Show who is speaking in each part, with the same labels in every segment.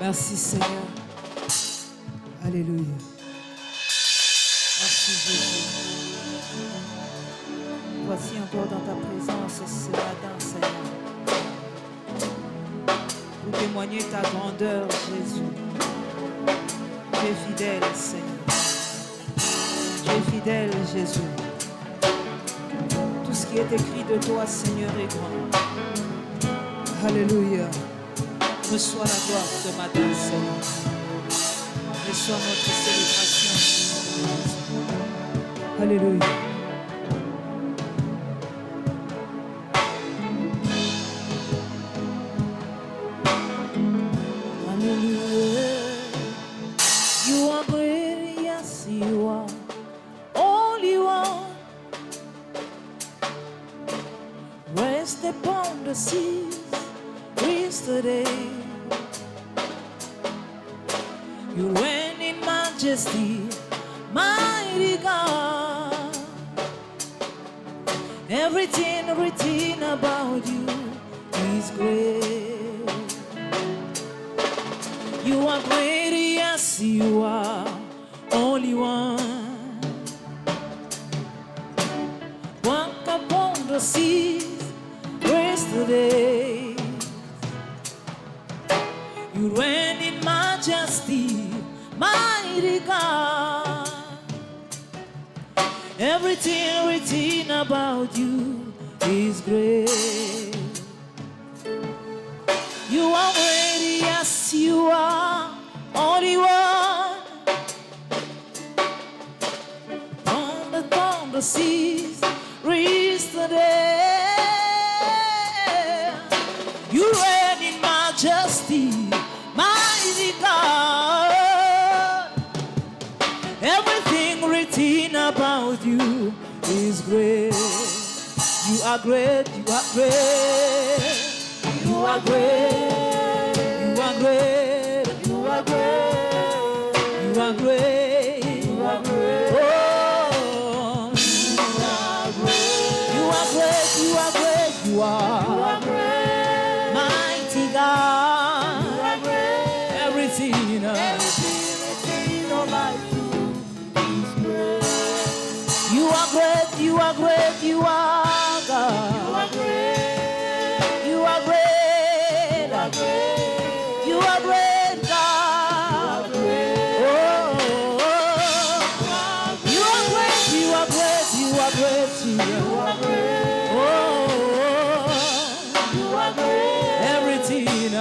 Speaker 1: Merci Seigneur. Alléluia. Merci Jésus. Voici encore dans ta présence ce matin, Seigneur. Pour témoigner ta grandeur, Jésus. Tu es fidèle, Seigneur. Tu es fidèle, Jésus. Tout ce qui est écrit de toi, Seigneur, est grand. Alléluia. Reçois la gloire ce matin, Seigneur. Reçois notre célébration. Alléluia. Hallelujah. You are great, yes, you are. Only one. Rest upon the seas, yesterday. You reign in majesty, mighty God. Everything written about you is great. You are great, yes, you are. Only one. Walk upon the seas, yesterday. You reign in majesty, mighty God. Everything written about you is great. You are great, yes, you are. Only one. On the seas, reach the day. You reign in majesty, mighty God. Everything written about you is great. You are great, you are great. You are great, you are great, you are great, you are great, you are great. Oh, you are great, you are great, you are great, mighty God. You are great, everything about you is great. You are great, you are great, you are God. You are great, you are great. You are great, God. Oh, you are great, you are great, you are great, you are great. Oh, you are great. Everything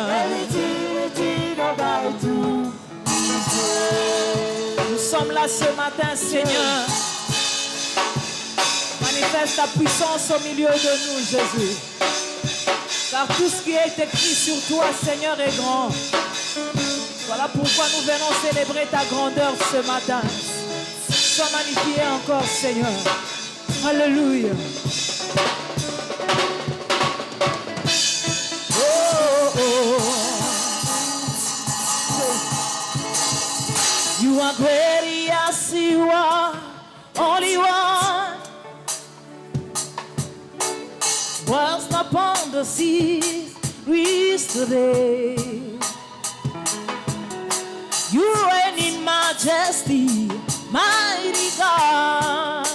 Speaker 1: about you is great. Nous sommes là ce matin, Seigneur. Manifeste ta puissance au milieu de nous, Jésus. Car tout ce qui est écrit sur toi, Seigneur, est grand. Voilà pourquoi nous venons célébrer ta grandeur ce matin. Sois magnifié encore, Seigneur. Alléluia. Oh, oh. You are great, yes, you are. Only one. Was upon the seas, reached today. You reign in majesty, mighty God.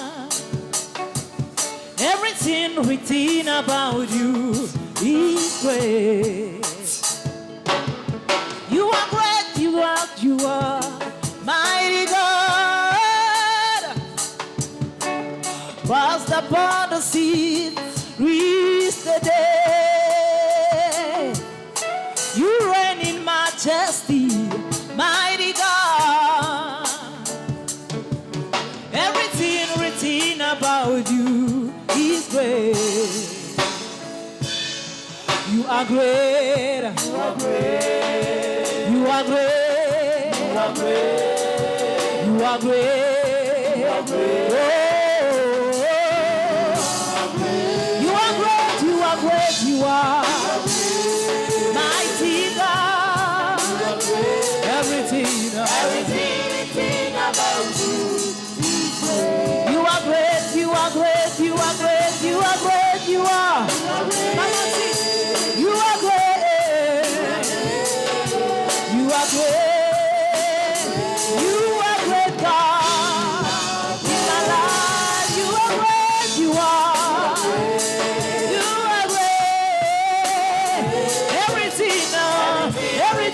Speaker 1: Everything written about you is great. You are great, you are mighty God. Was upon the seas, reach the day. You reign in majesty, mighty God. Everything written about you is great. You are great. You are great. You are great. You are great. You are great. You are great. Great you are, mighty God. Everything about you is great. You are great, you are great, you are great, you are great, you are. You are great.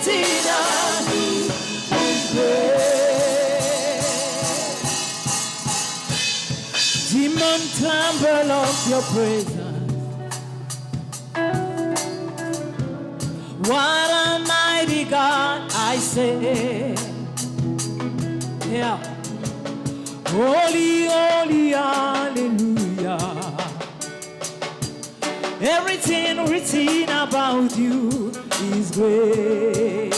Speaker 1: within us is great. Demon tremble of your presence. What a mighty God, I say. Yeah. Holy, holy, hallelujah. Everything written about you is great.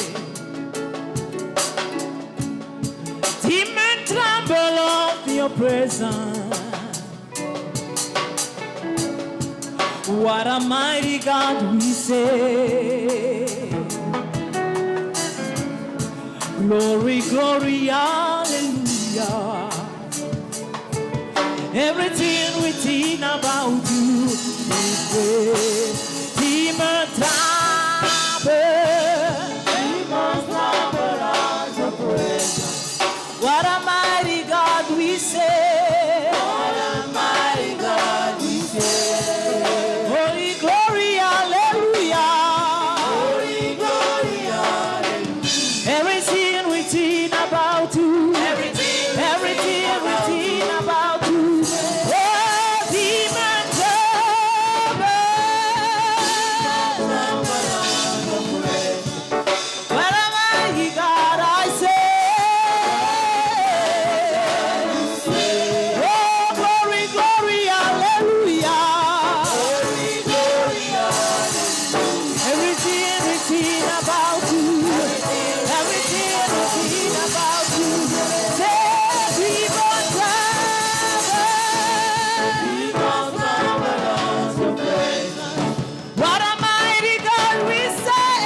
Speaker 1: Demon tremble of your presence. What a mighty God we say. Glory, glory, hallelujah. Everything written about you is great. Demon tremble at your presence. What a mighty God we say. What a mighty God we say. Holy glory, hallelujah. Holy glory, hallelujah. Everything written about you. Everything written about you. Oh, demon tremble. What a mighty God I say. Oh, glory, glory, hallelujah. Glory, glory, hallelujah. Everything written about you. Everything written about you. Say, demon tremble. What a mighty God we say.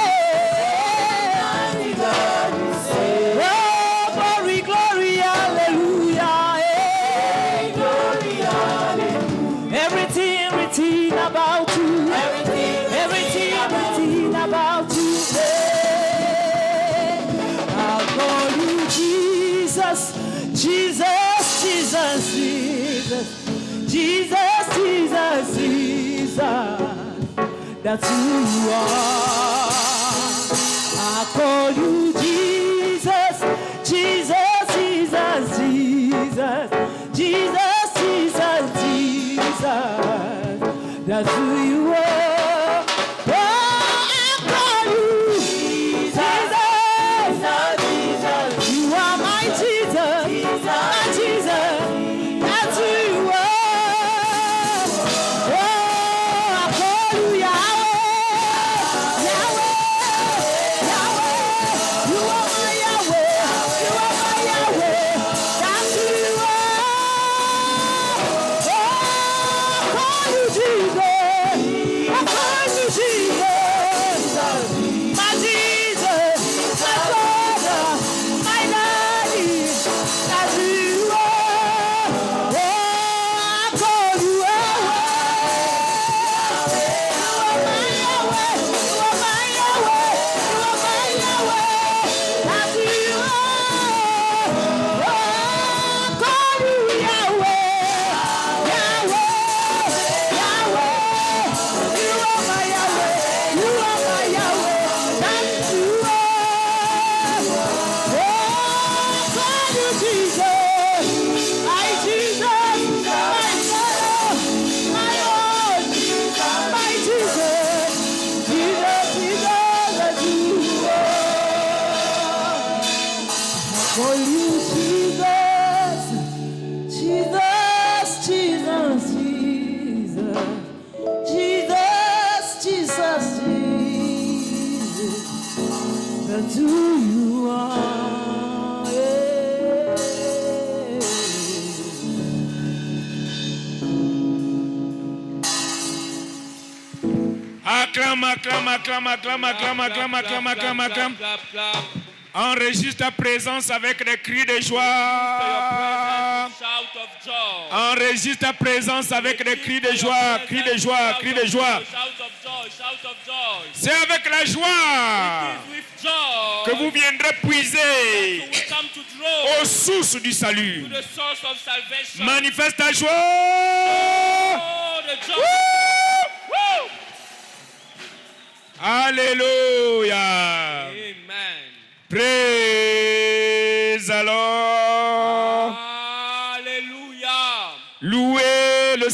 Speaker 1: Mighty God we say. Oh, glory, glory, hallelujah. Hey, glory, hallelujah. Everything written about you. Everything written about you. Hey, I'll call you Jesus, Jesus, Jesus, Jesus, Jesus, Jesus, Jesus. That's who you are. I call you Jesus, Jesus, Jesus, Jesus, Jesus, Jesus, Jesus. That's who you are. Oh, I call you Jesus, Jesus. You are my Jesus, my Jesus. That's who you are. Oh, I call you Yahweh, Yahweh, Yahweh. You are my Yahweh, you are my Yahweh. That's who you are. Oh, I call you Jesus, I call you Jesus. My Jesus, my brother, my daddy. That's who you are. Oh, I call you That's who you are. Yeah.
Speaker 2: Acclame, acclame, acclame, acclame, acclame, acclame, acclame, acclame, acclame. Enregistre ta présence avec des cris de joie. Enregistre ta présence avec des cris de joie, cris de joie, cris de joie. C'est avec la joie que vous viendrez puiser aux sources du salut. Manifeste ta joie. Alléluia.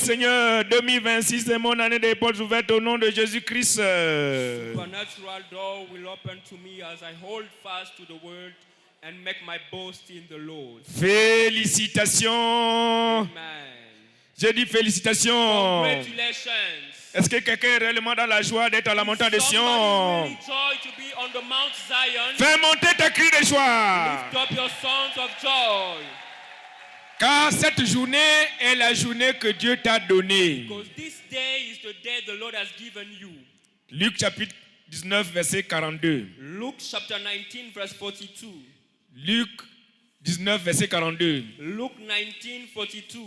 Speaker 2: Seigneur, 2026 est mon année des portes ouvertes au nom de Jésus-Christ.
Speaker 3: Supernatural door will open to me as I hold fast to the word and make my boast in the Lord.
Speaker 2: Félicitations.
Speaker 3: Amen.
Speaker 2: Je dis félicitations.
Speaker 3: Congratulations.
Speaker 2: Est-ce que quelqu'un est réellement dans la joie d'être à la montagne de Sion?
Speaker 3: Somebody really joy to be on the Mount Zion.
Speaker 2: Fais monter tes cris de joie.
Speaker 3: Lift up your songs of joy.
Speaker 2: Car cette journée est la journée que Dieu t'a donnée.
Speaker 3: Because this day is the day the Lord has given you.
Speaker 2: Luc chapitre 19 verset 42.
Speaker 3: Luke chapter 19 verse 42.
Speaker 2: Luc 19 verset 42.
Speaker 3: Luke 19:42.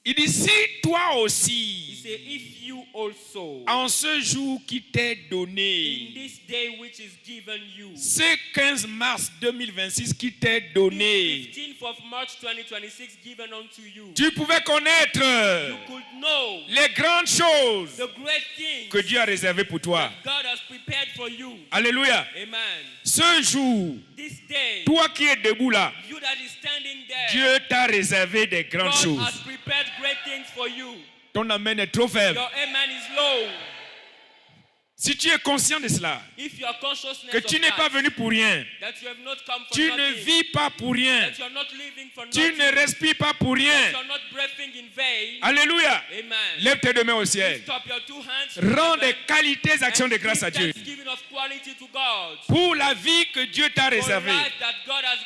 Speaker 2: Il dit, si toi
Speaker 3: He
Speaker 2: aussi,
Speaker 3: said, if you also,
Speaker 2: en ce jour qui t'est
Speaker 3: in
Speaker 2: donné,
Speaker 3: this day which is given you,
Speaker 2: ce 15 mars 2026 qui t'est donné,
Speaker 3: 15th of March 2026 given unto you,
Speaker 2: tu pouvais connaître
Speaker 3: you could know
Speaker 2: les grandes choses
Speaker 3: the great things
Speaker 2: que Dieu a réservées pour toi.
Speaker 3: God has prepared for you.
Speaker 2: Alléluia.
Speaker 3: Amen.
Speaker 2: Ce jour,
Speaker 3: This day,
Speaker 2: toi qui es debout là,
Speaker 3: you that is standing there,
Speaker 2: Dieu t'a réservé des grandes
Speaker 3: God has
Speaker 2: choses.
Speaker 3: prepared great things for you.
Speaker 2: Ton amen est trop faible.
Speaker 3: Your amen is low.
Speaker 2: Si tu es conscient de cela,
Speaker 3: If your consciousness
Speaker 2: que tu n'es
Speaker 3: of
Speaker 2: pas
Speaker 3: that,
Speaker 2: venu pour rien,
Speaker 3: that you have not come for
Speaker 2: tu
Speaker 3: nothing,
Speaker 2: ne vis pas pour rien,
Speaker 3: that you are not living for
Speaker 2: tu
Speaker 3: nothing,
Speaker 2: ne respires pas pour
Speaker 3: that
Speaker 2: rien.
Speaker 3: you are not breathing in vain.
Speaker 2: Alléluia.
Speaker 3: Amen.
Speaker 2: Lève tes deux mains au ciel.
Speaker 3: Lift up your two hands.
Speaker 2: Rends des
Speaker 3: together
Speaker 2: qualités, actions de
Speaker 3: and
Speaker 2: grâce à
Speaker 3: give
Speaker 2: Dieu.
Speaker 3: thanksgiving of quality to God.
Speaker 2: Pour la vie que Dieu t'a
Speaker 3: For
Speaker 2: réservée,
Speaker 3: life that God has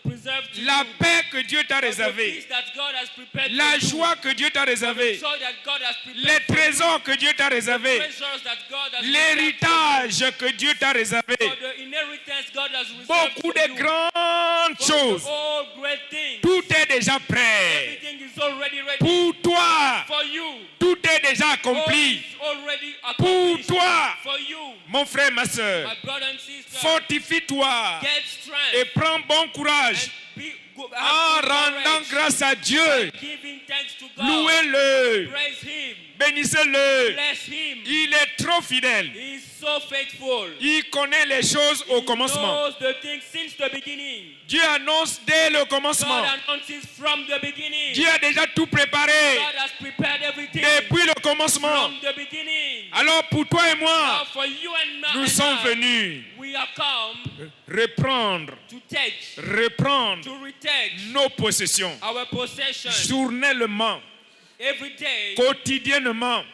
Speaker 3: preserved to
Speaker 2: la
Speaker 3: you.
Speaker 2: paix que Dieu t'a
Speaker 3: For the
Speaker 2: réservée,
Speaker 3: peace that God has prepared
Speaker 2: la
Speaker 3: for you.
Speaker 2: joie que Dieu t'a
Speaker 3: For the
Speaker 2: réservée,
Speaker 3: joy that God has
Speaker 2: les
Speaker 3: prepared for you.
Speaker 2: trésors que Dieu t'a réservés,
Speaker 3: Treasures that God has prepared
Speaker 2: l'héritage que Dieu t'a réservé,
Speaker 3: for the inheritance God has reserved
Speaker 2: beaucoup
Speaker 3: for
Speaker 2: de
Speaker 3: you.
Speaker 2: grandes
Speaker 3: For
Speaker 2: choses.
Speaker 3: all great things.
Speaker 2: Tout est déjà prêt.
Speaker 3: Everything is already ready
Speaker 2: Pour toi,
Speaker 3: for you.
Speaker 2: tout est déjà
Speaker 3: All
Speaker 2: accompli.
Speaker 3: is already
Speaker 2: Pour
Speaker 3: accomplished
Speaker 2: toi,
Speaker 3: for you.
Speaker 2: mon frère, ma soeur,
Speaker 3: My brother and sister,
Speaker 2: fortifie-toi
Speaker 3: get
Speaker 2: et
Speaker 3: strength
Speaker 2: prends bon courage
Speaker 3: and be good,
Speaker 2: en
Speaker 3: have good
Speaker 2: rendant
Speaker 3: courage.
Speaker 2: grâce à Dieu.
Speaker 3: Giving thanks to God.
Speaker 2: Louez-le,
Speaker 3: Praise Him.
Speaker 2: bénissez-le.
Speaker 3: Bless Him.
Speaker 2: Il est trop fidèle.
Speaker 3: He is so faithful.
Speaker 2: Il connaît les choses au
Speaker 3: He
Speaker 2: commencement.
Speaker 3: knows the things since the beginning.
Speaker 2: Dieu annonce dès le commencement.
Speaker 3: God announces from the beginning.
Speaker 2: Dieu a déjà tout préparé
Speaker 3: God has prepared everything
Speaker 2: depuis le commencement.
Speaker 3: from the beginning.
Speaker 2: Alors pour toi et
Speaker 3: Now
Speaker 2: moi,
Speaker 3: for you and me,
Speaker 2: nous sommes venus
Speaker 3: we are come
Speaker 2: reprendre,
Speaker 3: to take,
Speaker 2: reprendre
Speaker 3: to retake
Speaker 2: nos possessions
Speaker 3: our possession
Speaker 2: journellement,
Speaker 3: every day,
Speaker 2: quotidiennement,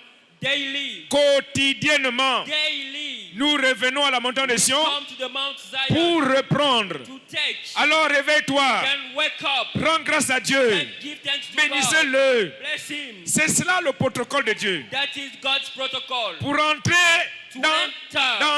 Speaker 3: daily,
Speaker 2: quotidiennement.
Speaker 3: daily.
Speaker 2: Nous revenons à la montagne de Sion
Speaker 3: Come to the Mount Zion
Speaker 2: pour reprendre.
Speaker 3: to take.
Speaker 2: Alors réveille-toi,
Speaker 3: Then wake up
Speaker 2: rends grâce à Dieu,
Speaker 3: and give thanks to God.
Speaker 2: bénissez-le.
Speaker 3: Bless Him.
Speaker 2: C'est cela le protocole de Dieu.
Speaker 3: That is God's protocol.
Speaker 2: Pour entrer
Speaker 3: To
Speaker 2: dans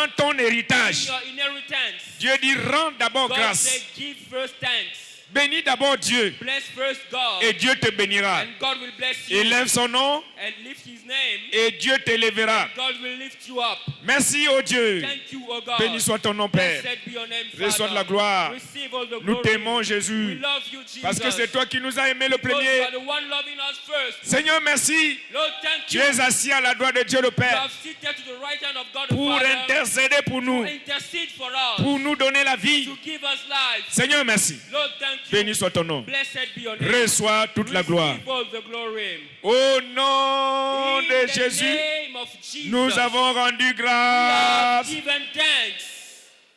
Speaker 3: enter
Speaker 2: ton
Speaker 3: in
Speaker 2: héritage,
Speaker 3: your inheritance.
Speaker 2: Dieu dit rends d'abord
Speaker 3: God
Speaker 2: grâce.
Speaker 3: said, give first thanks.
Speaker 2: Bénis d'abord Dieu
Speaker 3: Bless first God.
Speaker 2: et Dieu te bénira.
Speaker 3: And God will bless you.
Speaker 2: Élève son nom
Speaker 3: And lift His name.
Speaker 2: et Dieu t'élèvera.
Speaker 3: God will lift you up.
Speaker 2: Merci ô Dieu.
Speaker 3: Thank you, O God.
Speaker 2: Béni soit ton nom, Père.
Speaker 3: Blessed be your name,
Speaker 2: Reçois de la
Speaker 3: Father.
Speaker 2: gloire.
Speaker 3: Receive all the
Speaker 2: Nous
Speaker 3: glory.
Speaker 2: t'aimons,
Speaker 3: We
Speaker 2: Jésus,
Speaker 3: love you, Jesus.
Speaker 2: parce que c'est toi qui nous as aimés le
Speaker 3: Because you
Speaker 2: premier.
Speaker 3: are the one loving us first.
Speaker 2: Seigneur, merci.
Speaker 3: Lord, thank
Speaker 2: Tu
Speaker 3: you.
Speaker 2: es assis à la droite de Dieu le
Speaker 3: You
Speaker 2: Père
Speaker 3: have seated to the right hand of God the
Speaker 2: pour
Speaker 3: Father
Speaker 2: intercéder pour nous,
Speaker 3: to intercede for us,
Speaker 2: pour nous donner la vie.
Speaker 3: to give us life.
Speaker 2: Seigneur, merci.
Speaker 3: Lord, thank you.
Speaker 2: Béni soit ton nom.
Speaker 3: Blessed be your name.
Speaker 2: Reçois toute la gloire.
Speaker 3: Receive all the glory.
Speaker 2: Au nom
Speaker 3: In
Speaker 2: de
Speaker 3: the
Speaker 2: Jésus,
Speaker 3: name of Jesus,
Speaker 2: nous avons rendu
Speaker 3: we have
Speaker 2: grâce.
Speaker 3: given thanks.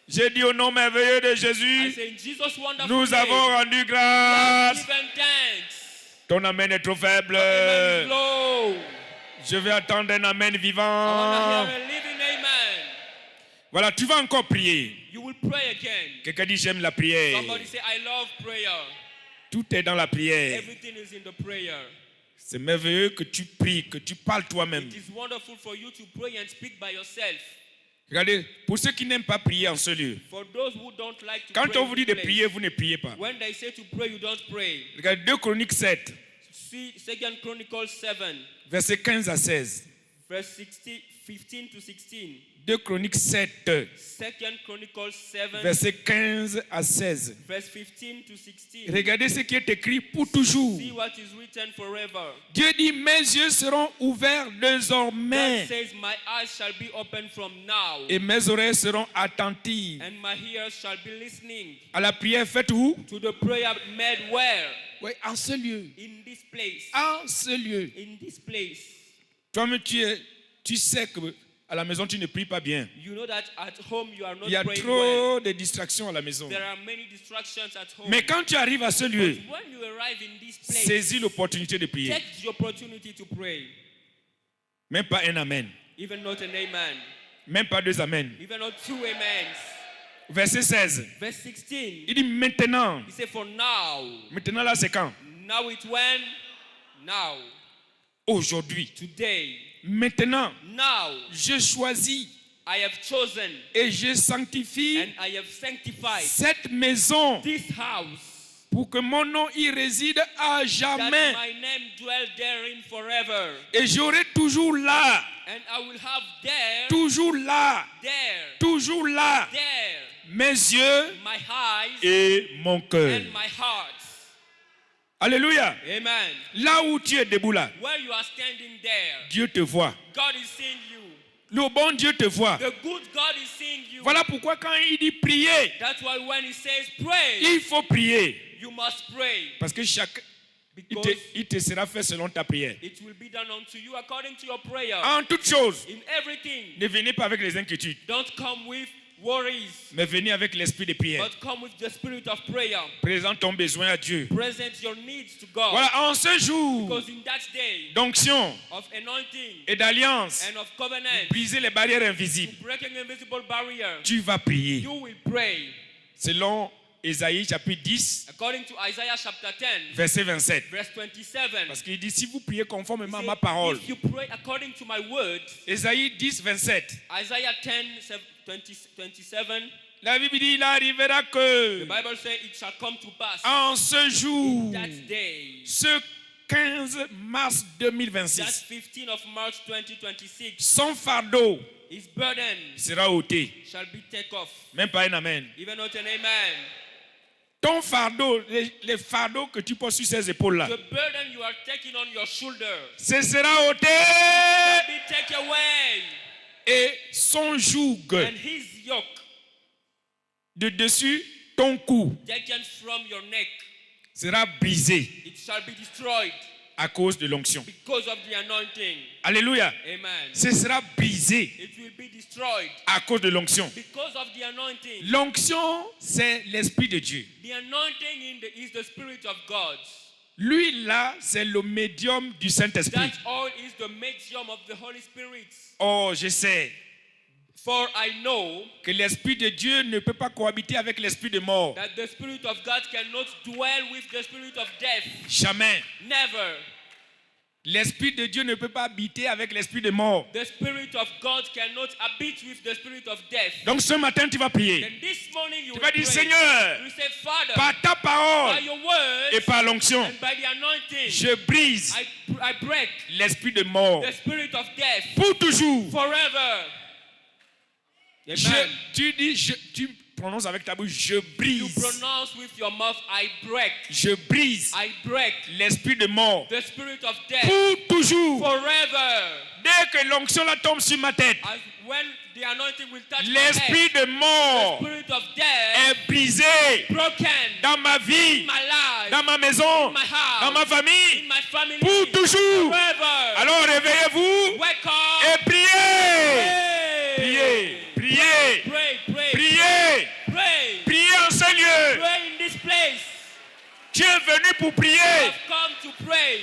Speaker 2: J'ai dit au nom merveilleux de
Speaker 3: I
Speaker 2: Jésus,
Speaker 3: say in Jesus' wonderful
Speaker 2: nous
Speaker 3: name,
Speaker 2: avons rendu
Speaker 3: we have
Speaker 2: grâce.
Speaker 3: given thanks.
Speaker 2: Ton amen est trop faible.
Speaker 3: Amen is low.
Speaker 2: Je vais attendre un amen
Speaker 3: I want
Speaker 2: vivant.
Speaker 3: to hear a living amen.
Speaker 2: Voilà, tu vas encore prier.
Speaker 3: You will pray again.
Speaker 2: Quelqu'un dit j'aime la prière.
Speaker 3: Somebody say, I love prayer.
Speaker 2: Tout est dans la prière.
Speaker 3: Everything is in the prayer.
Speaker 2: C'est merveilleux que tu pries, que tu parles toi-même.
Speaker 3: It is wonderful for you to pray and speak by yourself.
Speaker 2: Regardez, pour ceux qui n'aiment pas prier en ce lieu,
Speaker 3: For those who don't like to
Speaker 2: quand
Speaker 3: pray
Speaker 2: on vous dit
Speaker 3: in
Speaker 2: de
Speaker 3: place,
Speaker 2: prier, vous ne priez pas.
Speaker 3: when they say to pray, you don't pray.
Speaker 2: Regardez 2 Chroniques 7,
Speaker 3: See 2 Chronicles 7,
Speaker 2: versets 15 à 16.
Speaker 3: verse 15 to 16.
Speaker 2: 2 Chroniques 7,
Speaker 3: 2 Chronicles 7,
Speaker 2: versets 15 à 16.
Speaker 3: verse 15 to 16.
Speaker 2: Regardez ce qui est écrit pour toujours.
Speaker 3: See what is written forever.
Speaker 2: Dieu dit, mes yeux seront ouverts
Speaker 3: God
Speaker 2: désormais
Speaker 3: says, my eyes shall be open from now,
Speaker 2: et mes oreilles seront attentives
Speaker 3: and my ears shall be listening
Speaker 2: à la prière faite où?
Speaker 3: to the prayer made where?
Speaker 2: Oui, en ce lieu.
Speaker 3: In this place.
Speaker 2: En ce lieu.
Speaker 3: In this place.
Speaker 2: Toi-même, tu sais que à la maison, tu ne pries pas bien.
Speaker 3: You know that at home you are not
Speaker 2: Il y a
Speaker 3: praying
Speaker 2: trop
Speaker 3: well.
Speaker 2: de distractions à la maison.
Speaker 3: There are many distractions at home.
Speaker 2: Mais quand tu arrives à ce lieu,
Speaker 3: But when you arrive in this place,
Speaker 2: saisis l'opportunité de prier.
Speaker 3: take the opportunity to pray.
Speaker 2: Même pas un amen.
Speaker 3: Even not an amen.
Speaker 2: Même pas 2 amen.
Speaker 3: Even not 2 amens.
Speaker 2: Verset 16.
Speaker 3: Verse 16.
Speaker 2: Il dit maintenant.
Speaker 3: He said, for now.
Speaker 2: Maintenant là, c'est quand?
Speaker 3: Now it when? Now.
Speaker 2: Aujourd'hui.
Speaker 3: Today.
Speaker 2: Maintenant.
Speaker 3: Now.
Speaker 2: Je choisis.
Speaker 3: I have chosen.
Speaker 2: Et je sanctifie.
Speaker 3: And I have sanctified.
Speaker 2: Cette maison.
Speaker 3: This house.
Speaker 2: Pour que mon nom y réside à jamais.
Speaker 3: That my name dwell therein forever.
Speaker 2: Et j'aurai toujours là.
Speaker 3: And I will have there.
Speaker 2: Toujours là.
Speaker 3: There.
Speaker 2: Toujours là.
Speaker 3: There.
Speaker 2: Mes yeux.
Speaker 3: My eyes.
Speaker 2: Et mon cœur.
Speaker 3: And my heart.
Speaker 2: Alléluia.
Speaker 3: Amen.
Speaker 2: Là où tu es debout là.
Speaker 3: Where you are standing there.
Speaker 2: Dieu te voit.
Speaker 3: God is seeing you.
Speaker 2: Le bon Dieu te voit.
Speaker 3: The good God is seeing you.
Speaker 2: Voilà pourquoi quand il dit prier,
Speaker 3: That's why when he says pray,
Speaker 2: il faut prier.
Speaker 3: you must pray.
Speaker 2: Parce que
Speaker 3: Because
Speaker 2: il te sera fait selon ta prière.
Speaker 3: it will be done unto you according to your prayer.
Speaker 2: En toutes choses,
Speaker 3: In everything,
Speaker 2: ne venez pas avec les inquiétudes,
Speaker 3: don't come with worries,
Speaker 2: mais venez avec l'esprit de prière.
Speaker 3: but come with the spirit of prayer.
Speaker 2: Présente ton besoin à Dieu.
Speaker 3: Present your needs to God.
Speaker 2: Voilà, en ce jour
Speaker 3: Because in that day
Speaker 2: d'onction
Speaker 3: of anointing
Speaker 2: et d'alliance,
Speaker 3: and of covenant,
Speaker 2: briser les barrières invisibles,
Speaker 3: breaking invisible barrier,
Speaker 2: tu vas prier.
Speaker 3: you will pray.
Speaker 2: Selon Ésaïe chapitre 10,
Speaker 3: According to Isaiah chapter 10,
Speaker 2: verset 27.
Speaker 3: verse 27.
Speaker 2: Parce qu'il dit, si vous priez conformément à
Speaker 3: He
Speaker 2: ma
Speaker 3: said,
Speaker 2: parole.
Speaker 3: if you pray according to my word,
Speaker 2: Ésaïe 10, 27.
Speaker 3: Isaiah 10, 27,
Speaker 2: La Bible dit, il arrivera
Speaker 3: the
Speaker 2: que
Speaker 3: Bible says it shall come to pass
Speaker 2: en ce jour,
Speaker 3: that day,
Speaker 2: ce 15 mars
Speaker 3: that
Speaker 2: 2026,
Speaker 3: 15th of March 2026,
Speaker 2: son fardeau
Speaker 3: his burden
Speaker 2: sera ôté.
Speaker 3: shall be taken off.
Speaker 2: Même pas un amen.
Speaker 3: Even not an amen.
Speaker 2: Ton fardeau, les fardeaux que tu portes sur ces épaules-là,
Speaker 3: The burden you are taking on your shoulder
Speaker 2: ce sera ôté.
Speaker 3: shall be taken away.
Speaker 2: Et son joug
Speaker 3: And his yoke
Speaker 2: de dessus ton cou
Speaker 3: taken from your neck,
Speaker 2: sera brisé
Speaker 3: it shall be destroyed
Speaker 2: à cause de l'onction.
Speaker 3: because of the anointing.
Speaker 2: Alléluia.
Speaker 3: Amen.
Speaker 2: Ce sera brisé
Speaker 3: It will be destroyed
Speaker 2: à cause de l'onction.
Speaker 3: because of the anointing.
Speaker 2: L'onction, c'est l'Esprit de Dieu.
Speaker 3: The anointing is the Spirit of God.
Speaker 2: Lui, là, c'est le médium du Saint-Esprit.
Speaker 3: That all is the medium of the Holy Spirit.
Speaker 2: Oh, je sais
Speaker 3: For I know
Speaker 2: que l'Esprit de Dieu ne peut pas cohabiter avec l'Esprit de mort.
Speaker 3: that the Spirit of God cannot dwell with the Spirit of death.
Speaker 2: Jamais.
Speaker 3: Never.
Speaker 2: L'Esprit de Dieu ne peut pas habiter avec l'Esprit de mort.
Speaker 3: The Spirit of God cannot habit with the Spirit of death.
Speaker 2: Donc ce matin, tu vas prier.
Speaker 3: Then this morning you
Speaker 2: Tu
Speaker 3: will
Speaker 2: vas
Speaker 3: pray.
Speaker 2: dire, Seigneur,
Speaker 3: You say, Father,
Speaker 2: par ta
Speaker 3: by
Speaker 2: parole
Speaker 3: your words
Speaker 2: et par l'onction,
Speaker 3: and by the anointing,
Speaker 2: je brise
Speaker 3: I break
Speaker 2: l'esprit de mort
Speaker 3: the spirit of death
Speaker 2: pour toujours.
Speaker 3: forever. Amen.
Speaker 2: Tu prononces avec ta bouche, je
Speaker 3: You
Speaker 2: brise.
Speaker 3: pronounce with your mouth, I break.
Speaker 2: Je brise
Speaker 3: I break
Speaker 2: l'esprit de mort
Speaker 3: the spirit of death
Speaker 2: pour toujours.
Speaker 3: forever.
Speaker 2: Dès que l'onction là tombe sur ma tête,
Speaker 3: As when the anointing will touch my
Speaker 2: l'esprit
Speaker 3: head,
Speaker 2: de mort
Speaker 3: the spirit of death
Speaker 2: est brisé
Speaker 3: broken
Speaker 2: dans ma vie,
Speaker 3: in my life,
Speaker 2: dans ma maison,
Speaker 3: in my house,
Speaker 2: dans ma famille,
Speaker 3: in my family,
Speaker 2: pour toujours.
Speaker 3: forever.
Speaker 2: Alors réveillez-vous
Speaker 3: Wake up.
Speaker 2: et priez.
Speaker 3: Pray.
Speaker 2: Priez, priez,
Speaker 3: Pray, pray,
Speaker 2: priez,
Speaker 3: pray.
Speaker 2: priez en ce lieu.
Speaker 3: Pray in this place.
Speaker 2: Tu es venu pour
Speaker 3: You
Speaker 2: prier
Speaker 3: have come to pray.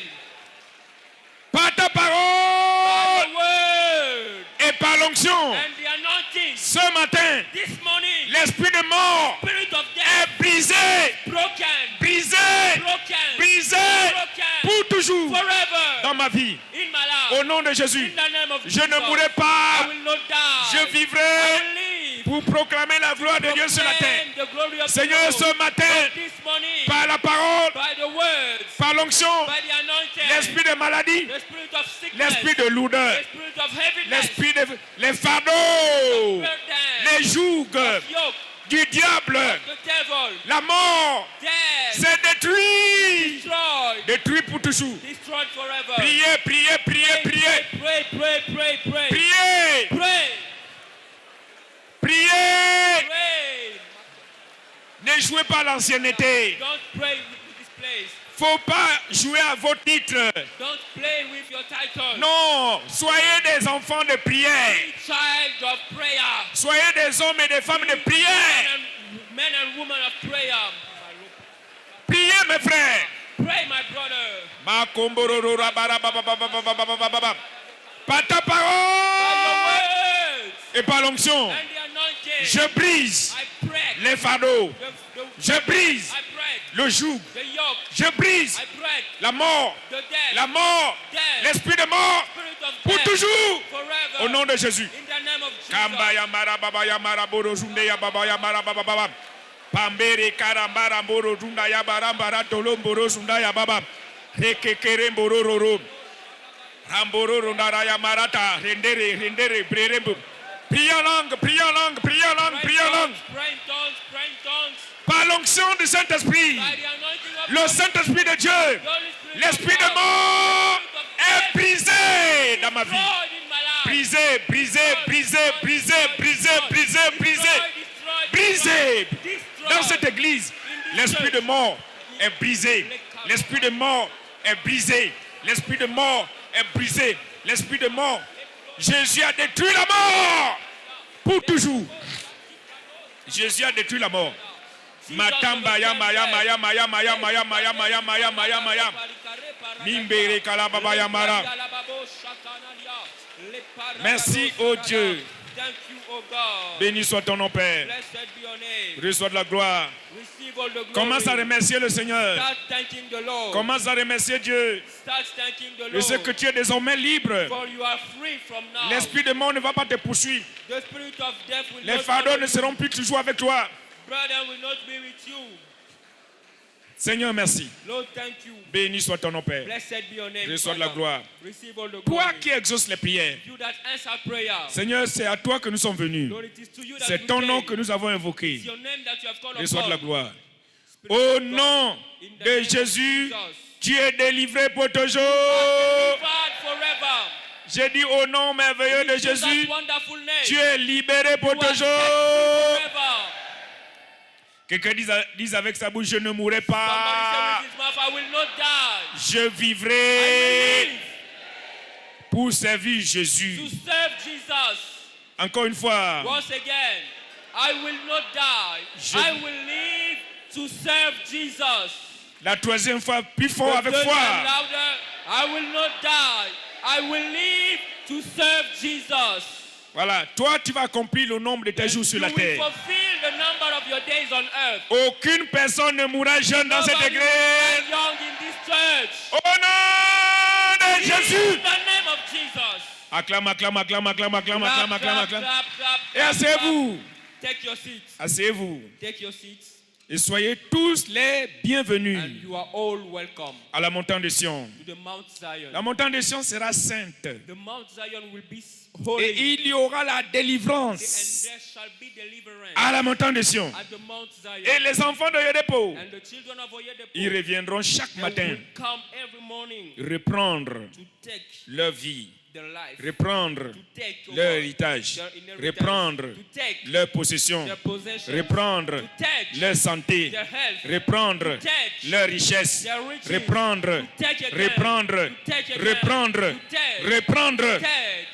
Speaker 2: par ta
Speaker 3: By
Speaker 2: parole
Speaker 3: the word
Speaker 2: et par l'onction.
Speaker 3: and the anointing.
Speaker 2: Ce matin,
Speaker 3: This morning,
Speaker 2: l'esprit de mort
Speaker 3: spirit of
Speaker 2: est
Speaker 3: death
Speaker 2: brisé,
Speaker 3: broken,
Speaker 2: brisé,
Speaker 3: broken,
Speaker 2: brisé
Speaker 3: broken
Speaker 2: pour toujours
Speaker 3: forever
Speaker 2: dans ma vie.
Speaker 3: in my
Speaker 2: Au
Speaker 3: life.
Speaker 2: nom de Jésus,
Speaker 3: In the name of
Speaker 2: je
Speaker 3: Jesus,
Speaker 2: ne mourrai
Speaker 3: I
Speaker 2: pas,
Speaker 3: will not die.
Speaker 2: je
Speaker 3: I
Speaker 2: vivrai
Speaker 3: will live
Speaker 2: pour proclamer la gloire de Dieu sur la terre.
Speaker 3: The glory of
Speaker 2: Seigneur,
Speaker 3: the
Speaker 2: ce
Speaker 3: Lord.
Speaker 2: matin,
Speaker 3: Lord, this morning,
Speaker 2: par la parole,
Speaker 3: by the words,
Speaker 2: par l'onction,
Speaker 3: by the anointing,
Speaker 2: l'esprit de maladie,
Speaker 3: the spirit of sickness,
Speaker 2: l'esprit de lourdeur,
Speaker 3: the spirit of heaviness,
Speaker 2: l'esprit de les fardeaux,
Speaker 3: burden,
Speaker 2: les jougs
Speaker 3: yoke,
Speaker 2: du diable,
Speaker 3: the devil,
Speaker 2: la mort,
Speaker 3: death,
Speaker 2: c'est détruit.
Speaker 3: destroyed,
Speaker 2: Détruit pour toujours.
Speaker 3: destroyed forever.
Speaker 2: Priez, priez, priez, priez.
Speaker 3: Pray, pray, pray, pray.
Speaker 2: Priez,
Speaker 3: Pray,
Speaker 2: priez.
Speaker 3: pray.
Speaker 2: Ne jouez pas l'ancienneté.
Speaker 3: Don't pray with this place.
Speaker 2: Faut pas jouer à vos titres.
Speaker 3: Don't play with your title.
Speaker 2: Non, soyez des enfants de prière.
Speaker 3: Be child of prayer.
Speaker 2: Soyez des hommes et des femmes de prière.
Speaker 3: Men and women of prayer.
Speaker 2: Priez, mes frères.
Speaker 3: Pray, my brother.
Speaker 2: Par ta
Speaker 3: By your
Speaker 2: parole
Speaker 3: words
Speaker 2: et par l'onction,
Speaker 3: and the anointing.
Speaker 2: je brise
Speaker 3: I break
Speaker 2: les fardeaux.
Speaker 3: the
Speaker 2: Je brise
Speaker 3: I break
Speaker 2: le joug.
Speaker 3: the yoke.
Speaker 2: Je brise
Speaker 3: I break
Speaker 2: la mort.
Speaker 3: the death.
Speaker 2: La mort. L'esprit de mort.
Speaker 3: Spirit of
Speaker 2: Pour
Speaker 3: death.
Speaker 2: toujours.
Speaker 3: Forever.
Speaker 2: Au nom de Jésus.
Speaker 3: In the name of Jesus.
Speaker 2: Kamba ya mara baba ya mara boro zunde ya baba ya mara baba baba. Pambere karambara mboro zunda ya barambara tolomboro zunda ya baba. Rekekere mboro roro. Ramboro rondara ya marata. Rendere rendere brerembo. Priez en langue, priez en langue, priez en langue, priez en langue.
Speaker 3: Pray in tongues, pray in tongues.
Speaker 2: Par l'onction du Saint-Esprit.
Speaker 3: By the anointing of
Speaker 2: Le Saint-Esprit de Dieu.
Speaker 3: the Holy Spirit
Speaker 2: L'esprit
Speaker 3: of
Speaker 2: de
Speaker 3: God.
Speaker 2: mort est brisé dans ma vie.
Speaker 3: Destroyed in my life.
Speaker 2: Brisé, brisé, brisé, brisé, brisé, brisé, brisé.
Speaker 3: Destroyed,
Speaker 2: Brisé.
Speaker 3: destroyed.
Speaker 2: Dans cette église, l'esprit de mort est brisé. L'esprit de mort est brisé. L'esprit de mort est brisé. L'esprit de mort. Jésus a détruit la mort pour toujours. Jésus a détruit la mort. Matamba ya maya maya maya maya maya maya maya maya maya maya. Mimbere kalababa ya mara. Merci, ô Dieu.
Speaker 3: Thank you, O God.
Speaker 2: Béni soit ton nom, Père.
Speaker 3: Blessed be your name.
Speaker 2: Reçois de la gloire.
Speaker 3: Receive all the glory.
Speaker 2: Commence à remercier le Seigneur.
Speaker 3: Start thanking the Lord.
Speaker 2: Commence à remercier Dieu.
Speaker 3: Start thanking the
Speaker 2: Je
Speaker 3: Lord.
Speaker 2: sais que tu es désormais libre.
Speaker 3: For you are free from now.
Speaker 2: L'esprit de mort ne va pas te poursuivre.
Speaker 3: The spirit of death will
Speaker 2: Les
Speaker 3: not
Speaker 2: fardeaux
Speaker 3: come
Speaker 2: ne
Speaker 3: with
Speaker 2: seront plus toujours avec toi.
Speaker 3: you. Brother will not be with you.
Speaker 2: Seigneur, merci.
Speaker 3: Lord, thank you.
Speaker 2: Béni soit ton nom, Père.
Speaker 3: Blessed be your name.
Speaker 2: Reçois de la
Speaker 3: Father.
Speaker 2: gloire.
Speaker 3: Receive all the
Speaker 2: Toi
Speaker 3: glory.
Speaker 2: qui exauces les prières.
Speaker 3: You that answer prayer.
Speaker 2: Seigneur, c'est à toi que nous sommes venus.
Speaker 3: Lord, it is to you that
Speaker 2: C'est
Speaker 3: we
Speaker 2: ton nom
Speaker 3: came.
Speaker 2: que nous avons invoqué.
Speaker 3: It's your name that you have called
Speaker 2: Reçois de la
Speaker 3: upon.
Speaker 2: gloire.
Speaker 3: Spirit
Speaker 2: Au
Speaker 3: of God,
Speaker 2: nom
Speaker 3: in the
Speaker 2: de
Speaker 3: name of
Speaker 2: Jésus,
Speaker 3: Jesus.
Speaker 2: tu es délivré pour toujours.
Speaker 3: Delivered forever.
Speaker 2: J'ai dit au nom merveilleux de
Speaker 3: In Jesus'
Speaker 2: Jésus,
Speaker 3: wonderful name.
Speaker 2: tu es libéré pour
Speaker 3: You are set
Speaker 2: toujours.
Speaker 3: free forever.
Speaker 2: Quelqu'un dise avec sa bouche, je ne mourrai
Speaker 3: Somebody
Speaker 2: pas.
Speaker 3: say with his mouth, I will not die.
Speaker 2: Je
Speaker 3: I
Speaker 2: vivrai
Speaker 3: will live
Speaker 2: pour servir
Speaker 3: to
Speaker 2: Jésus.
Speaker 3: serve Jesus.
Speaker 2: Encore une fois,
Speaker 3: Once again, I will not die.
Speaker 2: Je-
Speaker 3: I will live to serve Jesus.
Speaker 2: la troisième fois, plus fort
Speaker 3: The
Speaker 2: avec
Speaker 3: third
Speaker 2: foi.
Speaker 3: time louder, I will not die. I will live to serve Jesus.
Speaker 2: Voilà, toi tu vas accomplir le nombre de tes jours sur
Speaker 3: You
Speaker 2: la
Speaker 3: will
Speaker 2: terre.
Speaker 3: fulfill the number of your days on earth.
Speaker 2: Aucune personne ne mourra jeune dans cette
Speaker 3: Nobody will
Speaker 2: église.
Speaker 3: die young in this church.
Speaker 2: Au nom de
Speaker 3: In
Speaker 2: Jésus.
Speaker 3: the name of Jesus.
Speaker 2: Acclame, acclame, acclame, acclame, acclame, acclame,
Speaker 3: Clap,
Speaker 2: acclame,
Speaker 3: clap,
Speaker 2: acclame.
Speaker 3: clap, clap,
Speaker 2: Et
Speaker 3: clap,
Speaker 2: asseyez-vous.
Speaker 3: clap. Take your seats.
Speaker 2: Asseyez-vous.
Speaker 3: Take your seats.
Speaker 2: Et soyez tous les bienvenus
Speaker 3: And you are all welcome
Speaker 2: à la montagne de Sion.
Speaker 3: to the Mount Zion.
Speaker 2: La montagne de Sion sera sainte.
Speaker 3: The Mount Zion will be holy.
Speaker 2: Et il y aura la
Speaker 3: And
Speaker 2: délivrance
Speaker 3: there shall be deliverance
Speaker 2: à la montagne de Sion.
Speaker 3: at the Mount Zion.
Speaker 2: Et les enfants de Yodepo,
Speaker 3: And the children of Oyedepo,
Speaker 2: ils reviendront chaque
Speaker 3: they
Speaker 2: matin
Speaker 3: will come every morning
Speaker 2: reprendre
Speaker 3: to take
Speaker 2: leur vie,
Speaker 3: their life,
Speaker 2: reprendre
Speaker 3: to take
Speaker 2: leur
Speaker 3: over
Speaker 2: héritage,
Speaker 3: their inheritance,
Speaker 2: reprendre
Speaker 3: to take
Speaker 2: leur possession,
Speaker 3: their possessions,
Speaker 2: reprendre
Speaker 3: to take
Speaker 2: leur santé,
Speaker 3: their health,
Speaker 2: reprendre
Speaker 3: to take
Speaker 2: leur richesse,
Speaker 3: their riches,
Speaker 2: reprendre,
Speaker 3: to take again,
Speaker 2: reprendre,
Speaker 3: to take again,
Speaker 2: reprendre,
Speaker 3: to take,
Speaker 2: reprendre.
Speaker 3: take.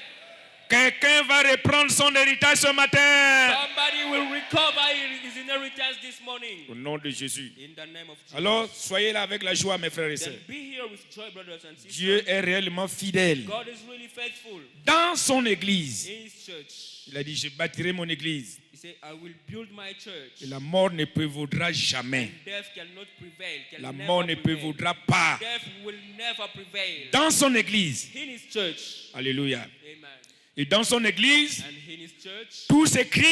Speaker 2: Quelqu'un va reprendre son héritage ce matin.
Speaker 3: Somebody will recover his inheritance this morning.
Speaker 2: Au nom de Jésus.
Speaker 3: In the name of Jesus.
Speaker 2: Alors, soyez là avec la joie, mes frères et sœurs.
Speaker 3: Then be here with joy, brothers and sisters.
Speaker 2: Dieu est réellement fidèle.
Speaker 3: God is really faithful.
Speaker 2: Dans son église,
Speaker 3: In his church,
Speaker 2: il a dit, je bâtirai mon église.
Speaker 3: he said, I will build my church.
Speaker 2: Et la mort ne prévaudra jamais.
Speaker 3: Death cannot prevail. Can
Speaker 2: La
Speaker 3: never
Speaker 2: mort ne
Speaker 3: prevail.
Speaker 2: prévaudra pas.
Speaker 3: Death will never prevail.
Speaker 2: Dans son église.
Speaker 3: In his church.
Speaker 2: Alléluia.
Speaker 3: Amen.
Speaker 2: Et dans son église,
Speaker 3: And in his church,
Speaker 2: tous ces cris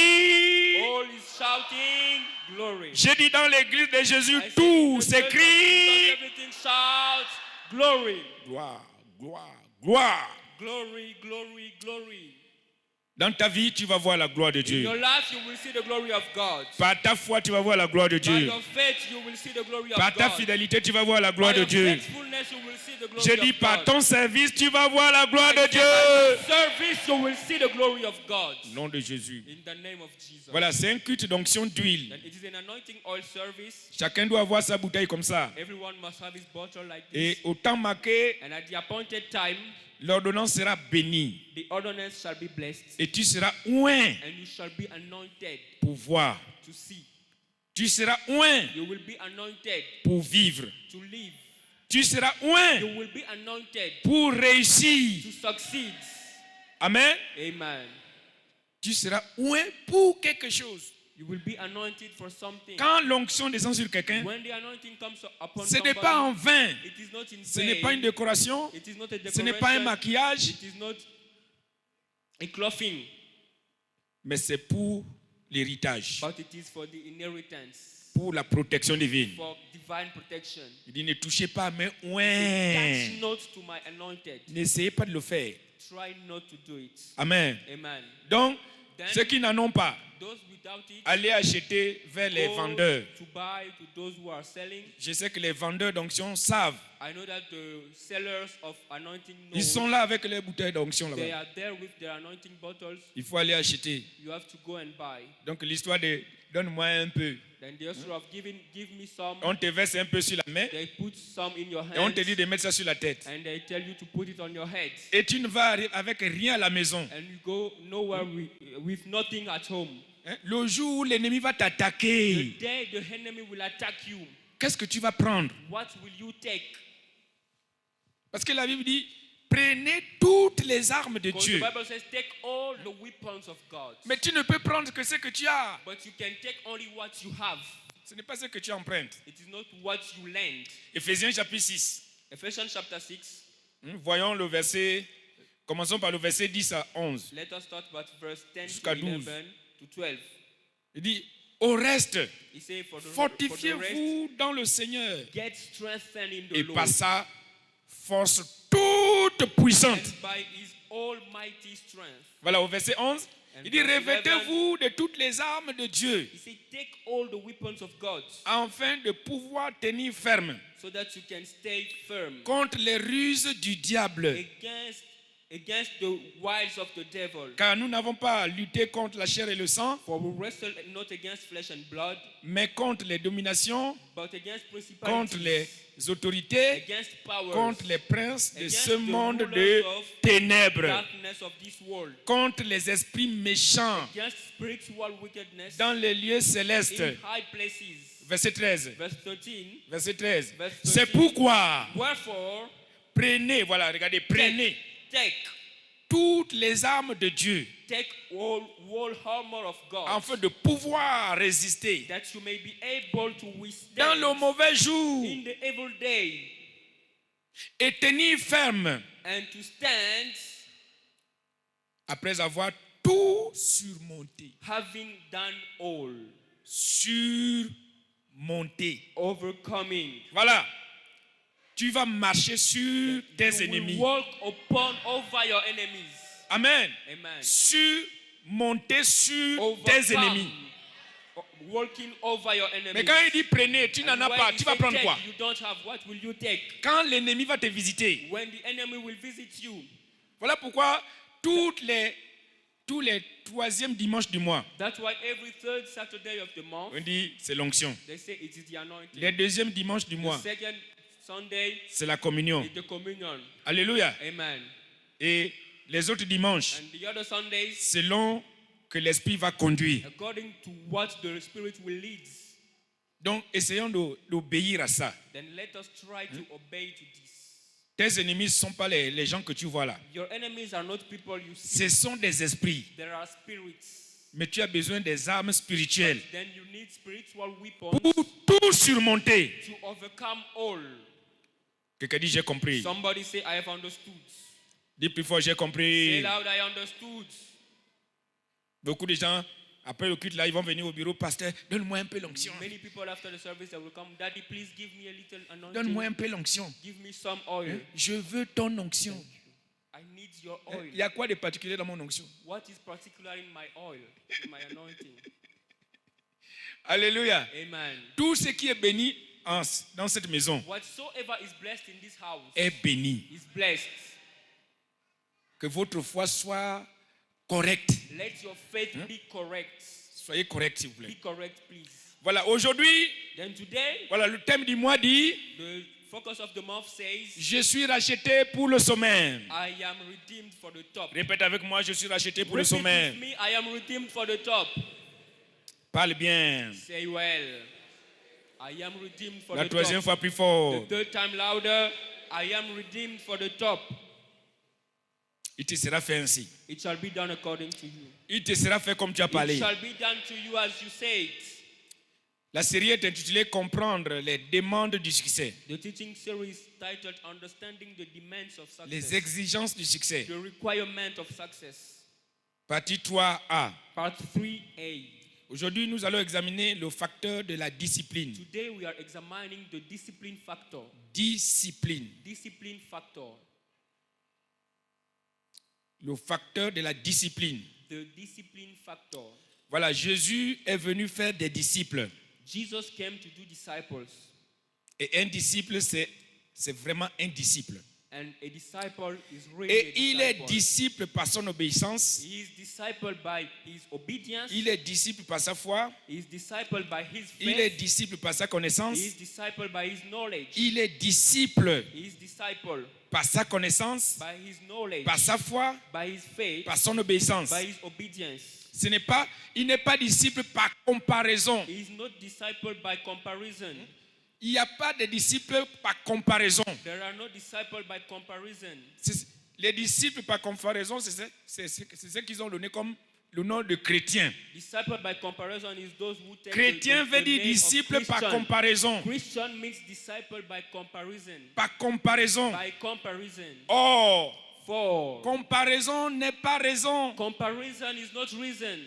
Speaker 3: world is shouting glory.
Speaker 2: J'ai dit dans l'église de Jésus,
Speaker 3: I say, in
Speaker 2: tout
Speaker 3: the church of
Speaker 2: s'écrit.
Speaker 3: Jesus, everything shouts glory.
Speaker 2: Gloire, gloire, gloire.
Speaker 3: Glory, glory, glory.
Speaker 2: Dans ta vie, tu vas voir la gloire de
Speaker 3: In
Speaker 2: Dieu.
Speaker 3: your life, you will see the glory of God.
Speaker 2: Par ta foi, tu vas voir la gloire de
Speaker 3: By
Speaker 2: Dieu.
Speaker 3: your faith, you will see the glory of
Speaker 2: Par ta
Speaker 3: God.
Speaker 2: fidélité, tu vas voir la gloire
Speaker 3: By
Speaker 2: de
Speaker 3: your
Speaker 2: Dieu.
Speaker 3: faithfulness, you will see the glory
Speaker 2: Je dis,
Speaker 3: of
Speaker 2: par
Speaker 3: God.
Speaker 2: ton service, tu vas voir la gloire
Speaker 3: By
Speaker 2: de
Speaker 3: your
Speaker 2: Dieu.
Speaker 3: service, you will see the glory of God.
Speaker 2: Au nom de Jésus.
Speaker 3: In the name of Jesus.
Speaker 2: Voilà, c'est un culte d'onction d'huile.
Speaker 3: Then it is an anointing oil service.
Speaker 2: Chacun doit avoir sa bouteille comme ça.
Speaker 3: Everyone must have his bottle like
Speaker 2: Et
Speaker 3: this.
Speaker 2: au temps marqué,
Speaker 3: And at the appointed time,
Speaker 2: l'ordonnance sera bénie.
Speaker 3: the ordinance shall be blessed.
Speaker 2: Et tu seras oint
Speaker 3: And you shall be anointed
Speaker 2: pour voir.
Speaker 3: to see.
Speaker 2: Tu seras oint
Speaker 3: You will be anointed
Speaker 2: pour vivre.
Speaker 3: to live.
Speaker 2: Tu seras oint
Speaker 3: You will be anointed
Speaker 2: pour réussir.
Speaker 3: to succeed.
Speaker 2: Amen.
Speaker 3: Amen.
Speaker 2: Tu seras oint pour quelque chose.
Speaker 3: You will be anointed for something.
Speaker 2: Quand l'onction descend sur quelqu'un,
Speaker 3: When the anointing comes upon
Speaker 2: ce n'est pas en
Speaker 3: somebody,
Speaker 2: vain.
Speaker 3: it is not in
Speaker 2: Ce n'est pas une
Speaker 3: vain.
Speaker 2: décoration.
Speaker 3: It is not a
Speaker 2: Ce n'est pas un
Speaker 3: decoration.
Speaker 2: maquillage.
Speaker 3: It is not a clothing,
Speaker 2: Mais c'est pour l'héritage.
Speaker 3: but it is for the inheritance,
Speaker 2: Pour la protection divine.
Speaker 3: for divine protection.
Speaker 2: Il dit, ne touchez pas, mais
Speaker 3: Touch
Speaker 2: oint.
Speaker 3: not to my anointed.
Speaker 2: N'essayez pas de le faire.
Speaker 3: Try not to do it.
Speaker 2: Amen.
Speaker 3: Amen.
Speaker 2: Donc,
Speaker 3: Then,
Speaker 2: ceux qui n'en ont pas,
Speaker 3: those without it,
Speaker 2: allez acheter vers les
Speaker 3: go
Speaker 2: vendeurs.
Speaker 3: to buy to those who are selling.
Speaker 2: Je sais que les vendeurs d'onction savent.
Speaker 3: I know that the sellers of anointing know.
Speaker 2: Ils sont là avec les bouteilles d'onction
Speaker 3: They
Speaker 2: là-bas.
Speaker 3: are there with their anointing bottles.
Speaker 2: Il faut aller acheter.
Speaker 3: You have to go and buy.
Speaker 2: Donc l'histoire de donne-moi un peu.
Speaker 3: Then the issue of give me some.
Speaker 2: On te verse un peu sur la main
Speaker 3: They put some in your
Speaker 2: et on te
Speaker 3: hands.
Speaker 2: dit de mettre ça sur la tête.
Speaker 3: And they tell you to put it on your head.
Speaker 2: Et tu ne vas arriver avec rien à la maison.
Speaker 3: And you go nowhere with nothing at home.
Speaker 2: Hein? Le jour où l'ennemi va
Speaker 3: The
Speaker 2: t'attaquer,
Speaker 3: day the enemy will attack you,
Speaker 2: qu'est-ce que tu vas prendre?
Speaker 3: what will you take?
Speaker 2: Parce que la Bible dit, prenez toutes les armes de
Speaker 3: Because the
Speaker 2: Dieu.
Speaker 3: Bible says, take all the weapons of God.
Speaker 2: Mais tu ne peux prendre que ce que tu as.
Speaker 3: But you can take only what you have.
Speaker 2: Ce n'est pas ce que tu empruntes.
Speaker 3: It is not what you lend.
Speaker 2: Éphésiens chapitre 6.
Speaker 3: Ephesians chapter 6.
Speaker 2: Voyons le verset. Commençons par le verset 10 à 11.
Speaker 3: Let us start with verse 10 to
Speaker 2: Jusqu'à 12.
Speaker 3: 11 to 12.
Speaker 2: Il dit, au reste,
Speaker 3: He says, for the rest,
Speaker 2: fortifiez-vous dans le Seigneur
Speaker 3: get strengthened in the
Speaker 2: et
Speaker 3: Lord.
Speaker 2: par sa force toute puissante.
Speaker 3: And by his almighty strength.
Speaker 2: Voilà, au verset 11, il dit,
Speaker 3: verse 11,
Speaker 2: revêtez-vous de toutes les armes de Dieu
Speaker 3: He said, take all the weapons of God
Speaker 2: afin de pouvoir tenir ferme
Speaker 3: so that you can stay firm
Speaker 2: contre les ruses du diable.
Speaker 3: against the wiles of the devil.
Speaker 2: Car nous n'avons pas à lutter contre la chair et le sang,
Speaker 3: For we wrestle not against flesh and blood,
Speaker 2: mais contre les dominations,
Speaker 3: but against
Speaker 2: contre
Speaker 3: principalities,
Speaker 2: les autorités,
Speaker 3: against powers,
Speaker 2: contre les princes de
Speaker 3: against
Speaker 2: ce
Speaker 3: the
Speaker 2: monde
Speaker 3: rulers
Speaker 2: de
Speaker 3: of
Speaker 2: ténèbres,
Speaker 3: darkness of this world,
Speaker 2: contre les esprits méchants
Speaker 3: against spiritual wickedness
Speaker 2: dans les lieux célestes.
Speaker 3: in high places.
Speaker 2: Verset 13.
Speaker 3: Verse 13.
Speaker 2: Verset 13.
Speaker 3: Verse 13.
Speaker 2: C'est pourquoi
Speaker 3: Wherefore,
Speaker 2: prenez, voilà, regardez, prenez
Speaker 3: take
Speaker 2: toutes les armes de Dieu
Speaker 3: whole armor of God,
Speaker 2: afin de pouvoir résister
Speaker 3: that you may be able to
Speaker 2: dans
Speaker 3: withstand
Speaker 2: le mauvais jour
Speaker 3: in the evil day,
Speaker 2: et tenir ferme
Speaker 3: and to stand,
Speaker 2: après avoir tout surmonté.
Speaker 3: having done all,
Speaker 2: Surmonté.
Speaker 3: overcoming.
Speaker 2: Voilà. Tu vas marcher sur tes
Speaker 3: You will
Speaker 2: ennemis.
Speaker 3: walk over your enemies.
Speaker 2: Amen.
Speaker 3: Amen.
Speaker 2: Surmonter sur tes ennemis.
Speaker 3: Walking over your enemies.
Speaker 2: Mais quand il dit prenez, tu n'en
Speaker 3: And
Speaker 2: as
Speaker 3: when
Speaker 2: pas.
Speaker 3: he
Speaker 2: Tu vas
Speaker 3: say
Speaker 2: prendre
Speaker 3: take,
Speaker 2: quoi?
Speaker 3: you don't have, what will you take?
Speaker 2: Quand l'ennemi va te visiter.
Speaker 3: When the enemy will visit you.
Speaker 2: Voilà pourquoi tous les troisièmes dimanches du mois,
Speaker 3: That's why every third Saturday of the month,
Speaker 2: on dit c'est l'onction.
Speaker 3: they say it is the anointing.
Speaker 2: Les deuxièmes dimanches du
Speaker 3: The
Speaker 2: mois,
Speaker 3: second Sunday
Speaker 2: c'est la communion.
Speaker 3: is the communion.
Speaker 2: Alléluia.
Speaker 3: Amen.
Speaker 2: Et les autres dimanches,
Speaker 3: And the other Sundays,
Speaker 2: selon que l'Esprit va conduire.
Speaker 3: according to what the Spirit will lead.
Speaker 2: Donc, essayons d'obéir à ça.
Speaker 3: Then let us try to obey to this.
Speaker 2: Tes ennemis ne sont pas les gens que tu vois là.
Speaker 3: Your enemies are not people you see.
Speaker 2: Ce sont des esprits.
Speaker 3: There are spirits.
Speaker 2: Mais tu as besoin des armes spirituelles
Speaker 3: Then you need spiritual weapons
Speaker 2: pour tout surmonter.
Speaker 3: to overcome all.
Speaker 2: Quelqu'un dit j'ai compris.
Speaker 3: Somebody say, I have understood.
Speaker 2: Dis plus fort j'ai
Speaker 3: Say
Speaker 2: compris.
Speaker 3: loud, I understood.
Speaker 2: Beaucoup de gens Après le culte là, ils vont venir au bureau, pasteur, donne-moi un peu l'onction.
Speaker 3: Many people after the service they will come, Daddy, please give me a little anointing.
Speaker 2: Donne-moi un peu l'onction.
Speaker 3: Give me some oil.
Speaker 2: Je veux ton onction.
Speaker 3: I need your oil.
Speaker 2: Il y a quoi de particulier dans mon onction?
Speaker 3: What is particular in my oil, in my anointing?
Speaker 2: Alléluia.
Speaker 3: Amen.
Speaker 2: Tout ce qui est béni dans cette maison
Speaker 3: Whatsoever is blessed in this house
Speaker 2: est béni.
Speaker 3: is blessed.
Speaker 2: Que votre foi soit correcte.
Speaker 3: Let your faith be correct.
Speaker 2: Soyez correct, s'il vous
Speaker 3: Be
Speaker 2: plaît.
Speaker 3: correct, please.
Speaker 2: Voilà, aujourd'hui,
Speaker 3: Then today,
Speaker 2: voilà, le thème du mois dit,
Speaker 3: the focus of the month says,
Speaker 2: je suis racheté pour le sommet.
Speaker 3: I am redeemed for the top.
Speaker 2: Répète avec moi, je suis racheté pour le
Speaker 3: Repeat
Speaker 2: sommet.
Speaker 3: with me, I am redeemed for the top.
Speaker 2: Parle bien.
Speaker 3: Say well. I am redeemed for
Speaker 2: La
Speaker 3: the
Speaker 2: troisième
Speaker 3: top.
Speaker 2: fois plus fort.
Speaker 3: The third time louder, I am redeemed for the top.
Speaker 2: Il te sera fait ainsi.
Speaker 3: It shall be done according to you.
Speaker 2: Il te sera fait comme tu as parlé.
Speaker 3: It shall be done to you as you say it.
Speaker 2: La série est intitulée Comprendre les demandes du succès.
Speaker 3: The teaching series titled Understanding the Demands of Success.
Speaker 2: Les exigences du succès.
Speaker 3: The requirement of success.
Speaker 2: Partie 3A.
Speaker 3: Part 3A.
Speaker 2: Aujourd'hui, nous allons examiner le facteur de la discipline.
Speaker 3: Today we are examining the discipline factor.
Speaker 2: Discipline.
Speaker 3: Discipline factor.
Speaker 2: Le facteur de la discipline.
Speaker 3: The discipline factor.
Speaker 2: Voilà, Jésus est venu faire des disciples.
Speaker 3: Jesus came to do disciples.
Speaker 2: Et un disciple, c'est vraiment un disciple.
Speaker 3: And a disciple is really
Speaker 2: Et
Speaker 3: a
Speaker 2: il est
Speaker 3: disciple.
Speaker 2: disciple par son obéissance.
Speaker 3: He is discipled by his obedience.
Speaker 2: Il est disciple par sa foi.
Speaker 3: He is discipled by his
Speaker 2: Il est
Speaker 3: faith.
Speaker 2: disciple par sa connaissance.
Speaker 3: He is discipled by his knowledge.
Speaker 2: Il est disciple
Speaker 3: He is discipled
Speaker 2: par sa connaissance,
Speaker 3: by his knowledge,
Speaker 2: par sa foi,
Speaker 3: by his faith,
Speaker 2: par son obéissance.
Speaker 3: by his obedience.
Speaker 2: Il n'est pas disciple par comparaison.
Speaker 3: He is not discipled by comparison.
Speaker 2: Il n'y a pas de disciples par comparaison.
Speaker 3: There are no disciples by comparison.
Speaker 2: Les disciples par comparaison, c'est ce qu'ils ont donné comme le nom de chrétien.
Speaker 3: Disciple by comparison is those who take
Speaker 2: Chrétien veut dire
Speaker 3: name of
Speaker 2: disciple par
Speaker 3: Christian.
Speaker 2: comparaison.
Speaker 3: Christian means disciple by comparison.
Speaker 2: Par comparaison.
Speaker 3: By comparison.
Speaker 2: Or,
Speaker 3: For
Speaker 2: comparaison n'est pas raison.
Speaker 3: comparison is not reason.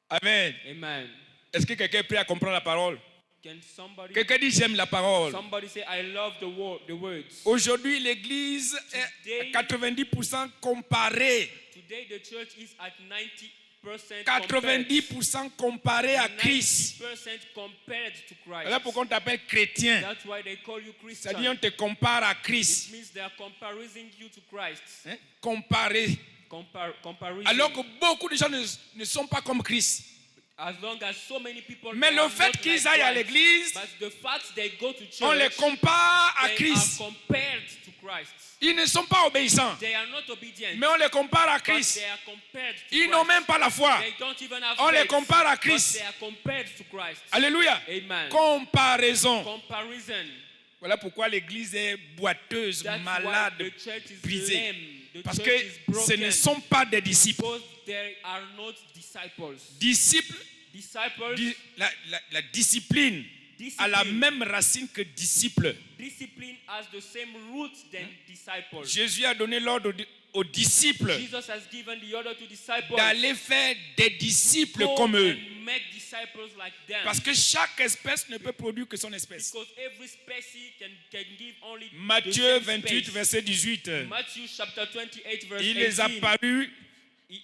Speaker 2: Amen.
Speaker 3: Amen.
Speaker 2: Est-ce que quelqu'un est prêt à comprendre la parole?
Speaker 3: Can somebody
Speaker 2: Quelqu'un dit j'aime la parole.
Speaker 3: say I love the words?
Speaker 2: Aujourd'hui, l'église est à 90% comparée.
Speaker 3: Today the church is at 90%
Speaker 2: 90% comparée à Christ.
Speaker 3: 90% compared to Christ.
Speaker 2: Voilà pourquoi on t'appelle chrétien.
Speaker 3: That's why they call you Christian.
Speaker 2: C'est-à-dire on te compare à
Speaker 3: It
Speaker 2: Christ.
Speaker 3: means they are comparing you to Christ.
Speaker 2: Hein? Comparé.
Speaker 3: Comparison.
Speaker 2: Alors que beaucoup de gens ne sont pas comme Christ.
Speaker 3: As long as so many people
Speaker 2: Mais
Speaker 3: they
Speaker 2: le
Speaker 3: are
Speaker 2: fait
Speaker 3: not
Speaker 2: qu'ils
Speaker 3: like
Speaker 2: aillent à
Speaker 3: Christ,
Speaker 2: l'église,
Speaker 3: but the fact they go to church,
Speaker 2: on les compare à
Speaker 3: they
Speaker 2: Christ.
Speaker 3: are compared to Christ.
Speaker 2: Ils ne sont pas obéissants,
Speaker 3: They are not obedient,
Speaker 2: mais on les compare à
Speaker 3: but
Speaker 2: Christ.
Speaker 3: they are compared to
Speaker 2: Ils
Speaker 3: Christ.
Speaker 2: n'ont même pas la foi.
Speaker 3: They don't even have
Speaker 2: On les
Speaker 3: faith,
Speaker 2: compare à
Speaker 3: but
Speaker 2: Christ.
Speaker 3: they are compared to Christ.
Speaker 2: Alléluia.
Speaker 3: Amen.
Speaker 2: Comparaison.
Speaker 3: Comparison.
Speaker 2: Voilà pourquoi l'église est boiteuse,
Speaker 3: That's
Speaker 2: malade,
Speaker 3: why the church is
Speaker 2: brisée.
Speaker 3: lame. The
Speaker 2: Parce
Speaker 3: church
Speaker 2: que
Speaker 3: is broken.
Speaker 2: ce ne sont pas des disciples.
Speaker 3: Because they are not disciples.
Speaker 2: Disciples,
Speaker 3: Disciples.
Speaker 2: la discipline a la même racine que disciple.
Speaker 3: Discipline has the same roots than disciples.
Speaker 2: Jésus a donné l'ordre aux disciples
Speaker 3: Jesus has given the order to disciples
Speaker 2: d'aller faire des disciples
Speaker 3: go
Speaker 2: comme eux.
Speaker 3: and make disciples like them.
Speaker 2: Parce que chaque espèce ne peut produire que son espèce.
Speaker 3: Because every species can give only
Speaker 2: Matthieu
Speaker 3: the same
Speaker 2: 28,
Speaker 3: space.
Speaker 2: verset 18.
Speaker 3: Matthew chapter 28 verse
Speaker 2: Il les a
Speaker 3: 18.
Speaker 2: parus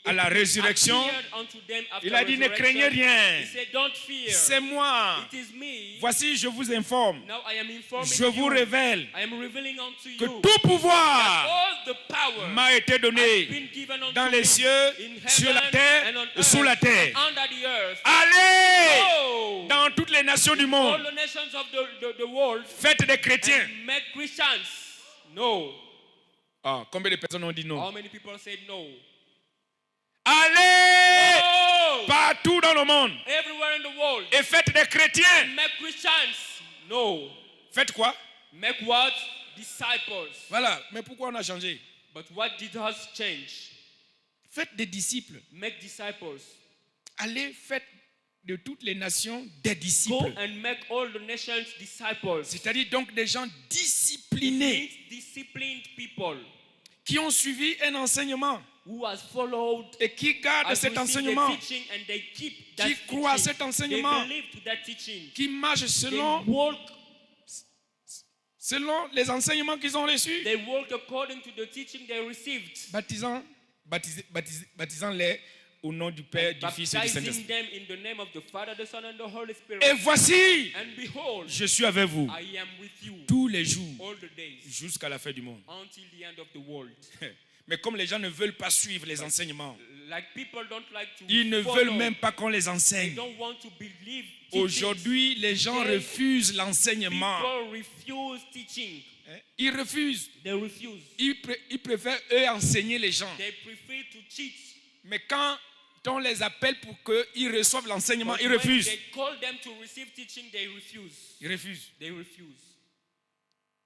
Speaker 2: à la résurrection.
Speaker 3: Appeared unto them after
Speaker 2: Il a dit, ne
Speaker 3: resurrection.
Speaker 2: craignez rien.
Speaker 3: He said, don't fear.
Speaker 2: C'est moi.
Speaker 3: It is me.
Speaker 2: Voici, je vous informe.
Speaker 3: Now I am informing
Speaker 2: Je vous
Speaker 3: you.
Speaker 2: révèle
Speaker 3: I am revealing unto
Speaker 2: que
Speaker 3: you
Speaker 2: tout pouvoir
Speaker 3: all the power
Speaker 2: m'a été
Speaker 3: has
Speaker 2: donné
Speaker 3: been given unto
Speaker 2: dans
Speaker 3: me
Speaker 2: les cieux,
Speaker 3: in
Speaker 2: sur la
Speaker 3: heaven
Speaker 2: terre
Speaker 3: and on
Speaker 2: et sous la
Speaker 3: earth
Speaker 2: terre.
Speaker 3: and under the earth.
Speaker 2: Allez
Speaker 3: Go
Speaker 2: dans toutes les nations du
Speaker 3: all
Speaker 2: monde.
Speaker 3: the nations of the world
Speaker 2: Faites des chrétiens.
Speaker 3: and make Christians. No.
Speaker 2: Ah, combien de personnes ont dit
Speaker 3: How
Speaker 2: non?
Speaker 3: many people said no?
Speaker 2: Allez
Speaker 3: No.
Speaker 2: partout dans le monde
Speaker 3: Everywhere in the world.
Speaker 2: et faites des chrétiens.
Speaker 3: Make Christians. No.
Speaker 2: Faites quoi?
Speaker 3: Make what? Disciples.
Speaker 2: Voilà. Mais pourquoi on a changé?
Speaker 3: But what did us change?
Speaker 2: Faites des disciples.
Speaker 3: Make disciples.
Speaker 2: Allez, faites de toutes les nations des
Speaker 3: Go
Speaker 2: disciples.
Speaker 3: and make all the nations disciples.
Speaker 2: C'est-à-dire donc des gens disciplinés
Speaker 3: Means disciplined people
Speaker 2: qui ont suivi un enseignement.
Speaker 3: who has followed,
Speaker 2: et qui garde
Speaker 3: has
Speaker 2: cet
Speaker 3: received
Speaker 2: enseignement,
Speaker 3: the teaching and they keep that
Speaker 2: qui croit à
Speaker 3: teaching.
Speaker 2: cet enseignement,
Speaker 3: They believe to that teaching.
Speaker 2: qui marche
Speaker 3: They
Speaker 2: selon les enseignements qu'ils ont reçus,
Speaker 3: walk according to the teaching they received.
Speaker 2: baptisant-les au nom du Père, du Fils et du
Speaker 3: Baptizing
Speaker 2: Saint-Esprit.
Speaker 3: them in the name of the Father, the Son, and the Holy Spirit.
Speaker 2: Et voici,
Speaker 3: And behold,
Speaker 2: je suis avec vous
Speaker 3: I am with you
Speaker 2: tous les jours
Speaker 3: all the days
Speaker 2: jusqu'à la fin du monde.
Speaker 3: until the end of the world.
Speaker 2: Mais comme les gens ne veulent pas suivre les enseignements,
Speaker 3: Like people don't like to
Speaker 2: ils ne
Speaker 3: follow.
Speaker 2: veulent même pas qu'on les
Speaker 3: They
Speaker 2: enseigne.
Speaker 3: don't want to believe teachings.
Speaker 2: Aujourd'hui, les gens refusent l'enseignement.
Speaker 3: People refuse teaching.
Speaker 2: Ils refusent.
Speaker 3: They refuse.
Speaker 2: Ils préfèrent, eux, enseigner les gens.
Speaker 3: They prefer to teach.
Speaker 2: Mais quand on les appelle pour qu'ils reçoivent l'enseignement,
Speaker 3: But
Speaker 2: ils
Speaker 3: when
Speaker 2: refusent.
Speaker 3: they call them to receive teaching, they refuse.
Speaker 2: Ils refusent.
Speaker 3: They refuse.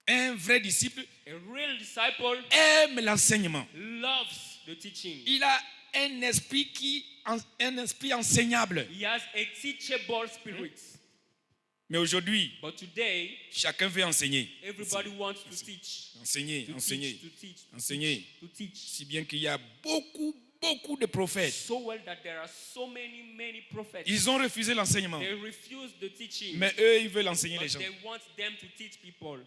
Speaker 2: Un vrai disciple
Speaker 3: A real disciple
Speaker 2: aime l'enseignement.
Speaker 3: loves the teaching.
Speaker 2: Il a un esprit enseignable.
Speaker 3: He has a teachable spirit.
Speaker 2: Mais aujourd'hui,
Speaker 3: But today,
Speaker 2: chacun veut enseigner.
Speaker 3: everybody wants to teach.
Speaker 2: Enseigner,
Speaker 3: To
Speaker 2: enseigner,
Speaker 3: teach, to teach,
Speaker 2: enseigner.
Speaker 3: to teach.
Speaker 2: Si bien qu'il y a beaucoup de prophètes.
Speaker 3: So well that there are so many prophets.
Speaker 2: Ils ont refusé l'enseignement.
Speaker 3: They refuse the teaching.
Speaker 2: Mais eux, ils veulent enseigner les
Speaker 3: But
Speaker 2: gens.
Speaker 3: they want them to teach people.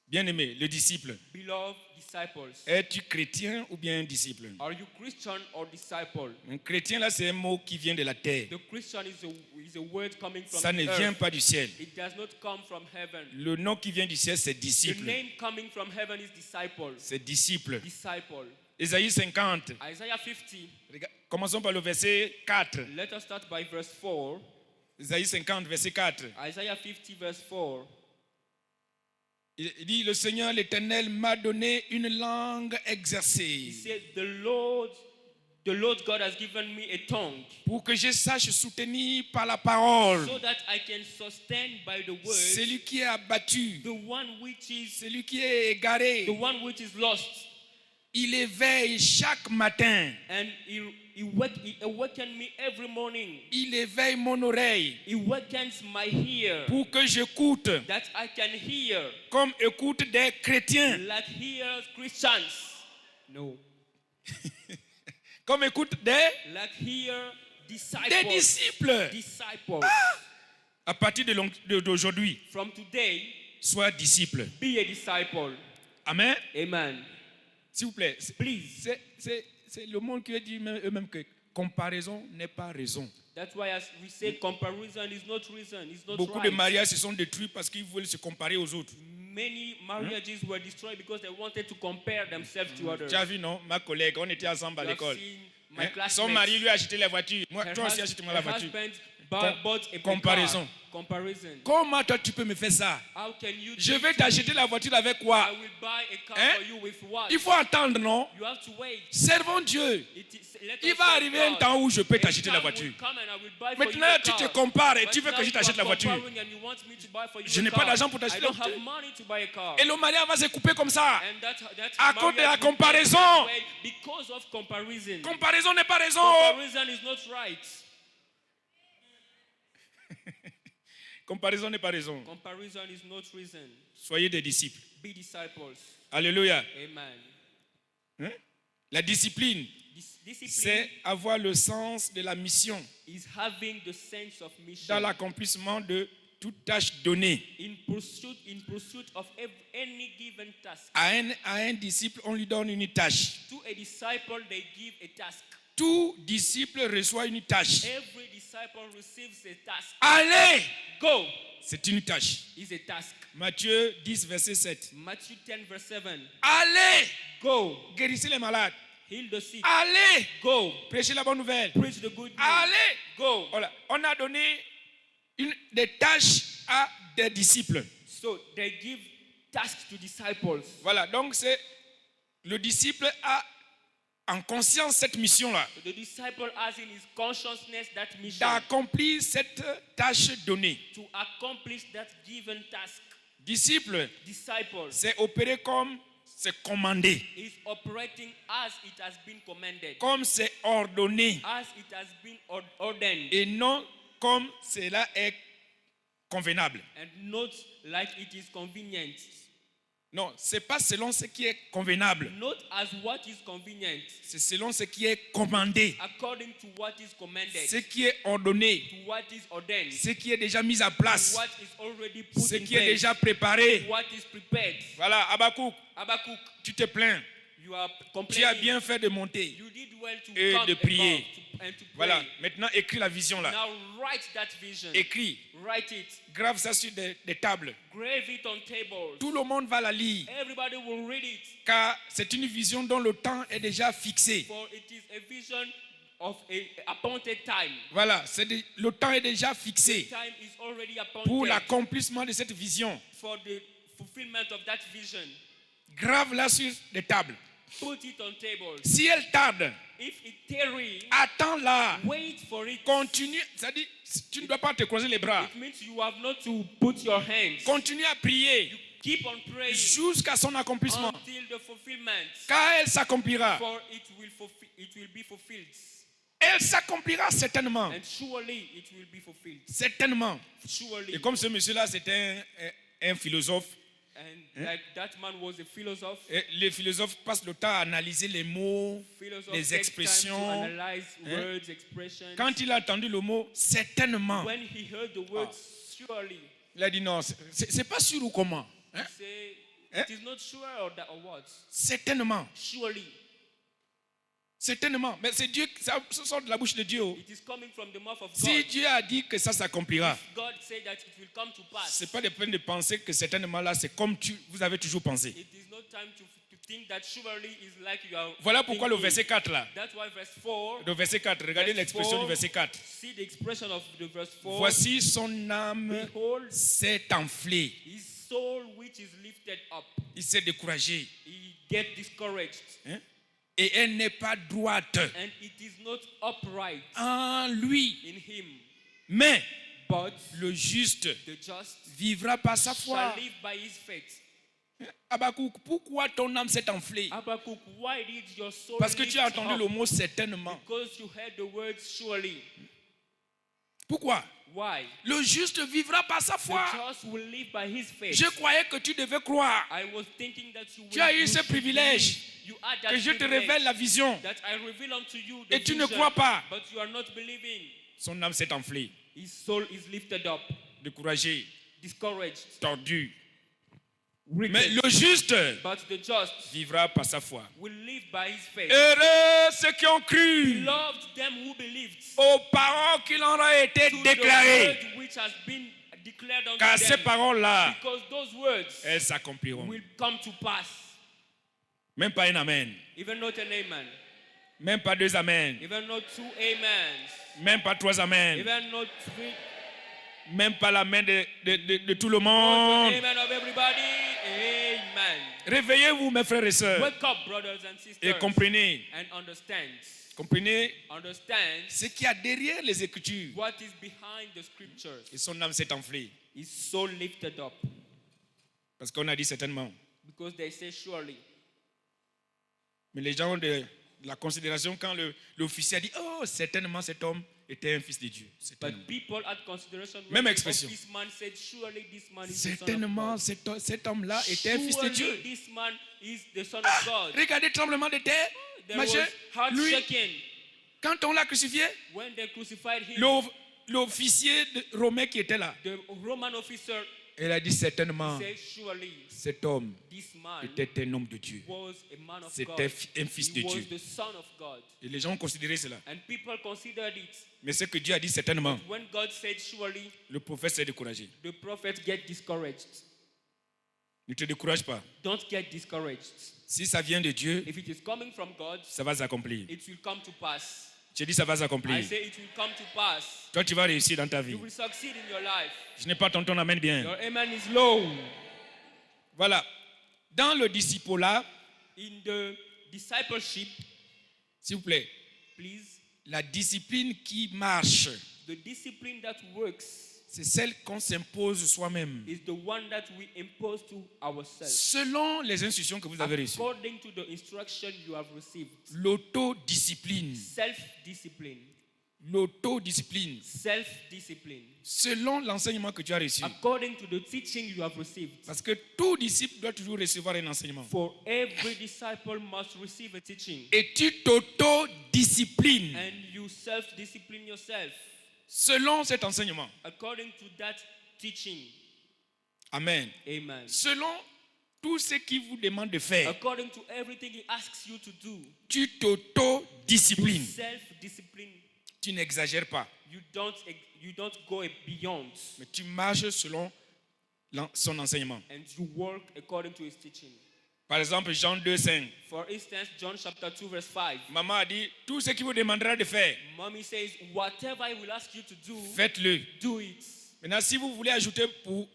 Speaker 2: Bien-aimé, le disciple.
Speaker 3: Beloved disciples,
Speaker 2: Es-tu chrétien ou bien un disciple?
Speaker 3: are you Christian or disciple?
Speaker 2: Un chrétien, là, c'est un mot qui vient de la terre.
Speaker 3: The Christian is a word coming from
Speaker 2: Ça ne
Speaker 3: the
Speaker 2: vient
Speaker 3: earth.
Speaker 2: pas du ciel.
Speaker 3: It does not come from heaven.
Speaker 2: Le nom qui vient du ciel, c'est
Speaker 3: The
Speaker 2: disciple.
Speaker 3: name coming from heaven is disciple.
Speaker 2: C'est disciple.
Speaker 3: Disciple.
Speaker 2: Ésaïe 50.
Speaker 3: Isaiah 50.
Speaker 2: Commençons par le verset 4.
Speaker 3: Let us start by verse 4.
Speaker 2: Ésaïe 50, verset 4.
Speaker 3: Isaiah 50 verse 4.
Speaker 2: Il dit, le Seigneur l'Éternel m'a donné une langue
Speaker 3: He
Speaker 2: exercée
Speaker 3: said, the Lord God has given me a tongue
Speaker 2: pour que je sache soutenir par la parole
Speaker 3: so that I can sustain by the word
Speaker 2: celui qui est abattu,
Speaker 3: the one which is
Speaker 2: celui qui est égaré.
Speaker 3: the one which is lost.
Speaker 2: Il éveille chaque matin.
Speaker 3: And he awakened me every morning.
Speaker 2: Il éveille mon oreille
Speaker 3: He wakens my ear
Speaker 2: pour que j'écoute
Speaker 3: that I can hear
Speaker 2: comme écoute des chrétiens,
Speaker 3: like hears Christians. No.
Speaker 2: comme écoute des
Speaker 3: Like hear
Speaker 2: disciples.
Speaker 3: Disciples.
Speaker 2: À partir d'aujourd'hui,
Speaker 3: From today,
Speaker 2: sois disciple.
Speaker 3: be a disciple.
Speaker 2: Amen.
Speaker 3: Amen.
Speaker 2: S'il vous plaît.
Speaker 3: Please.
Speaker 2: C'est le monde qui dit eux-mêmes que comparaison n'est pas raison.
Speaker 3: That's why as we say comparison is not reason, it's not
Speaker 2: Beaucoup
Speaker 3: right.
Speaker 2: de mariages se sont détruits parce qu'ils veulent se comparer aux autres.
Speaker 3: Many marriages were destroyed because they wanted to compare themselves to others.
Speaker 2: Tu as vu, non? Ma collègue, on était ensemble à
Speaker 3: You have
Speaker 2: l'école.
Speaker 3: seen my classmates.
Speaker 2: Son mari lui a acheté la voiture. Moi, toi aussi, achète-moi la
Speaker 3: her
Speaker 2: voiture.
Speaker 3: husband
Speaker 2: Com-
Speaker 3: bought a
Speaker 2: comparaison.
Speaker 3: car. Comparison.
Speaker 2: Comment toi tu peux me faire ça?
Speaker 3: How can you
Speaker 2: Je
Speaker 3: do
Speaker 2: vais
Speaker 3: it to
Speaker 2: t'acheter
Speaker 3: me?
Speaker 2: la voiture avec quoi?
Speaker 3: I will buy a car
Speaker 2: Hein?
Speaker 3: for you with what?
Speaker 2: Il faut attendre, non?
Speaker 3: You have to wait.
Speaker 2: Servons Dieu.
Speaker 3: Let
Speaker 2: Il
Speaker 3: us
Speaker 2: va
Speaker 3: serve
Speaker 2: arriver un
Speaker 3: God.
Speaker 2: temps où je peux
Speaker 3: A
Speaker 2: t'acheter la
Speaker 3: time will
Speaker 2: voiture.
Speaker 3: come and I will buy for
Speaker 2: Maintenant,
Speaker 3: you a
Speaker 2: tu te
Speaker 3: car.
Speaker 2: compares et
Speaker 3: But
Speaker 2: tu veux
Speaker 3: now
Speaker 2: que je
Speaker 3: you
Speaker 2: t'achète
Speaker 3: are
Speaker 2: la voiture.
Speaker 3: comparing and you want me to buy for you
Speaker 2: Je
Speaker 3: a
Speaker 2: n'ai pas
Speaker 3: car.
Speaker 2: d'argent pour t'acheter
Speaker 3: I
Speaker 2: la
Speaker 3: don't have
Speaker 2: voiture.
Speaker 3: money to buy a car.
Speaker 2: Et le mariage va se couper comme ça.
Speaker 3: And that
Speaker 2: À cause de la
Speaker 3: marriage will be
Speaker 2: comparaison.
Speaker 3: that way because of comparison.
Speaker 2: Comparaison n'est pas raison.
Speaker 3: Comparison is not right.
Speaker 2: Comparaison n'est pas raison.
Speaker 3: Comparison is not reason.
Speaker 2: Soyez des disciples.
Speaker 3: Be disciples.
Speaker 2: Alléluia.
Speaker 3: Amen.
Speaker 2: Hein? La discipline,
Speaker 3: Discipline
Speaker 2: c'est avoir le sens de la mission
Speaker 3: is having the sense of mission
Speaker 2: dans l'accomplissement de toute tâche donnée.
Speaker 3: in pursuit of any given task.
Speaker 2: À un disciple, on lui donne une tâche.
Speaker 3: To a disciple, they give a task.
Speaker 2: Tout disciple reçoit une tâche.
Speaker 3: Every disciple receives a task.
Speaker 2: Allez,
Speaker 3: Go
Speaker 2: c'est une tâche.
Speaker 3: is a task.
Speaker 2: Matthieu 10, verset 7.
Speaker 3: Matthew 10 verse 7.
Speaker 2: Allez,
Speaker 3: Go,
Speaker 2: guérissez les malades.
Speaker 3: heal the sick.
Speaker 2: Allez,
Speaker 3: Go,
Speaker 2: prêchez la bonne nouvelle.
Speaker 3: preach the good news.
Speaker 2: Allez,
Speaker 3: Go.
Speaker 2: voilà. On a donné des tâches à des disciples.
Speaker 3: So they give tasks to disciples.
Speaker 2: Voilà, donc c'est le disciple a en conscience cette mission-là,
Speaker 3: The disciple has in his consciousness that mission
Speaker 2: d'accomplir cette tâche donnée.
Speaker 3: to accomplish that given task.
Speaker 2: Disciple,
Speaker 3: Disciple
Speaker 2: c'est opérer comme c'est commandé,
Speaker 3: is operating as it has been commanded,
Speaker 2: comme c'est ordonné,
Speaker 3: as it has been ordained,
Speaker 2: et non comme cela est convenable.
Speaker 3: and not like it is convenient.
Speaker 2: Non, ce n'est pas selon ce qui est convenable.
Speaker 3: Not as what is convenient,
Speaker 2: C'est selon ce qui est commandé,
Speaker 3: according to what is commanded,
Speaker 2: ce qui est ordonné,
Speaker 3: to what is ordained,
Speaker 2: ce qui est déjà mis à
Speaker 3: to
Speaker 2: place,
Speaker 3: what is already put
Speaker 2: ce
Speaker 3: in
Speaker 2: qui est
Speaker 3: place,
Speaker 2: déjà préparé.
Speaker 3: what is prepared.
Speaker 2: Voilà, Habakkuk,
Speaker 3: Habakkuk,
Speaker 2: tu te plains.
Speaker 3: you are
Speaker 2: Tu as
Speaker 3: complaining.
Speaker 2: bien fait de monter.
Speaker 3: You did well to
Speaker 2: Et
Speaker 3: come
Speaker 2: de prier.
Speaker 3: above and to pray.
Speaker 2: Voilà, maintenant écris la vision là.
Speaker 3: Now write that vision.
Speaker 2: Écris,
Speaker 3: Write it.
Speaker 2: grave ça sur des tables.
Speaker 3: Grave it on tables.
Speaker 2: Tout le monde va la lire.
Speaker 3: Everybody will read it.
Speaker 2: Car c'est une vision dont le temps est déjà fixé.
Speaker 3: For it is a vision of a appointed time.
Speaker 2: Voilà, le temps est déjà
Speaker 3: The
Speaker 2: fixé
Speaker 3: time is already appointed
Speaker 2: pour l'accomplissement de cette vision.
Speaker 3: for the fulfillment of that vision.
Speaker 2: Grave-la sur des tables.
Speaker 3: Put it on tables.
Speaker 2: Si elle tarde,
Speaker 3: If it tarry,
Speaker 2: attends-la.
Speaker 3: wait for it.
Speaker 2: Continue. C'est-à-dire, tu ne dois pas te croiser les bras.
Speaker 3: It means you have not to put your hands.
Speaker 2: Continue à prier
Speaker 3: Keep on praying
Speaker 2: jusqu'à son accomplissement.
Speaker 3: until the fulfillment.
Speaker 2: Car elle s'accomplira.
Speaker 3: For it will be fulfilled.
Speaker 2: Elle s'accomplira certainement.
Speaker 3: And surely it will be fulfilled.
Speaker 2: Certainement.
Speaker 3: Surely.
Speaker 2: Et comme ce monsieur-là, c'était un philosophe,
Speaker 3: And like that man was a philosopher.
Speaker 2: et les philosophes passent le temps à analyser les mots,
Speaker 3: Philosopher
Speaker 2: les
Speaker 3: takes time to
Speaker 2: expressions.
Speaker 3: analyze words, expressions.
Speaker 2: Quand il a entendu le mot certainement,
Speaker 3: When he heard the words surely,
Speaker 2: il a dit non, c'est pas sûr ou comment.
Speaker 3: he
Speaker 2: Hein?
Speaker 3: said, it is not sure or what.
Speaker 2: Certainement.
Speaker 3: Surely.
Speaker 2: Certainement. Mais c'est Dieu, ça sort de la bouche de Dieu.
Speaker 3: It is coming from the mouth of God.
Speaker 2: Si Dieu a dit que ça s'accomplira,
Speaker 3: God said that it will come to pass.
Speaker 2: c'est pas de peine de penser que certainement là, c'est comme vous avez toujours pensé.
Speaker 3: It is not time to think that surely is like you are
Speaker 2: Voilà pourquoi le
Speaker 3: thinking.
Speaker 2: verset 4 là.
Speaker 3: That's why verse 4.
Speaker 2: Le verset 4, regardez
Speaker 3: Verse
Speaker 2: l'expression
Speaker 3: 4,
Speaker 2: du verset 4.
Speaker 3: See the expression of the verse 4.
Speaker 2: Voici son âme
Speaker 3: Behold,
Speaker 2: s'est enflée.
Speaker 3: his soul which is lifted up.
Speaker 2: Il s'est découragé.
Speaker 3: He get discouraged.
Speaker 2: Hein? Et elle n'est pas droite
Speaker 3: And it is not upright
Speaker 2: en lui.
Speaker 3: in him.
Speaker 2: Mais
Speaker 3: But
Speaker 2: le juste
Speaker 3: the just
Speaker 2: vivra par sa foi.
Speaker 3: shall live by his faith.
Speaker 2: Habakkuk, pourquoi ton âme s'est enflée?
Speaker 3: Habakkuk, why did your soul
Speaker 2: Parce que
Speaker 3: lift
Speaker 2: tu as entendu
Speaker 3: up?
Speaker 2: le mot certainement.
Speaker 3: Because you heard the words surely.
Speaker 2: Pourquoi?
Speaker 3: Why?
Speaker 2: Le juste vivra par sa
Speaker 3: The
Speaker 2: foi.
Speaker 3: just will live by his faith.
Speaker 2: Je croyais que tu devais croire.
Speaker 3: I was thinking that you
Speaker 2: Tu as eu
Speaker 3: you
Speaker 2: ce
Speaker 3: should
Speaker 2: privilège
Speaker 3: believe. You had that
Speaker 2: que je te
Speaker 3: privilege
Speaker 2: révèle la vision.
Speaker 3: that I reveal unto you the
Speaker 2: Et tu ne
Speaker 3: vision,
Speaker 2: crois pas.
Speaker 3: but you are not believing.
Speaker 2: Son âme s'est enflée,
Speaker 3: His soul is lifted up,
Speaker 2: découragée,
Speaker 3: discouraged,
Speaker 2: tordue.
Speaker 3: wicked.
Speaker 2: Mais le juste
Speaker 3: But the just
Speaker 2: vivra par sa foi.
Speaker 3: will live by his faith.
Speaker 2: Heureux ceux qui ont
Speaker 3: He
Speaker 2: cru
Speaker 3: loved them who believed
Speaker 2: aux paroles qui leur ont été
Speaker 3: to
Speaker 2: déclarées.
Speaker 3: the word which has been declared unto
Speaker 2: Car ces
Speaker 3: them.
Speaker 2: paroles-là,
Speaker 3: Because those words
Speaker 2: elles s'accompliront.
Speaker 3: will come to pass.
Speaker 2: Même pas un amen.
Speaker 3: Even not an amen.
Speaker 2: Même pas deux amen.
Speaker 3: Even not two amens.
Speaker 2: Même pas trois amen.
Speaker 3: Even not three.
Speaker 2: Même pas l'amen de tout le
Speaker 3: Not
Speaker 2: monde.
Speaker 3: the amen of everybody. Amen.
Speaker 2: Réveillez-vous, mes frères et sœurs,
Speaker 3: Wake up, brothers and sisters.
Speaker 2: et comprenez.
Speaker 3: And understand.
Speaker 2: Comprenez
Speaker 3: Understand
Speaker 2: ce qu'il y a derrière les Écritures.
Speaker 3: what is behind the scriptures.
Speaker 2: Et son âme s'est enflée.
Speaker 3: His soul lifted up.
Speaker 2: Parce qu'on a dit certainement.
Speaker 3: Because they say surely.
Speaker 2: Mais les gens ont de la considération quand l'officier a dit, oh, certainement cet homme était un fils de Dieu. Certainement,
Speaker 3: But people had consideration.
Speaker 2: Même
Speaker 3: when
Speaker 2: expression.
Speaker 3: This man said, surely this man is the son of
Speaker 2: Certainement
Speaker 3: God.
Speaker 2: cet homme-là était un fils de
Speaker 3: Surely
Speaker 2: Dieu.
Speaker 3: this man is the son of God.
Speaker 2: Regardez le tremblement de terre.
Speaker 3: There
Speaker 2: Machin.
Speaker 3: was heart
Speaker 2: Lui,
Speaker 3: shaking
Speaker 2: quand on l'a crucifié,
Speaker 3: when they crucified him.
Speaker 2: l'officier romain qui était là,
Speaker 3: The Roman officer
Speaker 2: il a dit certainement,
Speaker 3: said, surely
Speaker 2: cet homme
Speaker 3: this man
Speaker 2: était un homme de Dieu.
Speaker 3: was a man of
Speaker 2: C'était
Speaker 3: God.
Speaker 2: un fils
Speaker 3: He
Speaker 2: de
Speaker 3: was
Speaker 2: Dieu.
Speaker 3: the son of God.
Speaker 2: Et les gens ont considéré cela.
Speaker 3: And people considered it.
Speaker 2: Mais ce que Dieu a dit certainement,
Speaker 3: When God said surely,
Speaker 2: le prophète s'est découragé.
Speaker 3: the prophet get discouraged.
Speaker 2: Ne te décourage pas.
Speaker 3: Don't get discouraged.
Speaker 2: Si ça vient de Dieu,
Speaker 3: If it is coming from God,
Speaker 2: ça va s'accomplir.
Speaker 3: it will come to pass.
Speaker 2: Je dis ça va
Speaker 3: I
Speaker 2: s'accomplir.
Speaker 3: say it will come to pass.
Speaker 2: Toi, tu vas réussir dans ta vie.
Speaker 3: You will succeed in your life.
Speaker 2: Je n'ai pas ton amène bien.
Speaker 3: Your amen is low.
Speaker 2: Voilà. Dans le disciple-là,
Speaker 3: In the discipleship,
Speaker 2: s'il vous plaît,
Speaker 3: please,
Speaker 2: la discipline qui marche,
Speaker 3: the discipline that works
Speaker 2: c'est celle qu'on s'impose soi-même.
Speaker 3: is the one that we impose to ourselves.
Speaker 2: Selon les instructions que vous avez reçues.
Speaker 3: According to the instruction you have received.
Speaker 2: L'autodiscipline.
Speaker 3: Self-discipline.
Speaker 2: l'autodiscipline,
Speaker 3: self-discipline,
Speaker 2: selon l'enseignement que tu as reçu.
Speaker 3: according to the teaching you have received.
Speaker 2: Parce que tout disciple doit toujours recevoir un enseignement.
Speaker 3: For every disciple must receive a teaching.
Speaker 2: Et tu t'autodisciplines
Speaker 3: And you self-discipline yourself
Speaker 2: selon cet enseignement.
Speaker 3: according to that teaching.
Speaker 2: Amen.
Speaker 3: Amen.
Speaker 2: Selon tout ce qu'il vous demande de faire,
Speaker 3: According to everything he asks you to do,
Speaker 2: tu
Speaker 3: you
Speaker 2: t'autodisciplines.
Speaker 3: self-discipline.
Speaker 2: Tu n'exagères pas,
Speaker 3: You don't go beyond,
Speaker 2: mais tu marches selon son enseignement.
Speaker 3: and you work according to his teaching.
Speaker 2: Par exemple, Jean 2,5.
Speaker 3: For instance, John chapter 2 verse 5.
Speaker 2: Maman a dit, tout ce qu'il vous demandera de faire,
Speaker 3: Mommy says, whatever I will ask you to do,
Speaker 2: faites-le.
Speaker 3: do it.
Speaker 2: Maintenant, si vous voulez ajouter pour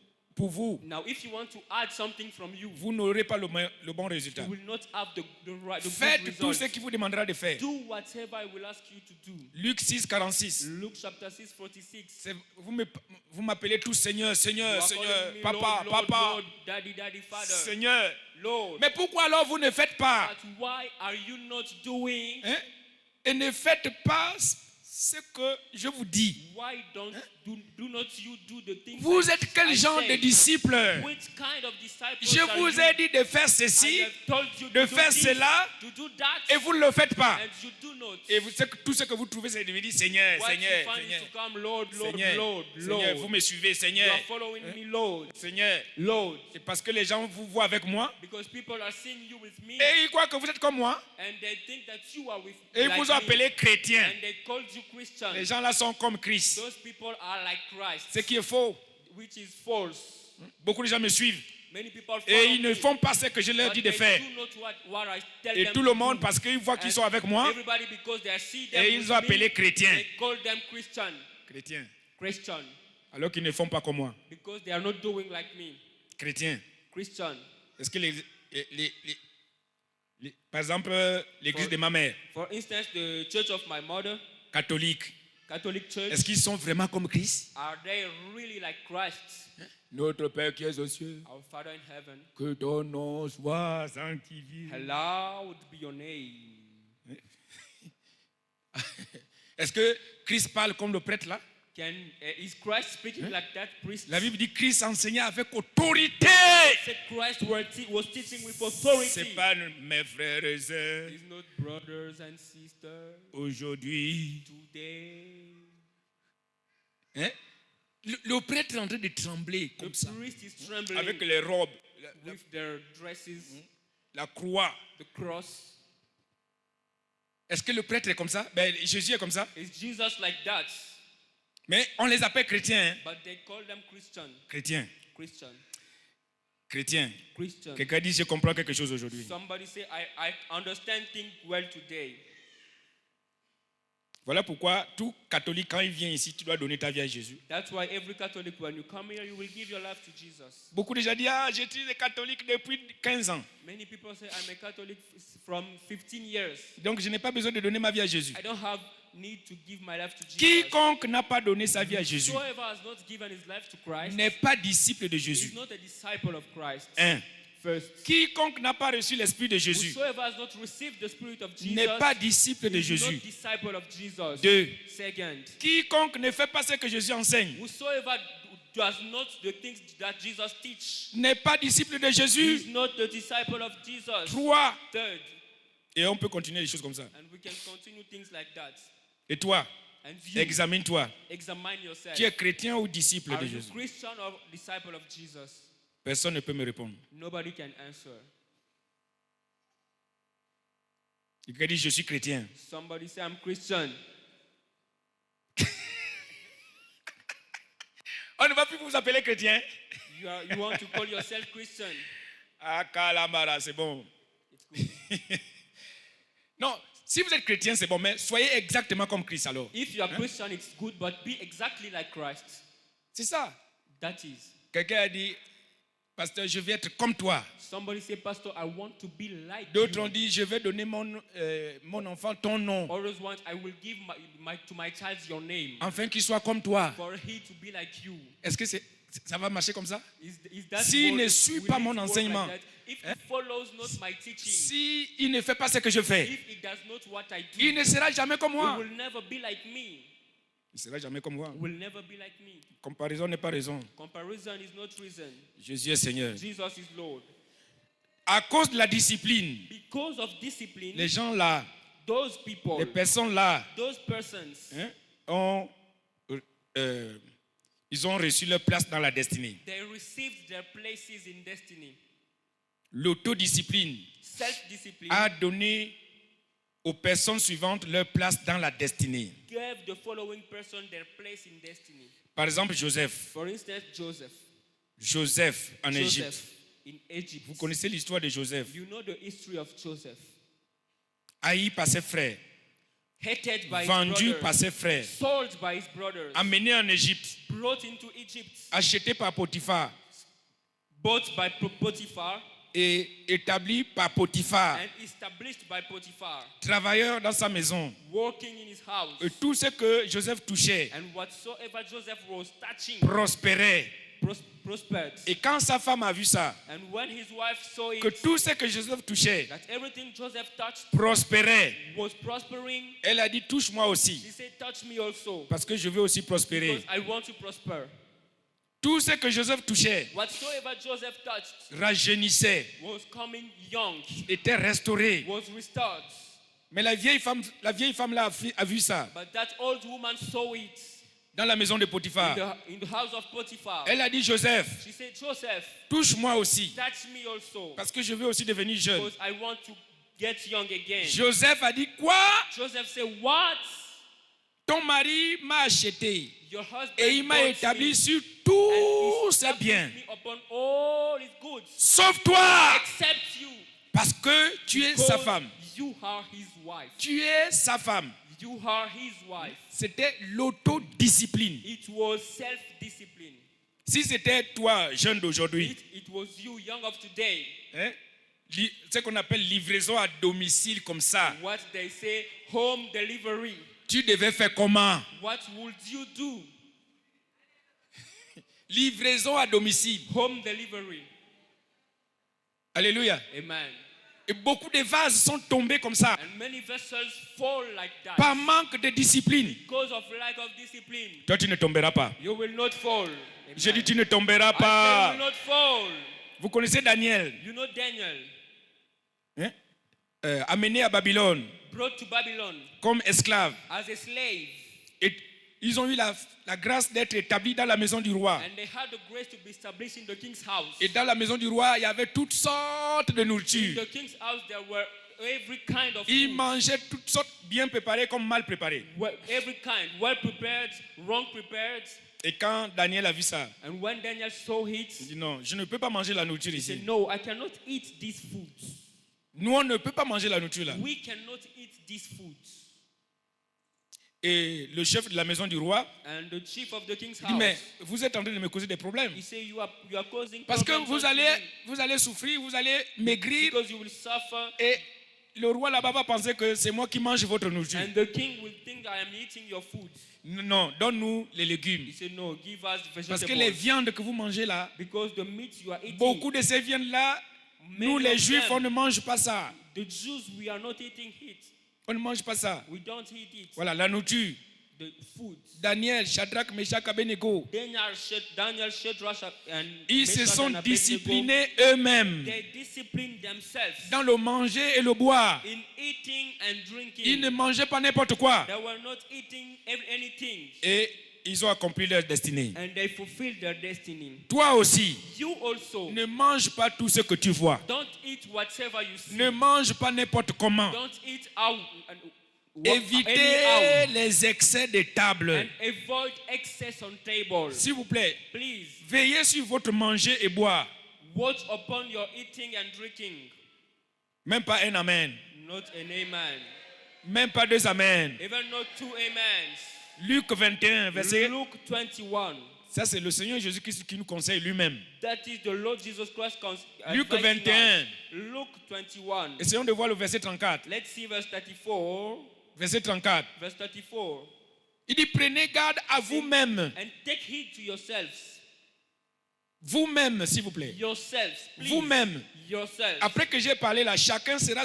Speaker 2: vous,
Speaker 3: Now, if you want to add something from you,
Speaker 2: vous n'aurez pas le bon résultat.
Speaker 3: you will not have the good
Speaker 2: Faites tout
Speaker 3: result.
Speaker 2: ce qu'il vous demandera de faire.
Speaker 3: Do whatever I will ask you to do.
Speaker 2: Luc 6,46.
Speaker 3: Luke chapter 6, 46.
Speaker 2: Vous m'appelez tous Seigneur,
Speaker 3: You
Speaker 2: Seigneur,
Speaker 3: are
Speaker 2: Seigneur,
Speaker 3: calling me
Speaker 2: Papa,
Speaker 3: Lord, Lord,
Speaker 2: Papa,
Speaker 3: Lord, Daddy, Daddy, Father,
Speaker 2: Seigneur.
Speaker 3: Lord.
Speaker 2: Mais pourquoi alors vous ne faites pas,
Speaker 3: But why are you not doing?
Speaker 2: hein? Et ne faites pas ce que je vous dis.
Speaker 3: Why do not you do the things
Speaker 2: Vous
Speaker 3: I-
Speaker 2: êtes quel
Speaker 3: I
Speaker 2: genre
Speaker 3: say?
Speaker 2: de disciple?
Speaker 3: Which kind of disciples
Speaker 2: Je
Speaker 3: are
Speaker 2: vous
Speaker 3: you?
Speaker 2: ai dit de faire
Speaker 3: I
Speaker 2: ceci
Speaker 3: have told you
Speaker 2: de
Speaker 3: to do
Speaker 2: faire
Speaker 3: this,
Speaker 2: cela,
Speaker 3: to do that,
Speaker 2: et vous ne le faites pas.
Speaker 3: and you do not.
Speaker 2: Et tout ce que vous trouvez, c'est de me dire Seigneur,
Speaker 3: What you
Speaker 2: Seigneur,
Speaker 3: find is
Speaker 2: Seigneur,
Speaker 3: to come, Lord, Lord,
Speaker 2: Seigneur,
Speaker 3: Lord,
Speaker 2: Seigneur, vous
Speaker 3: Lord.
Speaker 2: me suivez,
Speaker 3: You
Speaker 2: Seigneur,
Speaker 3: are following me, Lord,
Speaker 2: Seigneur.
Speaker 3: Lord.
Speaker 2: C'est parce que les gens vous voient avec moi
Speaker 3: Because people are seeing you with me,
Speaker 2: et ils croient que vous êtes comme moi
Speaker 3: and they think that you are with
Speaker 2: et ils
Speaker 3: like
Speaker 2: vous ont
Speaker 3: me,
Speaker 2: appelé chrétien.
Speaker 3: and they called you Christian.
Speaker 2: Les gens là sont comme Christ.
Speaker 3: Those people are like Christ,
Speaker 2: Ce qui est faux.
Speaker 3: which is false.
Speaker 2: Beaucoup de gens me suivent
Speaker 3: Many people follow
Speaker 2: et ils ne
Speaker 3: me,
Speaker 2: font pas ce que je leur
Speaker 3: but
Speaker 2: dis de
Speaker 3: they
Speaker 2: faire.
Speaker 3: do not what I tell
Speaker 2: Et
Speaker 3: them
Speaker 2: tout
Speaker 3: to
Speaker 2: le monde,
Speaker 3: do.
Speaker 2: parce qu'ils voient qu'ils
Speaker 3: And
Speaker 2: sont avec moi,
Speaker 3: everybody, because they see them
Speaker 2: et
Speaker 3: with
Speaker 2: ils ont appelé
Speaker 3: me,
Speaker 2: chrétiens.
Speaker 3: they call them Christian.
Speaker 2: Chrétiens.
Speaker 3: Christian.
Speaker 2: Alors qu'ils ne font pas comme moi.
Speaker 3: Because they are not doing like me.
Speaker 2: Chrétiens.
Speaker 3: Christian.
Speaker 2: Est-ce que par exemple, l'église de ma mère,
Speaker 3: For instance, the church of my mother,
Speaker 2: catholique,
Speaker 3: Catholic Church,
Speaker 2: est-ce qu'ils sont vraiment comme Christ?
Speaker 3: are they really like Christ?
Speaker 2: Notre Père qui es aux cieux,
Speaker 3: Our Father in heaven,
Speaker 2: que ton nom soit sanctifié.
Speaker 3: hallowed be your name.
Speaker 2: Est-ce que Christ parle comme le prêtre là?
Speaker 3: Is Christ speaking like that priest?
Speaker 2: La Bible dit que Christ enseignait avec autorité.
Speaker 3: Said Christ was teaching with authority.
Speaker 2: C'est pas mes frères et sœurs
Speaker 3: It's not brothers and sisters
Speaker 2: aujourd'hui.
Speaker 3: today.
Speaker 2: Hein? Le prêtre est en train de trembler
Speaker 3: The
Speaker 2: comme ça,
Speaker 3: priest is trembling
Speaker 2: avec les robes,
Speaker 3: with their dresses,
Speaker 2: la croix.
Speaker 3: the cross.
Speaker 2: Est-ce que le prêtre est comme ça? Ben, Jésus est comme ça.
Speaker 3: Is Jesus like that?
Speaker 2: Mais on les appelle chrétiens. Hein?
Speaker 3: But they call them Christian.
Speaker 2: Chrétiens.
Speaker 3: Christian.
Speaker 2: Chrétiens.
Speaker 3: Christian.
Speaker 2: Quelqu'un dit, je comprends quelque chose aujourd'hui.
Speaker 3: Somebody say, I understand things well today.
Speaker 2: Voilà pourquoi tout catholique, quand il vient ici, tu dois donner ta vie à Jésus.
Speaker 3: That's why every Catholic, when you come here, you will give your life to Jesus.
Speaker 2: Beaucoup de gens disent, ah, je suis catholique depuis 15 ans.
Speaker 3: Many people say, I'm a Catholic from 15 years.
Speaker 2: Donc je n'ai pas besoin de donner ma vie à Jésus.
Speaker 3: I don't have need to give my life to Jesus.
Speaker 2: Quiconque n'a pas donné sa vie à Jésus
Speaker 3: Whoever has not given his life to Christ
Speaker 2: n'est pas disciple de
Speaker 3: is
Speaker 2: Jésus.
Speaker 3: not a disciple of Christ.
Speaker 2: 1.
Speaker 3: First,
Speaker 2: Quiconque n'a pas reçu l'Esprit de Jésus
Speaker 3: whosoever has not received the Spirit of Jesus
Speaker 2: n'est pas disciple de
Speaker 3: is not
Speaker 2: Jésus.
Speaker 3: disciple of Jesus.
Speaker 2: 2.
Speaker 3: Second,
Speaker 2: Quiconque ne fait pas ce que Jésus enseigne
Speaker 3: whosoever does not the things that Jesus teach
Speaker 2: n'est pas disciple de
Speaker 3: is
Speaker 2: Jésus.
Speaker 3: not the disciple of Jesus.
Speaker 2: 3.
Speaker 3: Third,
Speaker 2: Et on peut continuer les choses comme ça.
Speaker 3: and we can continue things like that.
Speaker 2: Et toi,
Speaker 3: And you
Speaker 2: examine-toi.
Speaker 3: examine yourself.
Speaker 2: Tu es chrétien ou disciple
Speaker 3: Are
Speaker 2: de
Speaker 3: you
Speaker 2: Jésus?
Speaker 3: Christian or disciple of Jesus?
Speaker 2: Personne ne peut me répondre.
Speaker 3: Nobody can answer.
Speaker 2: Quelqu'un dit, je suis chrétien.
Speaker 3: Somebody say, I'm Christian.
Speaker 2: On ne va plus vous appeler chrétien.
Speaker 3: You want to call yourself Christian?
Speaker 2: Ah, Kalambara, c'est bon.
Speaker 3: It's good.
Speaker 2: Non, si vous êtes chrétien, c'est bon, mais soyez exactement comme Christ alors.
Speaker 3: If you are Christian, it's good, but be exactly like Christ.
Speaker 2: C'est ça.
Speaker 3: That is.
Speaker 2: Quelqu'un a dit, pasteur, je vais être comme toi.
Speaker 3: Somebody say, Pastor, I want to be like
Speaker 2: D'autres
Speaker 3: you.
Speaker 2: ont dit, je vais donner mon enfant ton nom,
Speaker 3: Others want, I will give to my child your name,
Speaker 2: afin qu'il soit comme toi.
Speaker 3: for he to be like you.
Speaker 2: Est-ce que Ça va marcher comme ça?
Speaker 3: Is that
Speaker 2: S'il
Speaker 3: work-
Speaker 2: ne suit
Speaker 3: will
Speaker 2: pas
Speaker 3: it
Speaker 2: mon
Speaker 3: work
Speaker 2: enseignement,
Speaker 3: like that? If he follows not my teaching,
Speaker 2: s'il ne fait pas ce que je fais,
Speaker 3: if he does not what I do,
Speaker 2: il ne sera jamais comme
Speaker 3: he
Speaker 2: moi.
Speaker 3: will never be like me.
Speaker 2: Il ne sera jamais comme moi.
Speaker 3: Will never be like me.
Speaker 2: Comparaison n'est pas raison.
Speaker 3: Comparison is not reason.
Speaker 2: Jésus est Seigneur.
Speaker 3: Jesus is Lord.
Speaker 2: À cause de la discipline,
Speaker 3: Because of discipline,
Speaker 2: les gens là,
Speaker 3: those people,
Speaker 2: les personnes là,
Speaker 3: those persons,
Speaker 2: hein, ils ont reçu leur place dans la destinée.
Speaker 3: they received their places in destiny.
Speaker 2: L'autodiscipline
Speaker 3: Self-discipline
Speaker 2: a donné aux personnes suivantes leur place dans la destinée.
Speaker 3: gave the following person their place in destiny.
Speaker 2: Par exemple, Joseph.
Speaker 3: For instance, Joseph.
Speaker 2: Joseph en Égypte.
Speaker 3: Joseph in Egypt.
Speaker 2: Vous connaissez l'histoire de Joseph.
Speaker 3: You know the history of Joseph.
Speaker 2: Haï par ses frères,
Speaker 3: Hated by
Speaker 2: vendu
Speaker 3: his
Speaker 2: par
Speaker 3: brothers,
Speaker 2: ses frères,
Speaker 3: sold by his brothers,
Speaker 2: amené en Égypte,
Speaker 3: brought into Egypt,
Speaker 2: acheté par Potiphar
Speaker 3: bought by Potiphar,
Speaker 2: et établi par Potiphar,
Speaker 3: and established by Potiphar,
Speaker 2: travailleur dans sa maison.
Speaker 3: working in his house.
Speaker 2: Et tout ce que Joseph touchait
Speaker 3: And whatsoever Joseph was touching
Speaker 2: prospérait.
Speaker 3: prospered.
Speaker 2: Et quand sa femme a vu ça,
Speaker 3: And when his wife saw
Speaker 2: que
Speaker 3: it,
Speaker 2: tout ce que Joseph touchait
Speaker 3: that everything Joseph touched
Speaker 2: prospérait,
Speaker 3: was prospering,
Speaker 2: elle a dit touche-moi aussi,
Speaker 3: she said, touch me also,
Speaker 2: parce que je veux aussi prospérer.
Speaker 3: because I want to prosper.
Speaker 2: Tout ce que Joseph touchait
Speaker 3: Whatsoever Joseph touched
Speaker 2: rajeunissait,
Speaker 3: was coming young,
Speaker 2: était restauré.
Speaker 3: was restored.
Speaker 2: Mais la vieille femme là a vu ça
Speaker 3: But that old woman saw it
Speaker 2: dans la maison de Potiphar.
Speaker 3: in the house of Potiphar.
Speaker 2: Elle a dit Joseph,
Speaker 3: She said, Joseph,
Speaker 2: touche-moi aussi,
Speaker 3: touch me also,
Speaker 2: parce que je veux aussi devenir jeune.
Speaker 3: because I want to get young again.
Speaker 2: Joseph a dit quoi?
Speaker 3: Joseph said, what?
Speaker 2: Ton mari m'a acheté
Speaker 3: Your husband
Speaker 2: et il m'a
Speaker 3: bought
Speaker 2: établi
Speaker 3: me,
Speaker 2: sur
Speaker 3: and
Speaker 2: tous
Speaker 3: he
Speaker 2: ses
Speaker 3: established
Speaker 2: biens.
Speaker 3: me upon all his goods,
Speaker 2: Sauf toi,
Speaker 3: except you,
Speaker 2: parce que tu es sa
Speaker 3: because
Speaker 2: femme.
Speaker 3: you are his wife.
Speaker 2: Tu es sa femme.
Speaker 3: You are his wife.
Speaker 2: C'était l'autodiscipline.
Speaker 3: It was self-discipline.
Speaker 2: Si c'était toi, jeune d'aujourd'hui,
Speaker 3: It was you, young of today,
Speaker 2: hein, ce qu'on appelle livraison à domicile comme ça,
Speaker 3: what they say, home delivery.
Speaker 2: tu devais faire comment?
Speaker 3: What would you do?
Speaker 2: Livraison à domicile.
Speaker 3: Home delivery.
Speaker 2: Alléluia.
Speaker 3: Amen.
Speaker 2: Et beaucoup de vases sont tombés comme ça,
Speaker 3: And many vessels fall like that
Speaker 2: par manque de discipline.
Speaker 3: because of lack of discipline.
Speaker 2: Toi, tu ne tomberas pas.
Speaker 3: You will not fall.
Speaker 2: Je dis,
Speaker 3: Amen.
Speaker 2: tu ne tomberas
Speaker 3: I say you
Speaker 2: pas.
Speaker 3: will not fall.
Speaker 2: Vous connaissez Daniel,
Speaker 3: You know Daniel,
Speaker 2: hein? Amené à Babylone
Speaker 3: brought to Babylon
Speaker 2: comme esclave.
Speaker 3: as a slave,
Speaker 2: Et ils ont eu la grâce d'être établis dans la maison du roi.
Speaker 3: and they had the grace to be established in the king's house.
Speaker 2: Et dans la maison du roi, il y avait toutes sortes de
Speaker 3: In
Speaker 2: nourriture.
Speaker 3: the king's house, there were every kind of
Speaker 2: Ils
Speaker 3: food.
Speaker 2: mangeaient toutes sortes bien préparées comme mal préparées.
Speaker 3: Every kind, well prepared, wrong prepared.
Speaker 2: Et quand Daniel a vu ça,
Speaker 3: And when Daniel saw
Speaker 2: il
Speaker 3: it,
Speaker 2: dit non, je ne peux pas manger la nourriture
Speaker 3: he said,
Speaker 2: ici.
Speaker 3: no, I cannot eat these foods.
Speaker 2: Nous, on ne peut pas manger la nourriture là.
Speaker 3: We cannot eat these foods.
Speaker 2: Et le chef de la maison du roi
Speaker 3: And the chief of the king's
Speaker 2: dit, mais
Speaker 3: house,
Speaker 2: vous êtes en train de me causer des problèmes.
Speaker 3: he said, you are causing
Speaker 2: Parce que
Speaker 3: problems
Speaker 2: vous
Speaker 3: unto me,
Speaker 2: vous allez souffrir, vous allez maigrir.
Speaker 3: because you will suffer,
Speaker 2: Et le roi là-bas va penser que c'est moi qui mange votre nourriture.
Speaker 3: and the king will think I am eating your food.
Speaker 2: Non, donne-nous les légumes.
Speaker 3: He said, no, give us the
Speaker 2: Parce que les
Speaker 3: vegetables.
Speaker 2: viandes que vous mangez là,
Speaker 3: Because the meat you are eating,
Speaker 2: beaucoup de ces viandes-là, nous
Speaker 3: many
Speaker 2: les
Speaker 3: of
Speaker 2: juifs,
Speaker 3: them,
Speaker 2: on ne mange pas ça.
Speaker 3: the Jews, we are not eating it.
Speaker 2: On ne mange pas ça.
Speaker 3: We don't eat it.
Speaker 2: Voilà, la nourriture.
Speaker 3: The food.
Speaker 2: Daniel, Shadrach, Meshach, Abednego,
Speaker 3: Daniel, Shadrach, and
Speaker 2: ils se
Speaker 3: Meshach
Speaker 2: sont
Speaker 3: and Abednego,
Speaker 2: disciplinés eux-mêmes
Speaker 3: they discipline themselves
Speaker 2: dans le manger et le boire.
Speaker 3: in eating and drinking.
Speaker 2: Ils ne mangeaient pas n'importe quoi.
Speaker 3: They were not eating anything,
Speaker 2: Et ils ont accompli leur destinée.
Speaker 3: and they fulfilled their destiny.
Speaker 2: Toi aussi,
Speaker 3: You also
Speaker 2: ne mange pas tout ce que tu vois.
Speaker 3: don't eat whatever you see.
Speaker 2: Ne mange pas n'importe comment.
Speaker 3: Don't eat out and
Speaker 2: Évitez
Speaker 3: anyhow,
Speaker 2: les excès de table.
Speaker 3: and avoid excess on table.
Speaker 2: S'il vous plaît,
Speaker 3: Please
Speaker 2: veillez sur votre manger et boire.
Speaker 3: watch upon your eating and drinking.
Speaker 2: Même pas un amen.
Speaker 3: Not an amen.
Speaker 2: Même pas deux amen.
Speaker 3: Even not two amens.
Speaker 2: Luc 21, verset.
Speaker 3: Luke 21.
Speaker 2: Ça, c'est le Seigneur Jésus-Christ qui nous conseille lui-même.
Speaker 3: That is the Lord Jesus Christ
Speaker 2: Luc
Speaker 3: advising
Speaker 2: 21.
Speaker 3: us. Luke 21.
Speaker 2: Essayons de voir le verset 34.
Speaker 3: Let's see verse 34.
Speaker 2: Verset 34.
Speaker 3: Verse 34.
Speaker 2: Il dit, prenez garde à vous-même
Speaker 3: And take heed to yourselves
Speaker 2: Vous-même, s'il vous plaît.
Speaker 3: Yourselves, please.
Speaker 2: Vous-même.
Speaker 3: Yourselves.
Speaker 2: Après que j'ai parlé là, chacun sera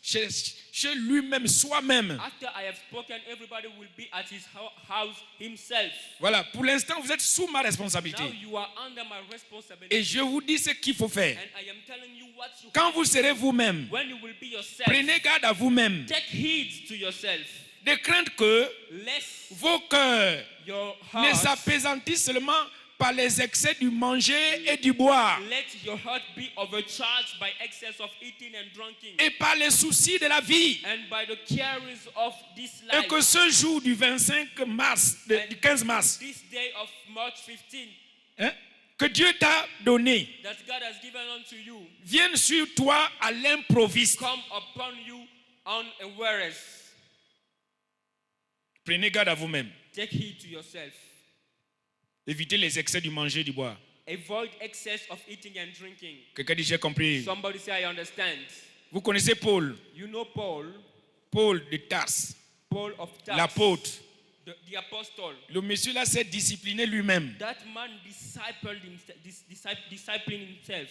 Speaker 2: chez lui-même, soi-même.
Speaker 3: After I have spoken, everybody will be at his house himself.
Speaker 2: Voilà, pour l'instant, vous êtes sous ma
Speaker 3: Now
Speaker 2: responsabilité.
Speaker 3: you are under my responsibility.
Speaker 2: Et je vous dis ce qu'il faut faire.
Speaker 3: And I am telling you what you
Speaker 2: Quand
Speaker 3: have
Speaker 2: vous
Speaker 3: to
Speaker 2: serez
Speaker 3: do.
Speaker 2: vous-même,
Speaker 3: When you will be yourself,
Speaker 2: prenez garde à vous-même.
Speaker 3: take heed to yourself.
Speaker 2: De crainte que
Speaker 3: Lest
Speaker 2: vos cœurs
Speaker 3: your
Speaker 2: ne
Speaker 3: heart,
Speaker 2: s'appesantissent seulement par les excès du manger et du boire
Speaker 3: let your heart be overcharged by excess of eating and drinking,
Speaker 2: et par les soucis de la vie.
Speaker 3: and by the cares of this
Speaker 2: Et
Speaker 3: life.
Speaker 2: que ce jour du 25 mars, du 15 mars,
Speaker 3: This day of March 15
Speaker 2: hein, que Dieu t'a donné,
Speaker 3: that God has given unto you
Speaker 2: vienne sur toi à l'improviste.
Speaker 3: come upon you unawares.
Speaker 2: Prenez garde à vous-même.
Speaker 3: Take heed to yourself.
Speaker 2: Évitez les excès du manger et du boire.
Speaker 3: Avoid excess of eating and drinking.
Speaker 2: Quelqu'un dit j'ai compris.
Speaker 3: Somebody say, I understand.
Speaker 2: Vous connaissez Paul,
Speaker 3: You know Paul,
Speaker 2: Paul de Tarse,
Speaker 3: Paul of Tarsus,
Speaker 2: l'apôtre.
Speaker 3: the apostle.
Speaker 2: Le monsieur là s'est discipliné lui-même.
Speaker 3: That man disciplined himself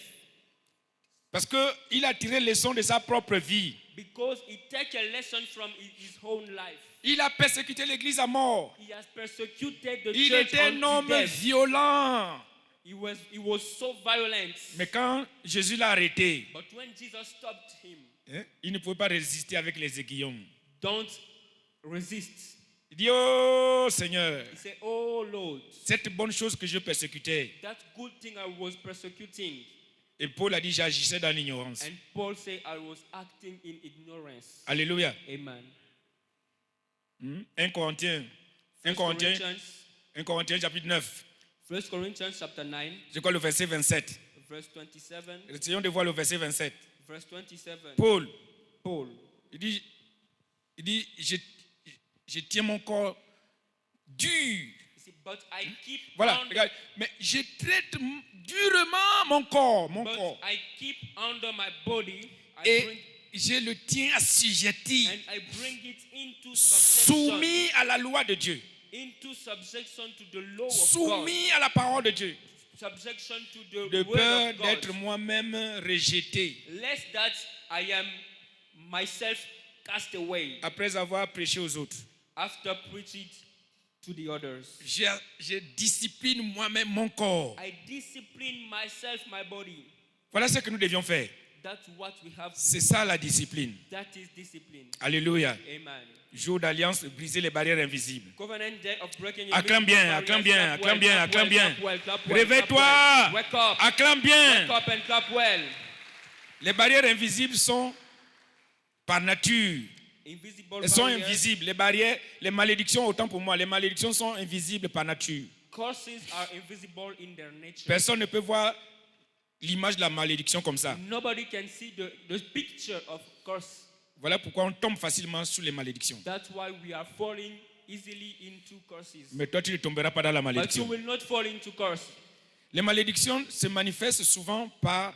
Speaker 2: Parce qu'il a tiré leçon de sa propre vie.
Speaker 3: because he took a lesson from his own life.
Speaker 2: Il a persécuté l'église à mort.
Speaker 3: He has persecuted the
Speaker 2: Il
Speaker 3: church
Speaker 2: était un
Speaker 3: unto
Speaker 2: homme
Speaker 3: death.
Speaker 2: violent.
Speaker 3: He was so violent.
Speaker 2: Mais quand Jésus l'a arrêté,
Speaker 3: But when Jesus stopped him,
Speaker 2: il ne pouvait pas résister avec les aiguillons.
Speaker 3: don't resist.
Speaker 2: Il dit, oh Seigneur,
Speaker 3: He said, oh Lord,
Speaker 2: cette bonne chose que je persécutais.
Speaker 3: that good thing I was persecuting.
Speaker 2: Et Paul a dit, j'agissais dans l'ignorance.
Speaker 3: And Paul said, I was acting in ignorance.
Speaker 2: Alléluia.
Speaker 3: Amen.
Speaker 2: 1 Corinthiens, 1 Corinthiens chapitre 9.
Speaker 3: 1 Corinthians chapter 9,
Speaker 2: Je crois le verset 27.
Speaker 3: verse 27.
Speaker 2: Essayons de voir le verset 27.
Speaker 3: Verse 27.
Speaker 2: Paul,
Speaker 3: Paul.
Speaker 2: il dit je tiens mon corps dur.
Speaker 3: He said, but I keep
Speaker 2: Voilà,
Speaker 3: on,
Speaker 2: regarde. Mais je traite durement mon corps.
Speaker 3: but I keep under my body.
Speaker 2: Et je le tiens assujetti,
Speaker 3: And I bring it into subjection.
Speaker 2: soumis à la loi de Dieu,
Speaker 3: Into subjection to the law of God.
Speaker 2: soumis à la parole de Dieu,
Speaker 3: Subjection to the
Speaker 2: de
Speaker 3: word
Speaker 2: peur
Speaker 3: of God.
Speaker 2: d'être moi-même rejeté.
Speaker 3: Lest that I am myself cast away
Speaker 2: Après avoir prêché aux autres,
Speaker 3: after preaching to the others.
Speaker 2: je discipline moi-même mon corps.
Speaker 3: I discipline myself, my body.
Speaker 2: Voilà ce que nous devions faire.
Speaker 3: That's what we have.
Speaker 2: C'est ça la discipline.
Speaker 3: That is discipline.
Speaker 2: Alléluia.
Speaker 3: Amen.
Speaker 2: Jour d'alliance, briser les barrières invisibles.
Speaker 3: Covenant day of breaking
Speaker 2: Acclame bien,
Speaker 3: invisible
Speaker 2: acclame
Speaker 3: barriers.
Speaker 2: bien, acclame bien,
Speaker 3: Clap well,
Speaker 2: acclame bien.
Speaker 3: clap well, clap well,
Speaker 2: Réveille-toi.
Speaker 3: clap well. Wake up.
Speaker 2: Acclame bien.
Speaker 3: Wake up and clap well.
Speaker 2: Les barrières invisibles sont par nature.
Speaker 3: Invisible
Speaker 2: Elles sont
Speaker 3: barriers.
Speaker 2: invisibles. Les barrières, les malédictions, autant pour moi, les malédictions sont invisibles par nature.
Speaker 3: Curses are invisible in their nature.
Speaker 2: Personne ne peut voir l'image de la malédiction comme ça.
Speaker 3: Nobody can see the picture of curse.
Speaker 2: Voilà pourquoi on tombe facilement sous les malédictions.
Speaker 3: That's why we are falling easily into curses.
Speaker 2: Mais toi, tu ne tomberas pas dans la
Speaker 3: But you
Speaker 2: malédiction.
Speaker 3: will not fall into curse.
Speaker 2: Les malédictions se manifestent souvent par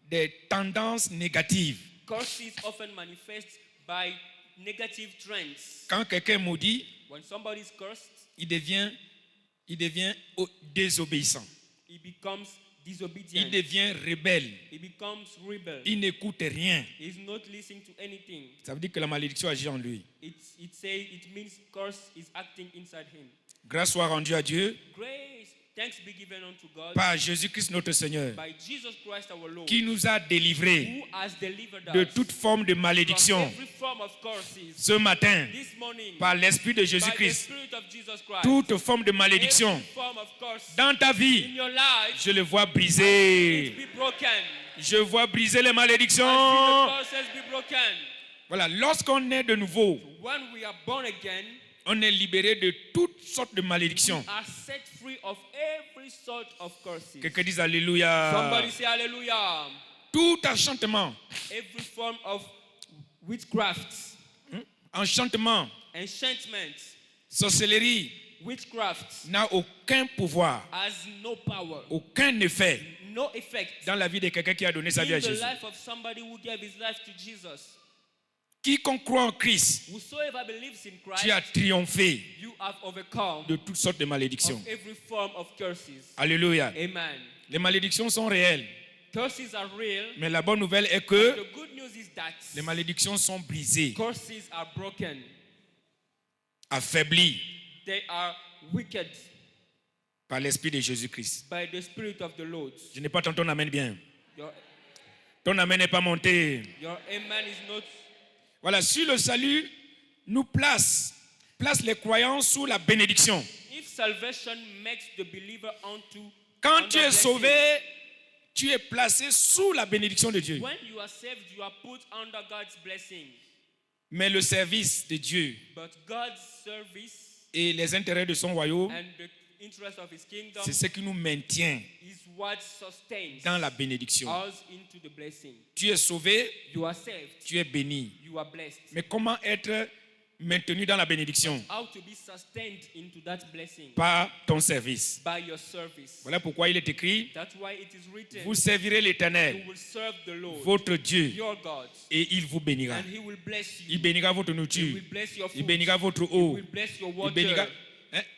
Speaker 2: des tendances négatives.
Speaker 3: Curses often manifest by negative trends.
Speaker 2: Quand quelqu'un est maudit,
Speaker 3: When somebody is cursed,
Speaker 2: il devient désobéissant.
Speaker 3: he becomes
Speaker 2: Il
Speaker 3: disobedient.
Speaker 2: devient rebelle.
Speaker 3: He becomes rebel.
Speaker 2: Il n'écoute rien.
Speaker 3: He's not listening to anything.
Speaker 2: Ça veut dire que la malédiction agit en lui.
Speaker 3: It means curse is acting inside him.
Speaker 2: Grâce soit rendue à Dieu
Speaker 3: Grace, thanks be given unto God
Speaker 2: par Jésus-Christ notre Seigneur,
Speaker 3: by Jesus Christ our Lord,
Speaker 2: qui nous a délivrés
Speaker 3: who has delivered
Speaker 2: de
Speaker 3: us
Speaker 2: toute forme de
Speaker 3: from
Speaker 2: malédiction
Speaker 3: every form of curses.
Speaker 2: ce matin
Speaker 3: This morning,
Speaker 2: par l'Esprit de
Speaker 3: by the
Speaker 2: Jésus-Christ.
Speaker 3: Spirit of Jesus Christ,
Speaker 2: Toute forme de malédiction
Speaker 3: every form of curse
Speaker 2: dans ta
Speaker 3: in
Speaker 2: vie,
Speaker 3: your life,
Speaker 2: je le vois
Speaker 3: it
Speaker 2: briser.
Speaker 3: be broken.
Speaker 2: Je vois briser les
Speaker 3: I see
Speaker 2: malédictions.
Speaker 3: the curses be broken.
Speaker 2: Voilà, lorsqu'on est de nouveau,
Speaker 3: When we are born again,
Speaker 2: on est libéré de toutes sortes de malédictions.
Speaker 3: are set free of every sort of curses.
Speaker 2: Quelqu'un dise Alléluia.
Speaker 3: Somebody say hallelujah.
Speaker 2: Tout enchantement,
Speaker 3: Every form of witchcraft,
Speaker 2: enchantement,
Speaker 3: enchantment,
Speaker 2: sorcellerie
Speaker 3: witchcraft
Speaker 2: n'a aucun pouvoir,
Speaker 3: has no power,
Speaker 2: aucun effet
Speaker 3: no effect
Speaker 2: dans la vie de quelqu'un qui a donné sa vie à
Speaker 3: in the
Speaker 2: Jésus.
Speaker 3: life of somebody who gave his life to Jesus.
Speaker 2: Quiconque croit en Christ,
Speaker 3: Whosoever believes in Christ,
Speaker 2: tu as triomphé
Speaker 3: you have overcome
Speaker 2: de toutes sortes de malédictions.
Speaker 3: of every form of curses.
Speaker 2: Alléluia.
Speaker 3: Amen.
Speaker 2: Les malédictions sont réelles,
Speaker 3: Curses are real.
Speaker 2: mais la bonne nouvelle est que
Speaker 3: The good news is that
Speaker 2: les malédictions sont brisées,
Speaker 3: curses are broken.
Speaker 2: affaiblies
Speaker 3: They are wicked
Speaker 2: par l'Esprit de Jésus-Christ.
Speaker 3: by the Spirit of the Lord.
Speaker 2: Je n'ai pas entendu ton amen bien.
Speaker 3: Your,
Speaker 2: Ton amen n'est pas monté.
Speaker 3: your amen is not.
Speaker 2: Voilà, sur le salut, nous place les croyants sous la bénédiction.
Speaker 3: If salvation makes the believer
Speaker 2: Quand
Speaker 3: under
Speaker 2: tu es
Speaker 3: blessing,
Speaker 2: sauvé, tu es placé sous la bénédiction de Dieu.
Speaker 3: when you are saved, you are put under God's blessing.
Speaker 2: Mais le service de Dieu
Speaker 3: But God's service
Speaker 2: et les intérêts de son royaume,
Speaker 3: and the interest of His kingdom
Speaker 2: c'est ce qui nous maintient
Speaker 3: is what sustains
Speaker 2: dans la bénédiction.
Speaker 3: us into the blessing.
Speaker 2: Tu es sauvé,
Speaker 3: You are saved.
Speaker 2: tu es béni.
Speaker 3: You are blessed.
Speaker 2: Mais comment être maintenu dans la bénédiction?
Speaker 3: How to be sustained into that blessing?
Speaker 2: Par ton service.
Speaker 3: By your service.
Speaker 2: Voilà pourquoi il est écrit,
Speaker 3: That's why it is written,
Speaker 2: vous servirez l'Éternel,
Speaker 3: you will serve the Lord,
Speaker 2: votre Dieu,
Speaker 3: your God,
Speaker 2: et il vous bénira.
Speaker 3: and He will bless you.
Speaker 2: Il bénira votre
Speaker 3: He
Speaker 2: nourriture,
Speaker 3: will bless your
Speaker 2: il
Speaker 3: food.
Speaker 2: bénira votre
Speaker 3: He
Speaker 2: eau,
Speaker 3: will bless your
Speaker 2: il
Speaker 3: water.
Speaker 2: bénira.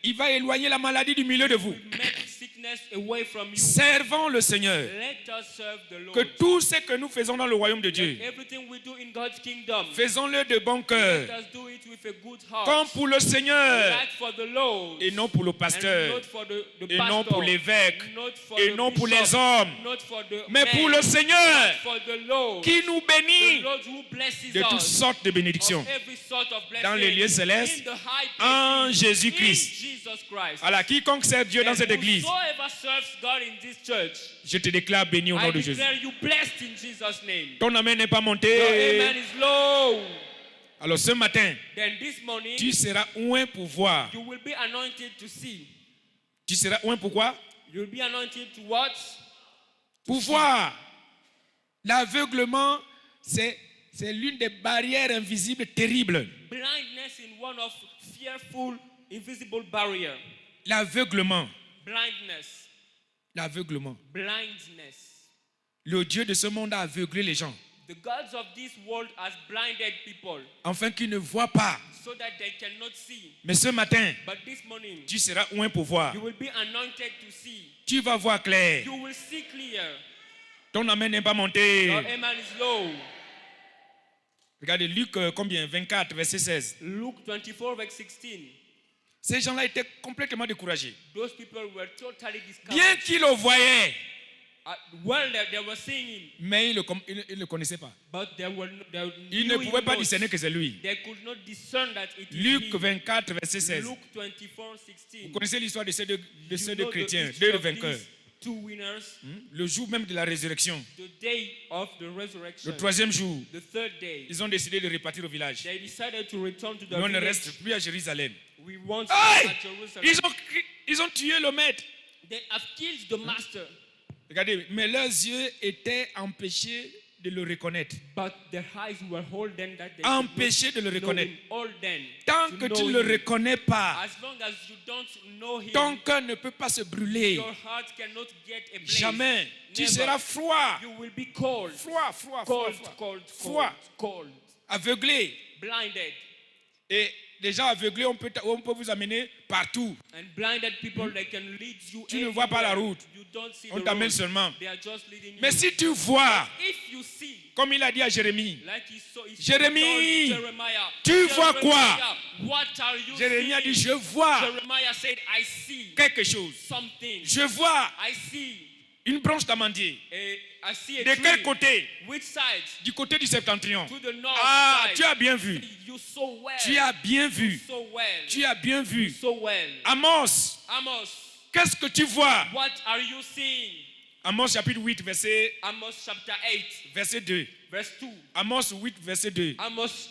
Speaker 2: Il va éloigner la maladie du milieu de vous.
Speaker 3: Make sickness away from you.
Speaker 2: Servons le Seigneur.
Speaker 3: Let us serve the Lord.
Speaker 2: Que tout ce que nous faisons dans le royaume de Dieu,
Speaker 3: Everything we do in God's kingdom,
Speaker 2: faisons-le de bon cœur,
Speaker 3: let us do it with a good heart.
Speaker 2: comme pour le Seigneur,
Speaker 3: Like for the Lord,
Speaker 2: et non pour le
Speaker 3: and
Speaker 2: pasteur,
Speaker 3: not for the
Speaker 2: et
Speaker 3: pastor,
Speaker 2: non pour l'évêque,
Speaker 3: not for
Speaker 2: et
Speaker 3: the
Speaker 2: non pour
Speaker 3: bishop,
Speaker 2: les hommes,
Speaker 3: not for the
Speaker 2: mais
Speaker 3: men,
Speaker 2: pour le Seigneur,
Speaker 3: for the Lord,
Speaker 2: qui nous
Speaker 3: the
Speaker 2: bénit
Speaker 3: Lord who blesses
Speaker 2: de toutes
Speaker 3: us
Speaker 2: sortes de bénédictions
Speaker 3: of every sort of blessing
Speaker 2: dans les lieux célestes,
Speaker 3: in the high
Speaker 2: en
Speaker 3: places,
Speaker 2: Jésus-Christ.
Speaker 3: in Jesus Christ.
Speaker 2: Alors, quiconque sert Dieu dans cette église,
Speaker 3: Whosoever serves God in this church,
Speaker 2: je te déclare béni au
Speaker 3: I
Speaker 2: nom de Jésus.
Speaker 3: declare you blessed in Jesus' name.
Speaker 2: Ton amen n'est pas
Speaker 3: Your
Speaker 2: monté.
Speaker 3: amen is low.
Speaker 2: Alors ce matin,
Speaker 3: Then this morning,
Speaker 2: tu seras oint pour voir.
Speaker 3: you will be anointed to see.
Speaker 2: Tu seras oint pour quoi?
Speaker 3: You will be anointed to watch.
Speaker 2: Pour voir. L'aveuglement, c'est l'une des barrières invisibles terribles.
Speaker 3: Blindness in one of fearful, invisible barrier.
Speaker 2: L'aveuglement.
Speaker 3: Blindness.
Speaker 2: L'aveuglement.
Speaker 3: Blindness.
Speaker 2: Le Dieu de ce monde a aveuglé les gens,
Speaker 3: The gods of this world has blinded people
Speaker 2: afin qu'ils ne voient pas.
Speaker 3: so that they cannot see.
Speaker 2: Mais ce matin,
Speaker 3: But this morning,
Speaker 2: tu seras oint pour voir.
Speaker 3: you will be anointed to see.
Speaker 2: Tu vas voir clair.
Speaker 3: You will see clear.
Speaker 2: Ton amen n'est pas monté.
Speaker 3: Your amen is low.
Speaker 2: Regardez Luc combien? 24, verset 16.
Speaker 3: Luke 24, verse 16.
Speaker 2: Ces gens-là étaient complètement découragés.
Speaker 3: Those people were totally discouraged.
Speaker 2: Bien qu'ils le voyaient,
Speaker 3: Well, they were seeing him,
Speaker 2: mais ils ne le connaissaient pas.
Speaker 3: but they
Speaker 2: Ils ne pouvaient pas discerner que c'est lui.
Speaker 3: They could not discern that it is
Speaker 2: Luc
Speaker 3: him.
Speaker 2: 24, verset 16.
Speaker 3: Luke 24, 16.
Speaker 2: Vous connaissez l'histoire de ces deux
Speaker 3: You know the
Speaker 2: chrétiens,
Speaker 3: history
Speaker 2: deux
Speaker 3: of
Speaker 2: vainqueurs.
Speaker 3: these two winners,
Speaker 2: Le jour même de la résurrection,
Speaker 3: the day of the resurrection,
Speaker 2: le troisième jour,
Speaker 3: the third day,
Speaker 2: ils ont décidé de repartir au village.
Speaker 3: they decided to return to the
Speaker 2: Mais on ne
Speaker 3: village.
Speaker 2: reste plus à Jérusalem.
Speaker 3: We want to
Speaker 2: Hey!
Speaker 3: be at Jerusalem.
Speaker 2: Ils ont tué le maître.
Speaker 3: They have killed the master,
Speaker 2: Regardez, mais leurs yeux étaient empêchés de le reconnaître.
Speaker 3: but their eyes were holden that they
Speaker 2: Empêchés de
Speaker 3: could
Speaker 2: le
Speaker 3: not know
Speaker 2: reconnaître.
Speaker 3: him. Holden
Speaker 2: Tant
Speaker 3: to
Speaker 2: que
Speaker 3: know
Speaker 2: tu ne le
Speaker 3: him.
Speaker 2: reconnais pas,
Speaker 3: As long as you don't know him,
Speaker 2: ton cœur ne peut pas se brûler.
Speaker 3: your heart cannot get a blaze.
Speaker 2: Jamais. Tu
Speaker 3: Never.
Speaker 2: seras froid.
Speaker 3: You will be cold.
Speaker 2: Froid, froid, froid,
Speaker 3: Cold,
Speaker 2: froid.
Speaker 3: cold,
Speaker 2: Froid.
Speaker 3: cold, cold,
Speaker 2: Aveuglé.
Speaker 3: blinded.
Speaker 2: Et des gens aveuglés, on peut vous amener partout.
Speaker 3: And blinded people, they can lead you.
Speaker 2: Tu ne vois pas la
Speaker 3: everywhere.
Speaker 2: route.
Speaker 3: You don't see
Speaker 2: On
Speaker 3: the
Speaker 2: t'amène
Speaker 3: road.
Speaker 2: seulement.
Speaker 3: They are just leading
Speaker 2: Mais
Speaker 3: you.
Speaker 2: si tu vois,
Speaker 3: If you see,
Speaker 2: comme il a dit à Jérémie,
Speaker 3: like he saw, he
Speaker 2: Jérémie,
Speaker 3: told Jeremiah,
Speaker 2: tu vois quoi?
Speaker 3: What are you
Speaker 2: Jérémie a dit,
Speaker 3: seeing?
Speaker 2: je vois
Speaker 3: Jeremiah said, I see
Speaker 2: quelque chose.
Speaker 3: something.
Speaker 2: Je vois
Speaker 3: I see
Speaker 2: une branche d'amandier.
Speaker 3: I see a
Speaker 2: De
Speaker 3: tree.
Speaker 2: quel côté?
Speaker 3: Which side?
Speaker 2: Du côté du septentrion.
Speaker 3: To the north
Speaker 2: Ah,
Speaker 3: side.
Speaker 2: tu as bien vu.
Speaker 3: You so well.
Speaker 2: Tu as bien vu.
Speaker 3: So well.
Speaker 2: Tu as bien vu.
Speaker 3: So well.
Speaker 2: Amos,
Speaker 3: Amos,
Speaker 2: qu'est-ce que tu vois?
Speaker 3: what are you seeing?
Speaker 2: Amos chapitre 8,
Speaker 3: Amos chapter 8,
Speaker 2: verset 2.
Speaker 3: verse 2.
Speaker 2: Amos 8, verset 2.
Speaker 3: Amos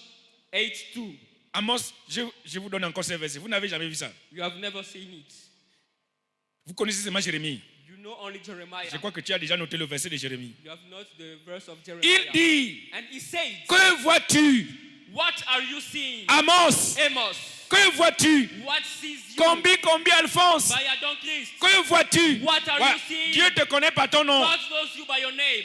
Speaker 3: 8, 2.
Speaker 2: Amos, je vous donne encore ce verset. Vous n'avez jamais vu ça.
Speaker 3: You have never seen it.
Speaker 2: Vous connaissez seulement Jérémie.
Speaker 3: You know only Jeremiah.
Speaker 2: Je crois que tu as déjà noté le verset de Jérémie.
Speaker 3: You have not the verse of Jeremiah.
Speaker 2: Il dit,
Speaker 3: And he says,
Speaker 2: que vois-tu?
Speaker 3: what are you seeing?
Speaker 2: Amos,
Speaker 3: Amos,
Speaker 2: que vois-tu?
Speaker 3: what sees you?
Speaker 2: Combien, Alphonse?
Speaker 3: By Adon Christ.
Speaker 2: Que vois-tu?
Speaker 3: What are
Speaker 2: Ouais,
Speaker 3: you seeing?
Speaker 2: Dieu te connaît par ton nom.
Speaker 3: God knows you by your name.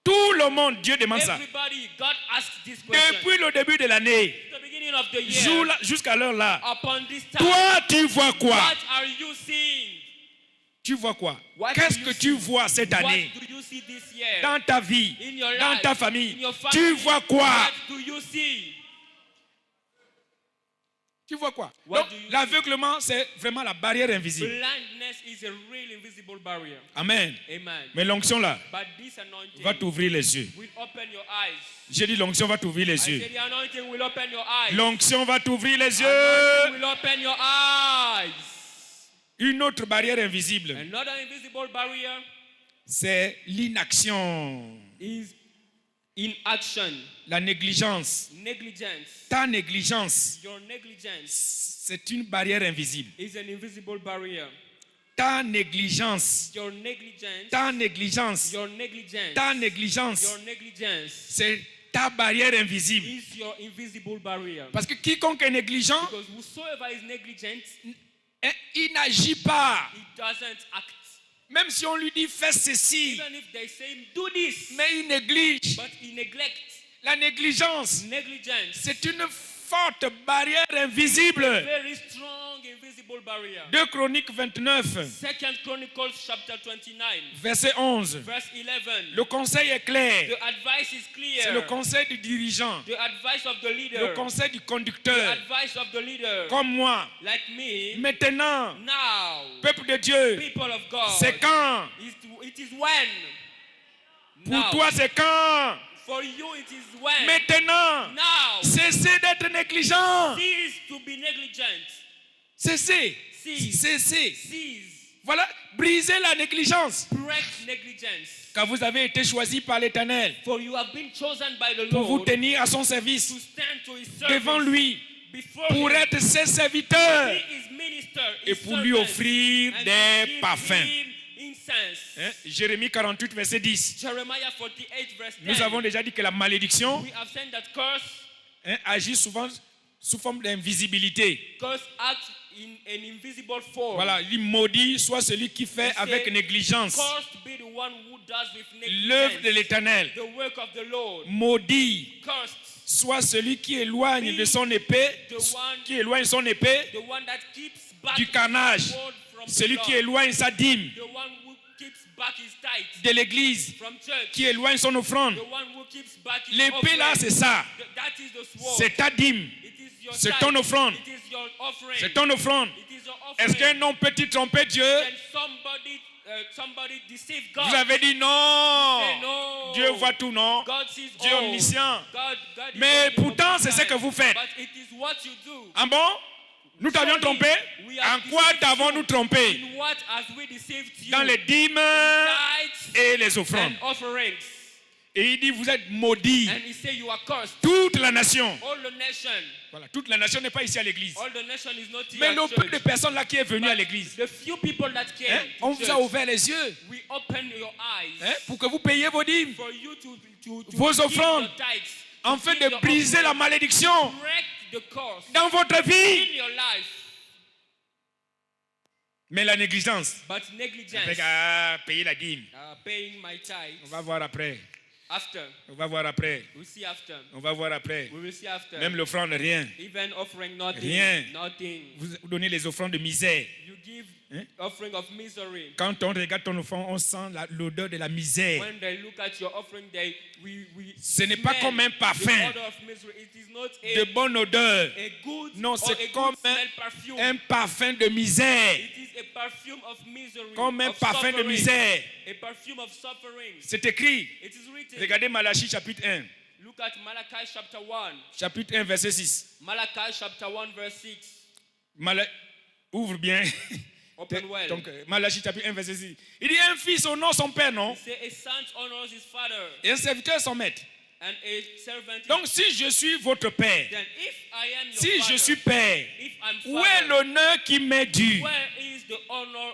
Speaker 2: Tout le monde, Dieu demande ça.
Speaker 3: Everybody, God asks this question.
Speaker 2: Depuis le début de l'année,
Speaker 3: The beginning of the year,
Speaker 2: jusqu'à l'heure là,
Speaker 3: upon this time,
Speaker 2: toi tu vois quoi?
Speaker 3: what are you seeing?
Speaker 2: Tu vois quoi?
Speaker 3: What
Speaker 2: Qu'est-ce
Speaker 3: do
Speaker 2: que
Speaker 3: you
Speaker 2: tu
Speaker 3: see?
Speaker 2: vois cette année?
Speaker 3: What do you see this year?
Speaker 2: Dans ta vie,
Speaker 3: In your
Speaker 2: dans
Speaker 3: life,
Speaker 2: ta famille,
Speaker 3: in your family,
Speaker 2: tu vois quoi?
Speaker 3: What do you see?
Speaker 2: Tu vois quoi?
Speaker 3: What
Speaker 2: Donc,
Speaker 3: do you
Speaker 2: l'aveuglement, c'est vraiment la barrière invisible.
Speaker 3: Blindness is a real invisible barrier.
Speaker 2: Amen.
Speaker 3: Amen.
Speaker 2: Mais l'onction là
Speaker 3: But this anointing
Speaker 2: va t'ouvrir les yeux.
Speaker 3: will open your eyes.
Speaker 2: J'ai dit l'onction va t'ouvrir les
Speaker 3: I
Speaker 2: yeux.
Speaker 3: said the anointing will open your eyes.
Speaker 2: L'onction va t'ouvrir les
Speaker 3: Anointing
Speaker 2: yeux.
Speaker 3: will open your eyes.
Speaker 2: Une autre barrière invisible,
Speaker 3: Another invisible barrier
Speaker 2: c'est l'inaction,
Speaker 3: is inaction,
Speaker 2: la négligence.
Speaker 3: negligence.
Speaker 2: Ta négligence,
Speaker 3: Your negligence
Speaker 2: c'est une barrière invisible.
Speaker 3: is an invisible barrier.
Speaker 2: Ta négligence,
Speaker 3: Your negligence,
Speaker 2: ta négligence,
Speaker 3: your negligence,
Speaker 2: ta négligence,
Speaker 3: your negligence
Speaker 2: c'est ta barrière invisible.
Speaker 3: is your invisible barrier.
Speaker 2: Parce que quiconque est négligent,
Speaker 3: Because whosoever is negligent,
Speaker 2: il n'agit pas.
Speaker 3: he doesn't act.
Speaker 2: Même si on lui dit fais ceci,
Speaker 3: Even if they say do this,
Speaker 2: mais il néglige.
Speaker 3: but he neglects.
Speaker 2: La négligence,
Speaker 3: Negligence,
Speaker 2: c'est une forte barrière invisible.
Speaker 3: very strong invisible barrier.
Speaker 2: 2 Chroniques 29,
Speaker 3: Second Chronicles chapter 29,
Speaker 2: verset 11.
Speaker 3: verse 11.
Speaker 2: Le conseil est clair.
Speaker 3: The advice is clear.
Speaker 2: C'est le conseil du dirigeant,
Speaker 3: The advice of the leader.
Speaker 2: le conseil du
Speaker 3: The
Speaker 2: conducteur,
Speaker 3: advice of the leader.
Speaker 2: comme moi.
Speaker 3: Like me.
Speaker 2: Maintenant,
Speaker 3: Now,
Speaker 2: peuple de Dieu,
Speaker 3: people of God.
Speaker 2: c'est quand?
Speaker 3: It is when.
Speaker 2: Pour
Speaker 3: Now.
Speaker 2: toi, c'est quand?
Speaker 3: For you, it is when.
Speaker 2: Maintenant,
Speaker 3: Now.
Speaker 2: cessez d'être négligent.
Speaker 3: Cease to be negligent.
Speaker 2: Cessez.
Speaker 3: Cease.
Speaker 2: Cessez.
Speaker 3: Cease.
Speaker 2: Voilà, brisez la négligence.
Speaker 3: Break negligence.
Speaker 2: Car vous avez été choisi par l'Éternel
Speaker 3: For you have been chosen by the
Speaker 2: pour vous
Speaker 3: Lord
Speaker 2: tenir à son
Speaker 3: to
Speaker 2: service
Speaker 3: stand to his
Speaker 2: devant
Speaker 3: service
Speaker 2: lui
Speaker 3: before
Speaker 2: pour
Speaker 3: him.
Speaker 2: être ses serviteurs
Speaker 3: He is minister,
Speaker 2: et
Speaker 3: his
Speaker 2: pour lui
Speaker 3: servant,
Speaker 2: offrir
Speaker 3: and
Speaker 2: des
Speaker 3: give
Speaker 2: parfums.
Speaker 3: him incense.
Speaker 2: Hein? Jérémie 48, verset 10.
Speaker 3: Jeremiah 48 verse 10.
Speaker 2: Nous avons déjà dit que la malédiction
Speaker 3: We have said that curse
Speaker 2: agit souvent sous forme d'invisibilité.
Speaker 3: acts in an invisible form.
Speaker 2: Voilà, il maudit soit celui qui fait avec négligence
Speaker 3: Cursed be the one who does with
Speaker 2: l'œuvre de
Speaker 3: negligence
Speaker 2: l'Éternel.
Speaker 3: the work of the Lord.
Speaker 2: Maudit
Speaker 3: Cursed,
Speaker 2: soit celui qui éloigne de son épée, qui éloigne son épée
Speaker 3: the one that keeps back
Speaker 2: du carnage,
Speaker 3: his word from the
Speaker 2: celui qui
Speaker 3: Lord.
Speaker 2: éloigne sa dîme
Speaker 3: The one who keeps back his tithe
Speaker 2: de l'église,
Speaker 3: from church.
Speaker 2: qui éloigne son offrande.
Speaker 3: The one who keeps back his
Speaker 2: L'épée là,
Speaker 3: offering.
Speaker 2: c'est ça.
Speaker 3: That is the sword.
Speaker 2: C'est ta dîme.
Speaker 3: It is your
Speaker 2: c'est
Speaker 3: tithe.
Speaker 2: ton offrande.
Speaker 3: It is your offering.
Speaker 2: C'est ton offrande.
Speaker 3: It is your offering.
Speaker 2: Est-ce qu'un homme peut-il tromper Dieu?
Speaker 3: Can somebody deceive God?
Speaker 2: Vous avez dit non.
Speaker 3: Say no.
Speaker 2: Dieu voit tout, non?
Speaker 3: God sees
Speaker 2: Dieu
Speaker 3: all.
Speaker 2: omniscient.
Speaker 3: God is
Speaker 2: Mais pourtant,
Speaker 3: omnipotent.
Speaker 2: c'est ce que vous faites.
Speaker 3: But it is what you do.
Speaker 2: Ah bon? Nous t'avions trompé?
Speaker 3: We have
Speaker 2: En quoi
Speaker 3: deceived
Speaker 2: t'avons-nous
Speaker 3: you.
Speaker 2: trompé?
Speaker 3: In what has we deceived you?
Speaker 2: Dans les dîmes
Speaker 3: Tithes
Speaker 2: et les offrandes.
Speaker 3: and offerings.
Speaker 2: Et il dit, vous êtes maudits.
Speaker 3: And he say you are cursed.
Speaker 2: Toute la nation.
Speaker 3: All the nation.
Speaker 2: Voilà, toute la nation n'est pas ici à l'église.
Speaker 3: All the nation is not here
Speaker 2: Mais
Speaker 3: at
Speaker 2: le peu de
Speaker 3: church.
Speaker 2: personnes là qui est venu à l'église,
Speaker 3: The few people that came
Speaker 2: hein,
Speaker 3: to
Speaker 2: on vous a
Speaker 3: church,
Speaker 2: ouvert les yeux,
Speaker 3: we open your eyes
Speaker 2: hein, pour que vous payiez vos dîmes,
Speaker 3: for you to
Speaker 2: vos
Speaker 3: give
Speaker 2: offrandes,
Speaker 3: your tithes,
Speaker 2: en
Speaker 3: to
Speaker 2: fait
Speaker 3: give
Speaker 2: de
Speaker 3: your
Speaker 2: briser la
Speaker 3: offering,
Speaker 2: malédiction
Speaker 3: break the curse
Speaker 2: dans votre vie.
Speaker 3: in your life.
Speaker 2: Mais la négligence,
Speaker 3: But negligence,
Speaker 2: avec payer la dîme,
Speaker 3: paying my tithes,
Speaker 2: on va voir après.
Speaker 3: after,
Speaker 2: On va voir après.
Speaker 3: we'll see after.
Speaker 2: On va voir après.
Speaker 3: We will see after.
Speaker 2: Même l'offrande, rien.
Speaker 3: Even offering nothing.
Speaker 2: Rien.
Speaker 3: Nothing.
Speaker 2: Vous donnez les offrandes de misère.
Speaker 3: You give
Speaker 2: Hein?
Speaker 3: offering of misery.
Speaker 2: Quand on regarde ton offrande, on sent l'odeur de la misère.
Speaker 3: When they look at your offering, we
Speaker 2: Ce n'est pas
Speaker 3: smell
Speaker 2: comme un parfum
Speaker 3: the odor of misery. It is not
Speaker 2: de bonne odeur.
Speaker 3: a good
Speaker 2: Non,
Speaker 3: or
Speaker 2: c'est
Speaker 3: a
Speaker 2: comme
Speaker 3: good smell perfume.
Speaker 2: un parfum de misère.
Speaker 3: It is a perfume of misery.
Speaker 2: Comme un
Speaker 3: of
Speaker 2: parfum de
Speaker 3: suffering.
Speaker 2: misère.
Speaker 3: A perfume of suffering.
Speaker 2: C'est écrit.
Speaker 3: It is written.
Speaker 2: Regardez Malachie chapitre 1.
Speaker 3: Look at Malachi chapter 1.
Speaker 2: Chapitre 1, verset 6.
Speaker 3: Malachi chapter 1 verse 6.
Speaker 2: Ouvre bien.
Speaker 3: Open well.
Speaker 2: Donc, Malachie chapitre 1, verset 6. Il dit un fils honore son père, non?
Speaker 3: He say a son honors his father
Speaker 2: Et un serviteur son maître.
Speaker 3: and a servant.
Speaker 2: Donc, si je suis votre père,
Speaker 3: Then if I am your
Speaker 2: si
Speaker 3: father,
Speaker 2: je suis père,
Speaker 3: if I'm
Speaker 2: où est
Speaker 3: father,
Speaker 2: l'honneur qui m'est dû?
Speaker 3: where is the honor?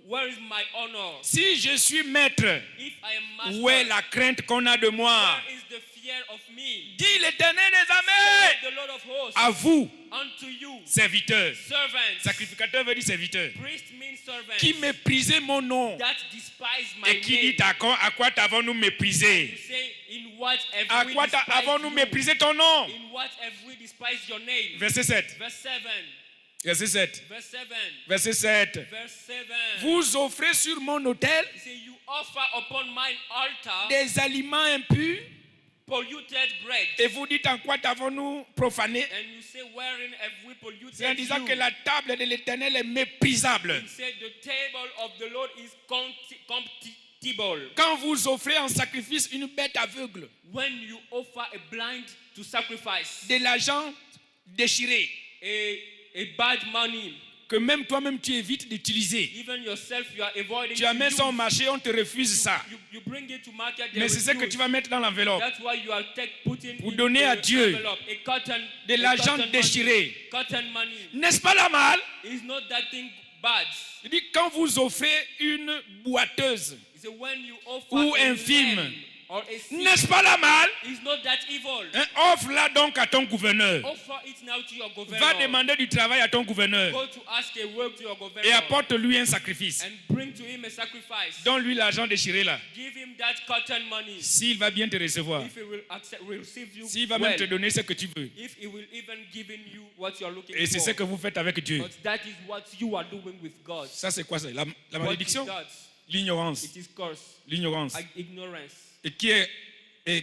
Speaker 3: Where is my honor?
Speaker 2: Si je suis maître,
Speaker 3: If I am master,
Speaker 2: où est la crainte qu'on a de moi?
Speaker 3: where is the fear of me?
Speaker 2: dit l'Éternel des armées,
Speaker 3: the Lord of hosts,
Speaker 2: à vous,
Speaker 3: unto you,
Speaker 2: serviteurs.
Speaker 3: servants.
Speaker 2: Sacrificateur veut dire serviteur.
Speaker 3: Priest means servants.
Speaker 2: Qui méprisez mon nom.
Speaker 3: That despise my
Speaker 2: Et qui
Speaker 3: name.
Speaker 2: dit à quoi t'avons-nous
Speaker 3: You
Speaker 2: méprisé?
Speaker 3: say, in what have
Speaker 2: À
Speaker 3: we
Speaker 2: quoi
Speaker 3: despised
Speaker 2: avons-nous
Speaker 3: you?
Speaker 2: méprisé ton nom?
Speaker 3: In what have we despised your name?
Speaker 2: Verset 7.
Speaker 3: Verse 7.
Speaker 2: Verset 7.
Speaker 3: Verse 7.
Speaker 2: Verset 7.
Speaker 3: Verse 7.
Speaker 2: Vous offrez sur mon autel
Speaker 3: You say, you offer upon mine altar
Speaker 2: des aliments impurs
Speaker 3: polluted bread.
Speaker 2: et vous dites en quoi t'avons-nous profané?
Speaker 3: And you say, wherein have we polluted
Speaker 2: C'est en disant
Speaker 3: you?
Speaker 2: que la table de l'Éternel est méprisable.
Speaker 3: You say, the table of the Lord is contemptible.
Speaker 2: Quand vous offrez en sacrifice une bête aveugle,
Speaker 3: When you offer a blind to sacrifice,
Speaker 2: de l'argent déchiré,
Speaker 3: a bad money,
Speaker 2: que même toi-même tu évites d'utiliser.
Speaker 3: even yourself you are avoiding
Speaker 2: Tu
Speaker 3: to
Speaker 2: amènes ça au
Speaker 3: use.
Speaker 2: marché, on te refuse ça.
Speaker 3: You bring it to market, they
Speaker 2: Mais c'est ce que
Speaker 3: refuse.
Speaker 2: tu vas mettre dans l'enveloppe.
Speaker 3: That's why you are putting
Speaker 2: Pour
Speaker 3: in
Speaker 2: donner à
Speaker 3: the
Speaker 2: Dieu
Speaker 3: envelope, a cotton,
Speaker 2: de
Speaker 3: a
Speaker 2: l'argent
Speaker 3: cotton
Speaker 2: déchiré.
Speaker 3: money. Cotton money
Speaker 2: N'est-ce pas la mal?
Speaker 3: is not that thing bad.
Speaker 2: Il dit quand vous offrez une boiteuse
Speaker 3: It's when you offer
Speaker 2: ou
Speaker 3: a
Speaker 2: infime,
Speaker 3: lamb or a seed,
Speaker 2: n'est-ce pas la mal?
Speaker 3: it's not that evil.
Speaker 2: Hein, offre-la donc à ton gouverneur.
Speaker 3: Offer it now to your
Speaker 2: Va
Speaker 3: governor.
Speaker 2: demander du travail à ton gouverneur
Speaker 3: Go to ask a work to your governor
Speaker 2: et apporte-lui un sacrifice.
Speaker 3: and bring to him a sacrifice.
Speaker 2: Donne-lui l'argent déchiré là.
Speaker 3: Give him that cotton money.
Speaker 2: S'il va bien te recevoir,
Speaker 3: If he will accept, will receive you
Speaker 2: s'il va
Speaker 3: well.
Speaker 2: même te donner ce que tu veux.
Speaker 3: If he will even give you what you are looking
Speaker 2: Et c'est
Speaker 3: for.
Speaker 2: ce que vous faites avec Dieu.
Speaker 3: But that is what you are doing with God.
Speaker 2: Ça c'est quoi ça? La
Speaker 3: What
Speaker 2: malédiction?
Speaker 3: is that?
Speaker 2: L'ignorance.
Speaker 3: It is curse,
Speaker 2: L'ignorance.
Speaker 3: like ignorance.
Speaker 2: Et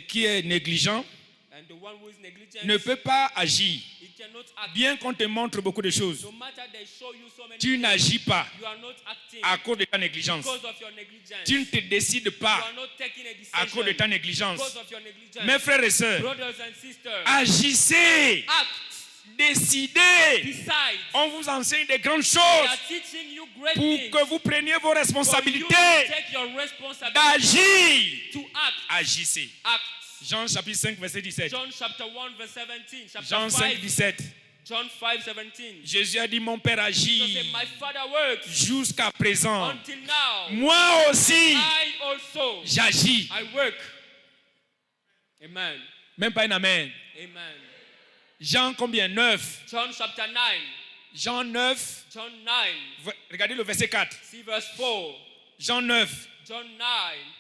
Speaker 2: qui est négligent
Speaker 3: And the one who is negligent,
Speaker 2: ne peut pas agir.
Speaker 3: he cannot act.
Speaker 2: Bien qu'on te montre beaucoup de choses,
Speaker 3: No matter they show you so many
Speaker 2: tu
Speaker 3: things,
Speaker 2: n'agis pas
Speaker 3: you are not acting
Speaker 2: à cause de ta négligence.
Speaker 3: because of your negligence.
Speaker 2: Tu ne te décides
Speaker 3: You
Speaker 2: pas
Speaker 3: are not taking a
Speaker 2: à
Speaker 3: decision
Speaker 2: cause de ta
Speaker 3: because
Speaker 2: négligence.
Speaker 3: of your negligence.
Speaker 2: Mes frères et sœurs,
Speaker 3: Brothers and sisters,
Speaker 2: agissez,
Speaker 3: act,
Speaker 2: décidez.
Speaker 3: decide.
Speaker 2: On vous enseigne des grandes
Speaker 3: They are
Speaker 2: choses
Speaker 3: teaching you great
Speaker 2: pour
Speaker 3: things
Speaker 2: que vous preniez vos
Speaker 3: for you to
Speaker 2: responsabilités
Speaker 3: take your responsibility
Speaker 2: d'agir.
Speaker 3: to act.
Speaker 2: Agissez.
Speaker 3: Act.
Speaker 2: Jean chapitre 5 verset 17.
Speaker 3: John chapter 1 verse 17. Chapter
Speaker 2: Jean 5
Speaker 3: 5.
Speaker 2: 17.
Speaker 3: John 5 17.
Speaker 2: Jésus a dit mon Père
Speaker 3: Jesus
Speaker 2: agit
Speaker 3: said, my Father works
Speaker 2: jusqu'à présent.
Speaker 3: until now.
Speaker 2: Moi aussi,
Speaker 3: I also
Speaker 2: j'agis.
Speaker 3: I work. Amen.
Speaker 2: Même pas un amen.
Speaker 3: Amen.
Speaker 2: Jean combien? 9.
Speaker 3: John chapter 9.
Speaker 2: Jean 9.
Speaker 3: John 9.
Speaker 2: Regardez le verset 4.
Speaker 3: See verse 4.
Speaker 2: Jean 9.
Speaker 3: John 9.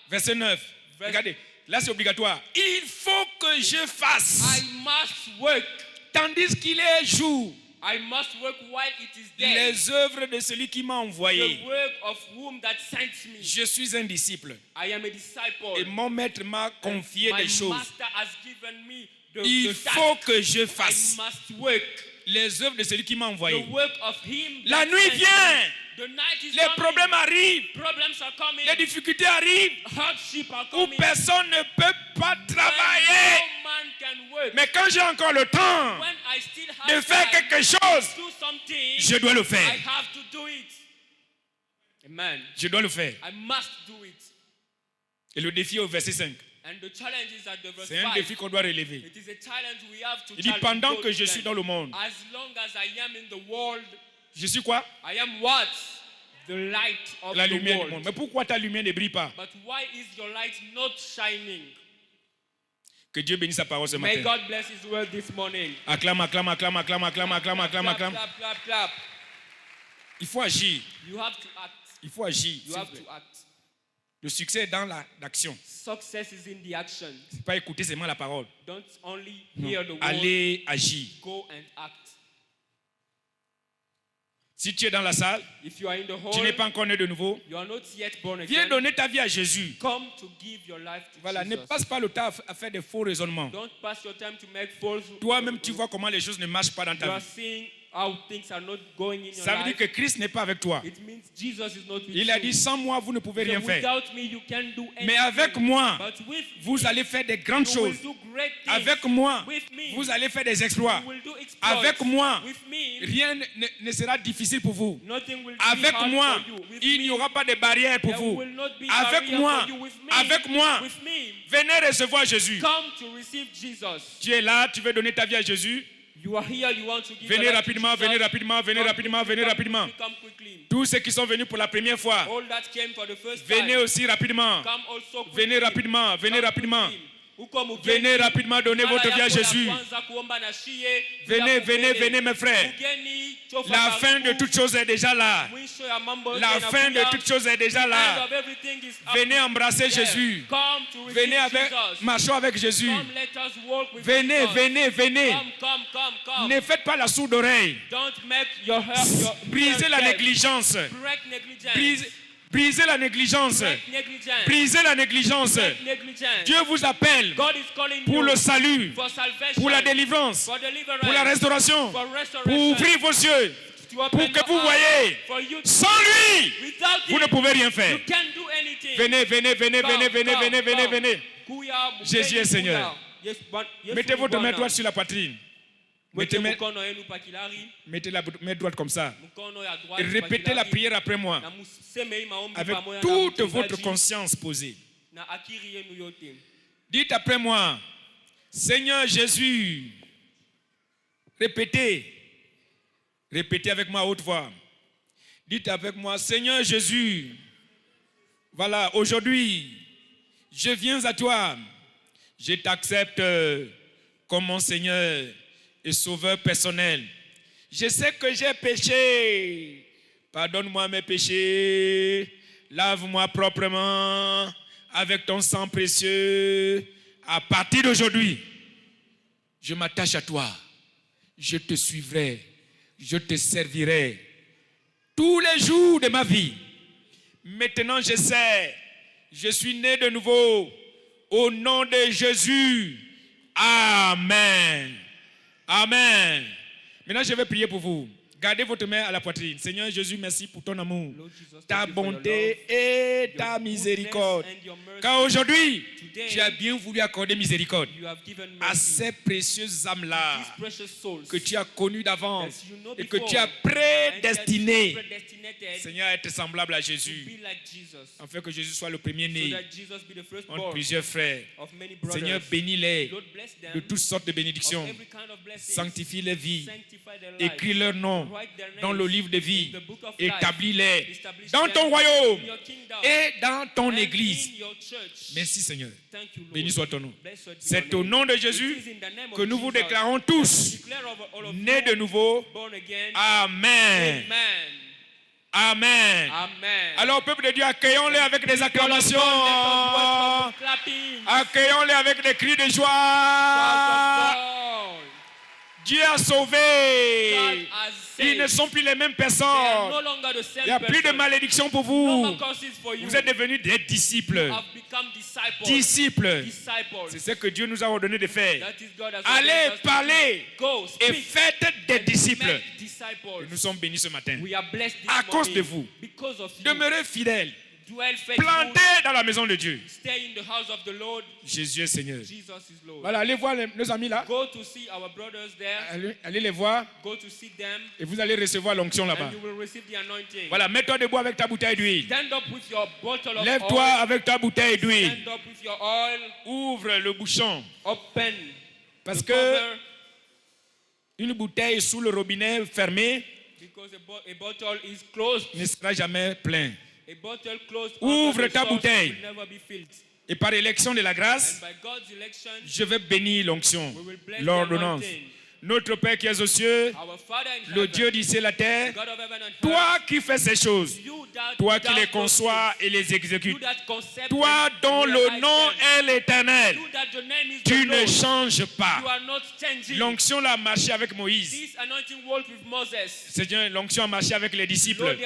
Speaker 2: Verset 9. Regardez. Là, c'est obligatoire. Il faut que je fasse.
Speaker 3: I must work.
Speaker 2: Tandis qu'il est jour.
Speaker 3: I must work while it is day.
Speaker 2: Les œuvres de celui qui m'a envoyé.
Speaker 3: The work of whom that sent me.
Speaker 2: Je suis un disciple.
Speaker 3: I am a disciple.
Speaker 2: Et mon maître m'a confié
Speaker 3: My
Speaker 2: des choses.
Speaker 3: master has given me the
Speaker 2: Il
Speaker 3: task.
Speaker 2: faut que je
Speaker 3: I
Speaker 2: fasse
Speaker 3: must work.
Speaker 2: les œuvres de celui qui m'a
Speaker 3: The
Speaker 2: envoyé.
Speaker 3: work of him.
Speaker 2: La
Speaker 3: that
Speaker 2: nuit
Speaker 3: sent
Speaker 2: vient.
Speaker 3: me. The night is
Speaker 2: Les
Speaker 3: coming.
Speaker 2: problèmes arrivent.
Speaker 3: Problems are coming.
Speaker 2: Les difficultés arrivent.
Speaker 3: Hardship are
Speaker 2: Où
Speaker 3: coming.
Speaker 2: personne ne peut pas travailler.
Speaker 3: No man can work.
Speaker 2: Mais quand j'ai encore le temps
Speaker 3: When I still
Speaker 2: de
Speaker 3: have
Speaker 2: faire
Speaker 3: time
Speaker 2: quelque chose,
Speaker 3: to do something,
Speaker 2: je dois le
Speaker 3: I
Speaker 2: faire.
Speaker 3: have to do it. Amen.
Speaker 2: Je dois le faire.
Speaker 3: I must do it.
Speaker 2: Et le défi est au verset 5.
Speaker 3: And the challenge is at the verse
Speaker 2: C'est un
Speaker 3: 5.
Speaker 2: défi qu'on doit relever.
Speaker 3: It is a challenge we have to
Speaker 2: Il dit
Speaker 3: challenge
Speaker 2: pendant
Speaker 3: God
Speaker 2: que je
Speaker 3: with
Speaker 2: suis
Speaker 3: them.
Speaker 2: dans le monde.
Speaker 3: As long as I am in the world,
Speaker 2: Je suis quoi?
Speaker 3: I am what? The light of
Speaker 2: La
Speaker 3: the
Speaker 2: lumière du
Speaker 3: world.
Speaker 2: monde. Mais pourquoi ta lumière ne brille pas?
Speaker 3: But why is your light not shining?
Speaker 2: Que Dieu bénisse sa parole ce
Speaker 3: May
Speaker 2: matin.
Speaker 3: God bless His word this morning.
Speaker 2: Acclame, acclame, acclame, acclame, acclame, acclame, acclame,
Speaker 3: Clap,
Speaker 2: acclame.
Speaker 3: clap, clap, clap.
Speaker 2: Il faut agir.
Speaker 3: You have to act.
Speaker 2: Il faut agir.
Speaker 3: You
Speaker 2: s'il vous
Speaker 3: have
Speaker 2: plaît.
Speaker 3: to act.
Speaker 2: Le succès est dans l'action.
Speaker 3: Success is in the action.
Speaker 2: C'est pas écouter seulement la parole.
Speaker 3: Don't only
Speaker 2: Non.
Speaker 3: hear the word.
Speaker 2: Allez agir.
Speaker 3: Go and act.
Speaker 2: Si tu es dans la salle,
Speaker 3: If you are in the
Speaker 2: tu n'es
Speaker 3: hall,
Speaker 2: pas encore né de nouveau,
Speaker 3: you are not yet born
Speaker 2: viens
Speaker 3: again.
Speaker 2: donner ta vie à Jésus.
Speaker 3: Come to give your life to
Speaker 2: Voilà, ne
Speaker 3: Jesus.
Speaker 2: passe pas le temps à faire des faux raisonnements.
Speaker 3: Don't pass your time to make false.
Speaker 2: Toi-même, tu vois comment les choses ne marchent pas dans
Speaker 3: You
Speaker 2: ta
Speaker 3: are
Speaker 2: vie.
Speaker 3: seeing how things are not going in your
Speaker 2: Ça veut dire
Speaker 3: life.
Speaker 2: que Christ n'est pas avec toi.
Speaker 3: It means Jesus is not with
Speaker 2: Il a
Speaker 3: you.
Speaker 2: dit, sans moi, vous ne pouvez
Speaker 3: So
Speaker 2: rien faire.
Speaker 3: without me, you can't do anything.
Speaker 2: Mais avec moi,
Speaker 3: But with
Speaker 2: vous allez faire des grandes
Speaker 3: you will
Speaker 2: choses.
Speaker 3: do great things.
Speaker 2: Avec moi,
Speaker 3: With me,
Speaker 2: vous allez faire des exploits.
Speaker 3: you will do exploits.
Speaker 2: Avec moi,
Speaker 3: With me,
Speaker 2: rien ne sera difficile pour vous.
Speaker 3: nothing will be
Speaker 2: Avec
Speaker 3: hard
Speaker 2: moi,
Speaker 3: for you. With
Speaker 2: il n'y
Speaker 3: me,
Speaker 2: aura pas de barrière pour
Speaker 3: there
Speaker 2: vous.
Speaker 3: will not be
Speaker 2: Avec
Speaker 3: barrier
Speaker 2: moi,
Speaker 3: for you. With me,
Speaker 2: avec moi,
Speaker 3: with me,
Speaker 2: venez recevoir Jésus.
Speaker 3: come to receive Jesus.
Speaker 2: Tu es là, tu veux donner ta vie à Jésus.
Speaker 3: You are here, you want to give
Speaker 2: Venez
Speaker 3: your life to
Speaker 2: rapidement,
Speaker 3: Jesus.
Speaker 2: venez rapidement, venez
Speaker 3: Come
Speaker 2: rapidement,
Speaker 3: quickly,
Speaker 2: venez
Speaker 3: come
Speaker 2: rapidement.
Speaker 3: quickly, come quickly.
Speaker 2: Tous ceux qui sont venus pour la première fois,
Speaker 3: All that came for the first
Speaker 2: venez
Speaker 3: time.
Speaker 2: aussi rapidement.
Speaker 3: Come also quickly.
Speaker 2: Venez rapidement, venez
Speaker 3: Come
Speaker 2: rapidement.
Speaker 3: quickly.
Speaker 2: Venez rapidement donner votre vie à Jésus. Venez, venez, venez mes frères. La fin de toutes choses est déjà là. La fin de toutes choses est déjà là. Venez embrasser Jésus. Venez marchons avec Jésus. Venez, venez, venez. Ne faites pas la sourde oreille. Brisez la négligence. Brisez la négligence. Brisez la négligence. Dieu vous appelle pour le salut, pour la délivrance, pour la restauration, pour ouvrir vos yeux, pour que vous voyez. Sans lui, vous ne pouvez rien faire. Venez, venez, venez, venez, venez, venez, venez, venez. Jésus est Seigneur. Mettez votre main droite sur la poitrine. Mettez la main droite comme ça. Et répétez la prière après moi. Avec toute votre conscience posée. Dites après moi, Seigneur Jésus. Répétez. Répétez avec moi à haute voix. Dites avec moi, Seigneur Jésus. Voilà, aujourd'hui, je viens à toi. Je t'accepte comme mon Seigneur et Sauveur personnel. Je sais que j'ai péché. Pardonne-moi mes péchés. Lave-moi proprement avec ton sang précieux. À partir d'aujourd'hui, je m'attache à toi. Je te suivrai. Je te servirai tous les jours de ma vie. Maintenant, je sais. Je suis né de nouveau. Au nom de Jésus. Amen. Amen. Maintenant, je vais prier pour vous. Gardez votre main à la poitrine. Seigneur Jésus, merci pour ton amour, ta bonté et ta miséricorde. Car aujourd'hui, tu as bien voulu accorder miséricorde à ces précieuses âmes-là que tu as connues d'avance et que tu as prédestinées, Seigneur, à être semblable à Jésus, afin que Jésus soit le premier-né entre plusieurs frères. Seigneur, bénis-les de toutes sortes de bénédictions. Sanctifie les vies. Écris leur nom dans le livre de vie. Établis-les dans ton royaume et dans ton église. Merci Seigneur. Béni soit ton nom. C'est au nom de Jésus que nous vous déclarons tous nés de nouveau. Amen. Amen. Alors, peuple de Dieu, accueillons-les avec des acclamations. Accueillons-les avec des cris de joie. Dieu a sauvé. Ils ne sont plus les mêmes personnes. Il n'y a plus de malédiction pour vous. Vous êtes devenus des disciples. Disciples. C'est ce que Dieu nous a ordonné de faire. Allez, parlez et faites des disciples. Et nous sommes bénis ce matin. À cause de vous. Demeurez fidèles. Plantez dans la maison de Dieu. Jésus est Seigneur. Voilà, allez voir nos amis là. Allez les voir. Et vous allez recevoir l'onction là-bas. Voilà, mets-toi debout avec ta bouteille d'huile. Lève-toi avec ta bouteille d'huile. Ouvre le bouchon. Parce que une bouteille sous le robinet fermé ne sera jamais plein. Ouvre ta bouteille. Et par élection de la grâce, je vais bénir l'onction, l'ordonnance. Notre Père qui es aux cieux, le Dieu du ciel et la terre, toi qui fais ces choses, toi qui les conçois et les exécutes, toi dont le nom est l'Éternel, tu ne changes pas. L'onction l'a marché avec Moïse. Seigneur, l'onction a marché avec les disciples.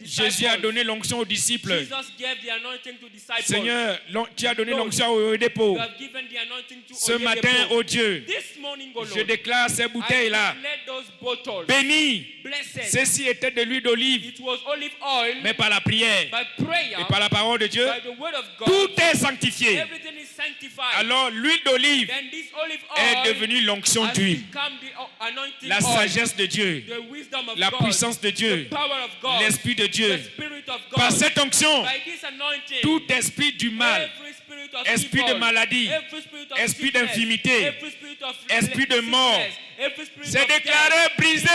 Speaker 2: Jésus a donné l'onction aux disciples. Seigneur, tu as donné l'onction au dépôt. Ce matin, ô Dieu, je déclare ces bouteilles-là bénies. Ceci était de l'huile d'olive, mais par la prière et par la parole de Dieu, tout est sanctifié. Alors l'huile d'olive est devenue l'onction d'huile. La sagesse de Dieu, la puissance de Dieu, l'Esprit de Dieu. Par cette onction, tout esprit du mal, esprit de maladie, esprit d'infimité, esprit de mort, c'est déclaré brisé.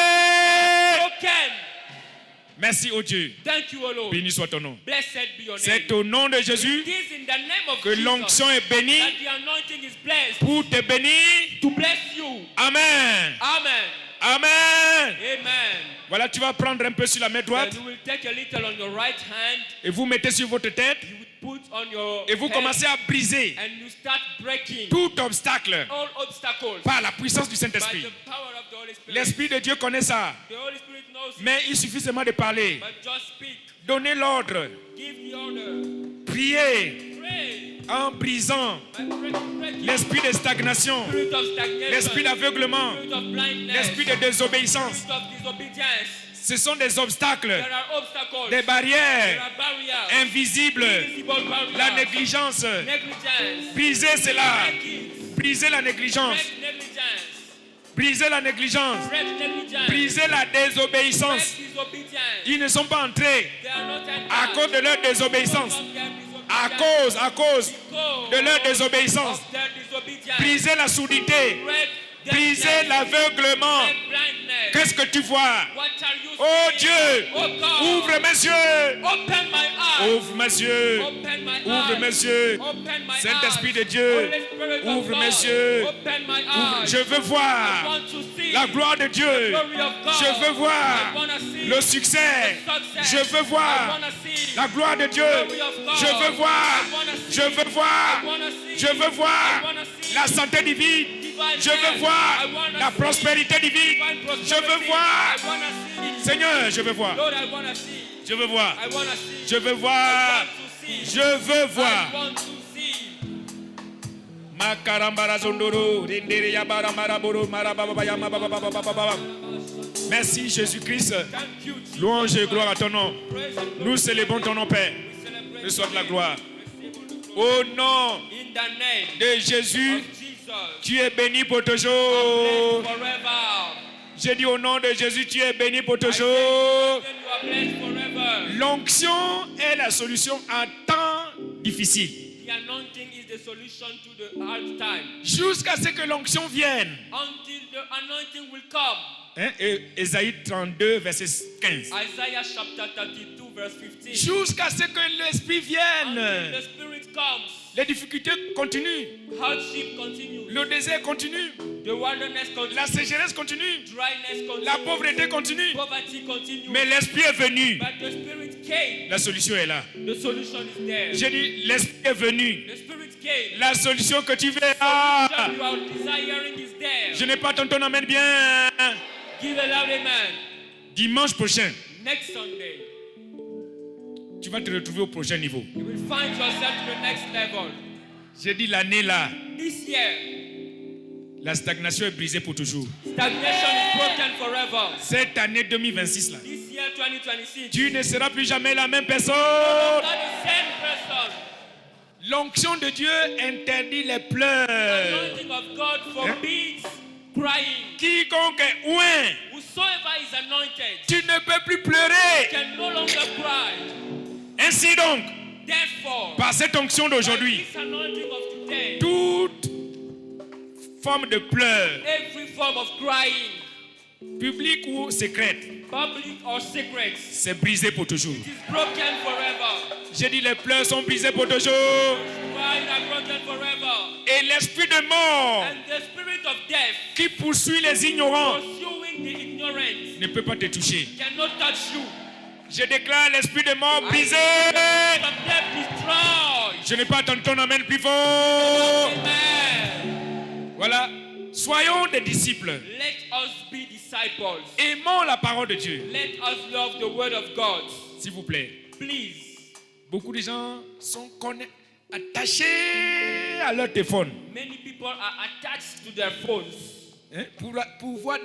Speaker 2: Merci, oh Dieu.
Speaker 3: Thank you, O Lord.
Speaker 2: Béni soit ton nom.
Speaker 3: Blessed be your name.
Speaker 2: C'est au nom de Jésus
Speaker 3: It is in the name of
Speaker 2: que
Speaker 3: Jesus
Speaker 2: l'onction est bénie
Speaker 3: that the anointing is blessed
Speaker 2: pour te bénir.
Speaker 3: to bless you.
Speaker 2: Amen.
Speaker 3: Amen.
Speaker 2: Amen.
Speaker 3: Amen.
Speaker 2: Voilà, tu vas prendre un peu sur la main droite
Speaker 3: Then you will take a little on your right hand.
Speaker 2: et vous mettez sur votre tête
Speaker 3: You will put on your
Speaker 2: et vous
Speaker 3: head,
Speaker 2: commencez à briser
Speaker 3: and you start breaking
Speaker 2: tout obstacle
Speaker 3: all obstacles
Speaker 2: par la puissance du
Speaker 3: by
Speaker 2: Saint-Esprit.
Speaker 3: the power of the Holy Spirit.
Speaker 2: L'Esprit de Dieu connaît ça,
Speaker 3: The Holy Spirit knows it,
Speaker 2: mais il suffit seulement de parler.
Speaker 3: but just speak.
Speaker 2: Donnez l'ordre,
Speaker 3: Give the order.
Speaker 2: priez
Speaker 3: Pray.
Speaker 2: en brisant
Speaker 3: By breaking
Speaker 2: l'esprit de stagnation,
Speaker 3: spirit of stagnation,
Speaker 2: l'esprit d'aveuglement,
Speaker 3: spirit of blindness,
Speaker 2: l'esprit de désobéissance.
Speaker 3: spirit of disobedience.
Speaker 2: Ce sont des obstacles,
Speaker 3: There are obstacles.
Speaker 2: des
Speaker 3: There
Speaker 2: barrières
Speaker 3: are barriers.
Speaker 2: invisibles,
Speaker 3: Invisible barriers.
Speaker 2: la négligence.
Speaker 3: Negligence.
Speaker 2: Brisez cela,
Speaker 3: Break it.
Speaker 2: brisez la négligence,
Speaker 3: Break negligence.
Speaker 2: brisez la négligence,
Speaker 3: Break negligence.
Speaker 2: brisez la désobéissance.
Speaker 3: Break disobedience.
Speaker 2: Ils ne sont pas entrés
Speaker 3: They are not
Speaker 2: à
Speaker 3: entered
Speaker 2: cause de leur désobéissance,
Speaker 3: because of their
Speaker 2: à
Speaker 3: disobedience.
Speaker 2: cause
Speaker 3: Because
Speaker 2: de leur désobéissance.
Speaker 3: of their disobedience.
Speaker 2: Brisez la sourdité,
Speaker 3: Break
Speaker 2: brisez
Speaker 3: deafness.
Speaker 2: l'aveuglement.
Speaker 3: Break blindness.
Speaker 2: Qu'est-ce que tu vois?
Speaker 3: What are you
Speaker 2: Oh
Speaker 3: seeing?
Speaker 2: Dieu,
Speaker 3: Oh God.
Speaker 2: ouvre mes yeux,
Speaker 3: Open my eyes.
Speaker 2: ouvre mes yeux,
Speaker 3: Open my
Speaker 2: ouvre
Speaker 3: eyes.
Speaker 2: mes yeux.
Speaker 3: Open my
Speaker 2: Saint-Esprit
Speaker 3: eyes.
Speaker 2: de Dieu,
Speaker 3: Holy Spirit of
Speaker 2: ouvre
Speaker 3: God.
Speaker 2: mes yeux.
Speaker 3: Open my
Speaker 2: Ouvre-
Speaker 3: eyes.
Speaker 2: Je veux
Speaker 3: I
Speaker 2: voir
Speaker 3: want to see
Speaker 2: la gloire de Dieu.
Speaker 3: glory of God.
Speaker 2: Je veux
Speaker 3: I
Speaker 2: voir
Speaker 3: wanna see
Speaker 2: le succès.
Speaker 3: success.
Speaker 2: Je veux
Speaker 3: I
Speaker 2: voir
Speaker 3: wanna see
Speaker 2: la gloire de Dieu.
Speaker 3: glory of God.
Speaker 2: Je veux voir,
Speaker 3: I wanna see.
Speaker 2: je veux voir,
Speaker 3: I wanna see.
Speaker 2: je veux voir
Speaker 3: I wanna see
Speaker 2: la santé divine.
Speaker 3: divine
Speaker 2: Je veux
Speaker 3: health.
Speaker 2: voir
Speaker 3: I wanna
Speaker 2: la
Speaker 3: see
Speaker 2: prospérité divine.
Speaker 3: divine
Speaker 2: Je veux
Speaker 3: prosperity.
Speaker 2: voir,
Speaker 3: I wanna see.
Speaker 2: Seigneur, je veux voir.
Speaker 3: Lord, I wanna see.
Speaker 2: Je veux voir.
Speaker 3: I wanna see.
Speaker 2: Je veux
Speaker 3: I
Speaker 2: voir.
Speaker 3: want to see.
Speaker 2: Je veux
Speaker 3: I
Speaker 2: voir.
Speaker 3: want to see.
Speaker 2: Makarambara zondoro, rendere ya baramara boro, marababa ya mababababababa. Merci Jésus-Christ.
Speaker 3: Thank you, Jesus.
Speaker 2: Louange et gloire à ton nom.
Speaker 3: Praise and glory.
Speaker 2: Nous célébrons ton nom, Père.
Speaker 3: We celebrate
Speaker 2: Reçois de la
Speaker 3: you.
Speaker 2: gloire.
Speaker 3: Receive all the glory.
Speaker 2: Au nom
Speaker 3: In the name
Speaker 2: de Jésus,
Speaker 3: of Jesus.
Speaker 2: tu es béni pour
Speaker 3: Blessed
Speaker 2: toujours.
Speaker 3: forever.
Speaker 2: J'ai dit au nom de Jésus, tu es béni pour
Speaker 3: I say,
Speaker 2: toujours.
Speaker 3: then you are blessed forever.
Speaker 2: L'onction est la solution en temps difficile.
Speaker 3: The anointing is the solution to the hard time.
Speaker 2: Jusqu'à ce que l'onction vienne.
Speaker 3: Until the anointing will come.
Speaker 2: Hein, et Ésaïe 32, verset 15.
Speaker 3: Isaiah chapter 32 verse 15.
Speaker 2: Jusqu'à ce que l'Esprit
Speaker 3: Until
Speaker 2: vienne.
Speaker 3: the Spirit comes,
Speaker 2: Les difficultés continuent.
Speaker 3: hardship continues.
Speaker 2: Le désert continue.
Speaker 3: The wilderness continues.
Speaker 2: La sécheresse continue.
Speaker 3: Dryness continues.
Speaker 2: La pauvreté continue.
Speaker 3: Poverty continues.
Speaker 2: Mais l'Esprit est venu.
Speaker 3: But the Spirit came.
Speaker 2: La solution est là.
Speaker 3: The solution is there.
Speaker 2: J'ai dit, l'Esprit est venu.
Speaker 3: The Spirit came.
Speaker 2: La solution que tu veux.
Speaker 3: The
Speaker 2: Ah,
Speaker 3: solution you are desiring is there.
Speaker 2: je n'ai pas ton amène bien.
Speaker 3: Give a loud amen.
Speaker 2: Dimanche prochain,
Speaker 3: Next Sunday,
Speaker 2: tu vas te retrouver au prochain niveau.
Speaker 3: you will find yourself to the next level.
Speaker 2: J'ai dit l'année là,
Speaker 3: This year,
Speaker 2: la stagnation est brisée pour toujours.
Speaker 3: stagnation is broken forever.
Speaker 2: Cette année 2026 là,
Speaker 3: This year, 2026,
Speaker 2: tu ne seras plus jamais la même personne.
Speaker 3: not the same person.
Speaker 2: L'onction de Dieu interdit les pleurs.
Speaker 3: Anointing of God forbids crying.
Speaker 2: Quiconque est oint,
Speaker 3: Whosoever is anointed
Speaker 2: tu ne peux plus pleurer.
Speaker 3: can no longer cry.
Speaker 2: Ainsi donc,
Speaker 3: Therefore,
Speaker 2: par cette onction
Speaker 3: by
Speaker 2: d'aujourd'hui,
Speaker 3: this anointing of today,
Speaker 2: toute forme de pleurs,
Speaker 3: every form of crying,
Speaker 2: publique ou secrète,
Speaker 3: public or secret,
Speaker 2: c'est brisé pour toujours.
Speaker 3: it is broken forever.
Speaker 2: J'ai dit les pleurs sont brisés pour toujours.
Speaker 3: Crying are broken forever.
Speaker 2: Et l'esprit de mort
Speaker 3: And the spirit of death
Speaker 2: qui poursuit les ignorants
Speaker 3: pursuing the ignorant
Speaker 2: ne peut pas te toucher.
Speaker 3: cannot touch you.
Speaker 2: Je déclare l'esprit de mort brisé.
Speaker 3: The spirit of death destroyed.
Speaker 2: Je n'ai pas entendu ton amène plus fort.
Speaker 3: Amen.
Speaker 2: Voilà. Soyons des disciples.
Speaker 3: Let us be disciples.
Speaker 2: Aimons la parole de Dieu.
Speaker 3: Let us love the word of God.
Speaker 2: S'il vous plaît.
Speaker 3: Please.
Speaker 2: Beaucoup de gens sont attachés à leur téléphone.
Speaker 3: Many people are attached to their phones
Speaker 2: Hein, pour voir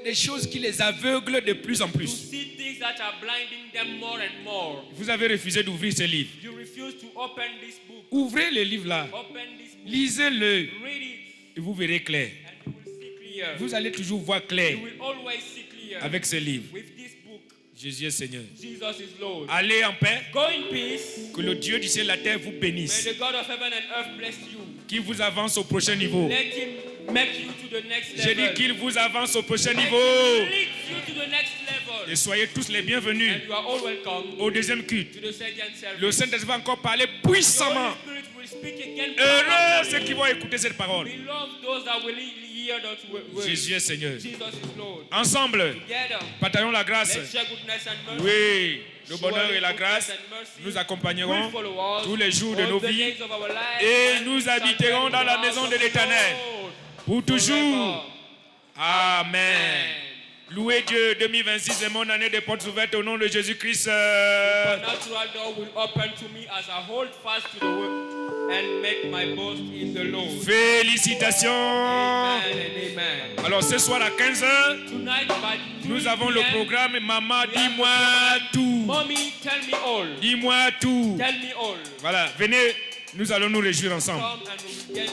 Speaker 2: des choses qui les aveuglent de plus en
Speaker 3: to
Speaker 2: plus.
Speaker 3: see things that are blinding them more and more.
Speaker 2: Vous avez refusé d'ouvrir ce livre.
Speaker 3: You refuse to open this book.
Speaker 2: Ouvrez le livre là.
Speaker 3: Open this book.
Speaker 2: Lisez-le
Speaker 3: Read it
Speaker 2: et vous verrez clair.
Speaker 3: and you will see clear.
Speaker 2: Vous allez toujours voir clair
Speaker 3: You will always see clear
Speaker 2: avec ce livre.
Speaker 3: with this book.
Speaker 2: Jésus est Seigneur.
Speaker 3: Jesus is Lord.
Speaker 2: Allez en paix.
Speaker 3: Go in peace.
Speaker 2: Que le Dieu du ciel et de la terre vous
Speaker 3: May
Speaker 2: bénisse.
Speaker 3: the God of heaven and earth bless you.
Speaker 2: Qu'il vous avance au prochain niveau.
Speaker 3: Let him make you to the next
Speaker 2: J'ai dit
Speaker 3: level.
Speaker 2: qu'il vous avance au prochain
Speaker 3: Let
Speaker 2: niveau.
Speaker 3: him lead you to the next level.
Speaker 2: Et soyez tous les bienvenus
Speaker 3: And you are all welcome
Speaker 2: au deuxième culte.
Speaker 3: to the second service.
Speaker 2: Le Saint-Esprit va encore parler
Speaker 3: The
Speaker 2: puissamment.
Speaker 3: Holy Spirit will speak again
Speaker 2: Heureux
Speaker 3: powerfully.
Speaker 2: ceux qui vont écouter cette parole.
Speaker 3: Beloved those that will hear that word.
Speaker 2: Jésus est Seigneur.
Speaker 3: Jesus is Lord.
Speaker 2: Ensemble,
Speaker 3: Together,
Speaker 2: partagons la grâce.
Speaker 3: let's share goodness and mercy.
Speaker 2: Oui, le
Speaker 3: Surely
Speaker 2: bonheur et la
Speaker 3: goodness
Speaker 2: grâce
Speaker 3: and mercy
Speaker 2: nous accompagneront
Speaker 3: will follow us
Speaker 2: tous les jours de
Speaker 3: all
Speaker 2: nos
Speaker 3: the
Speaker 2: vies
Speaker 3: days of our lives,
Speaker 2: et
Speaker 3: and
Speaker 2: nous
Speaker 3: we shall
Speaker 2: habiterons
Speaker 3: dwell
Speaker 2: dans
Speaker 3: in
Speaker 2: la
Speaker 3: the
Speaker 2: maison
Speaker 3: house
Speaker 2: de
Speaker 3: of the
Speaker 2: l'Éternel
Speaker 3: Lord
Speaker 2: pour toujours.
Speaker 3: forever.
Speaker 2: Amen.
Speaker 3: Amen.
Speaker 2: Louez Dieu, 2026 est mon année de portes ouvertes au nom de Jésus-Christ.
Speaker 3: Supernatural door will open to me as I hold fast to the word and make my boast in the Lord.
Speaker 2: Félicitations.
Speaker 3: Amen and amen.
Speaker 2: Alors ce soir à 15h,
Speaker 3: Tonight by 3
Speaker 2: nous avons le
Speaker 3: p.m.,
Speaker 2: programme Maman, dis-moi tout.
Speaker 3: Mommy, tell me all.
Speaker 2: Dis-moi tout.
Speaker 3: Tell me all.
Speaker 2: Voilà, venez, nous allons nous réjouir ensemble.
Speaker 3: Come and we will get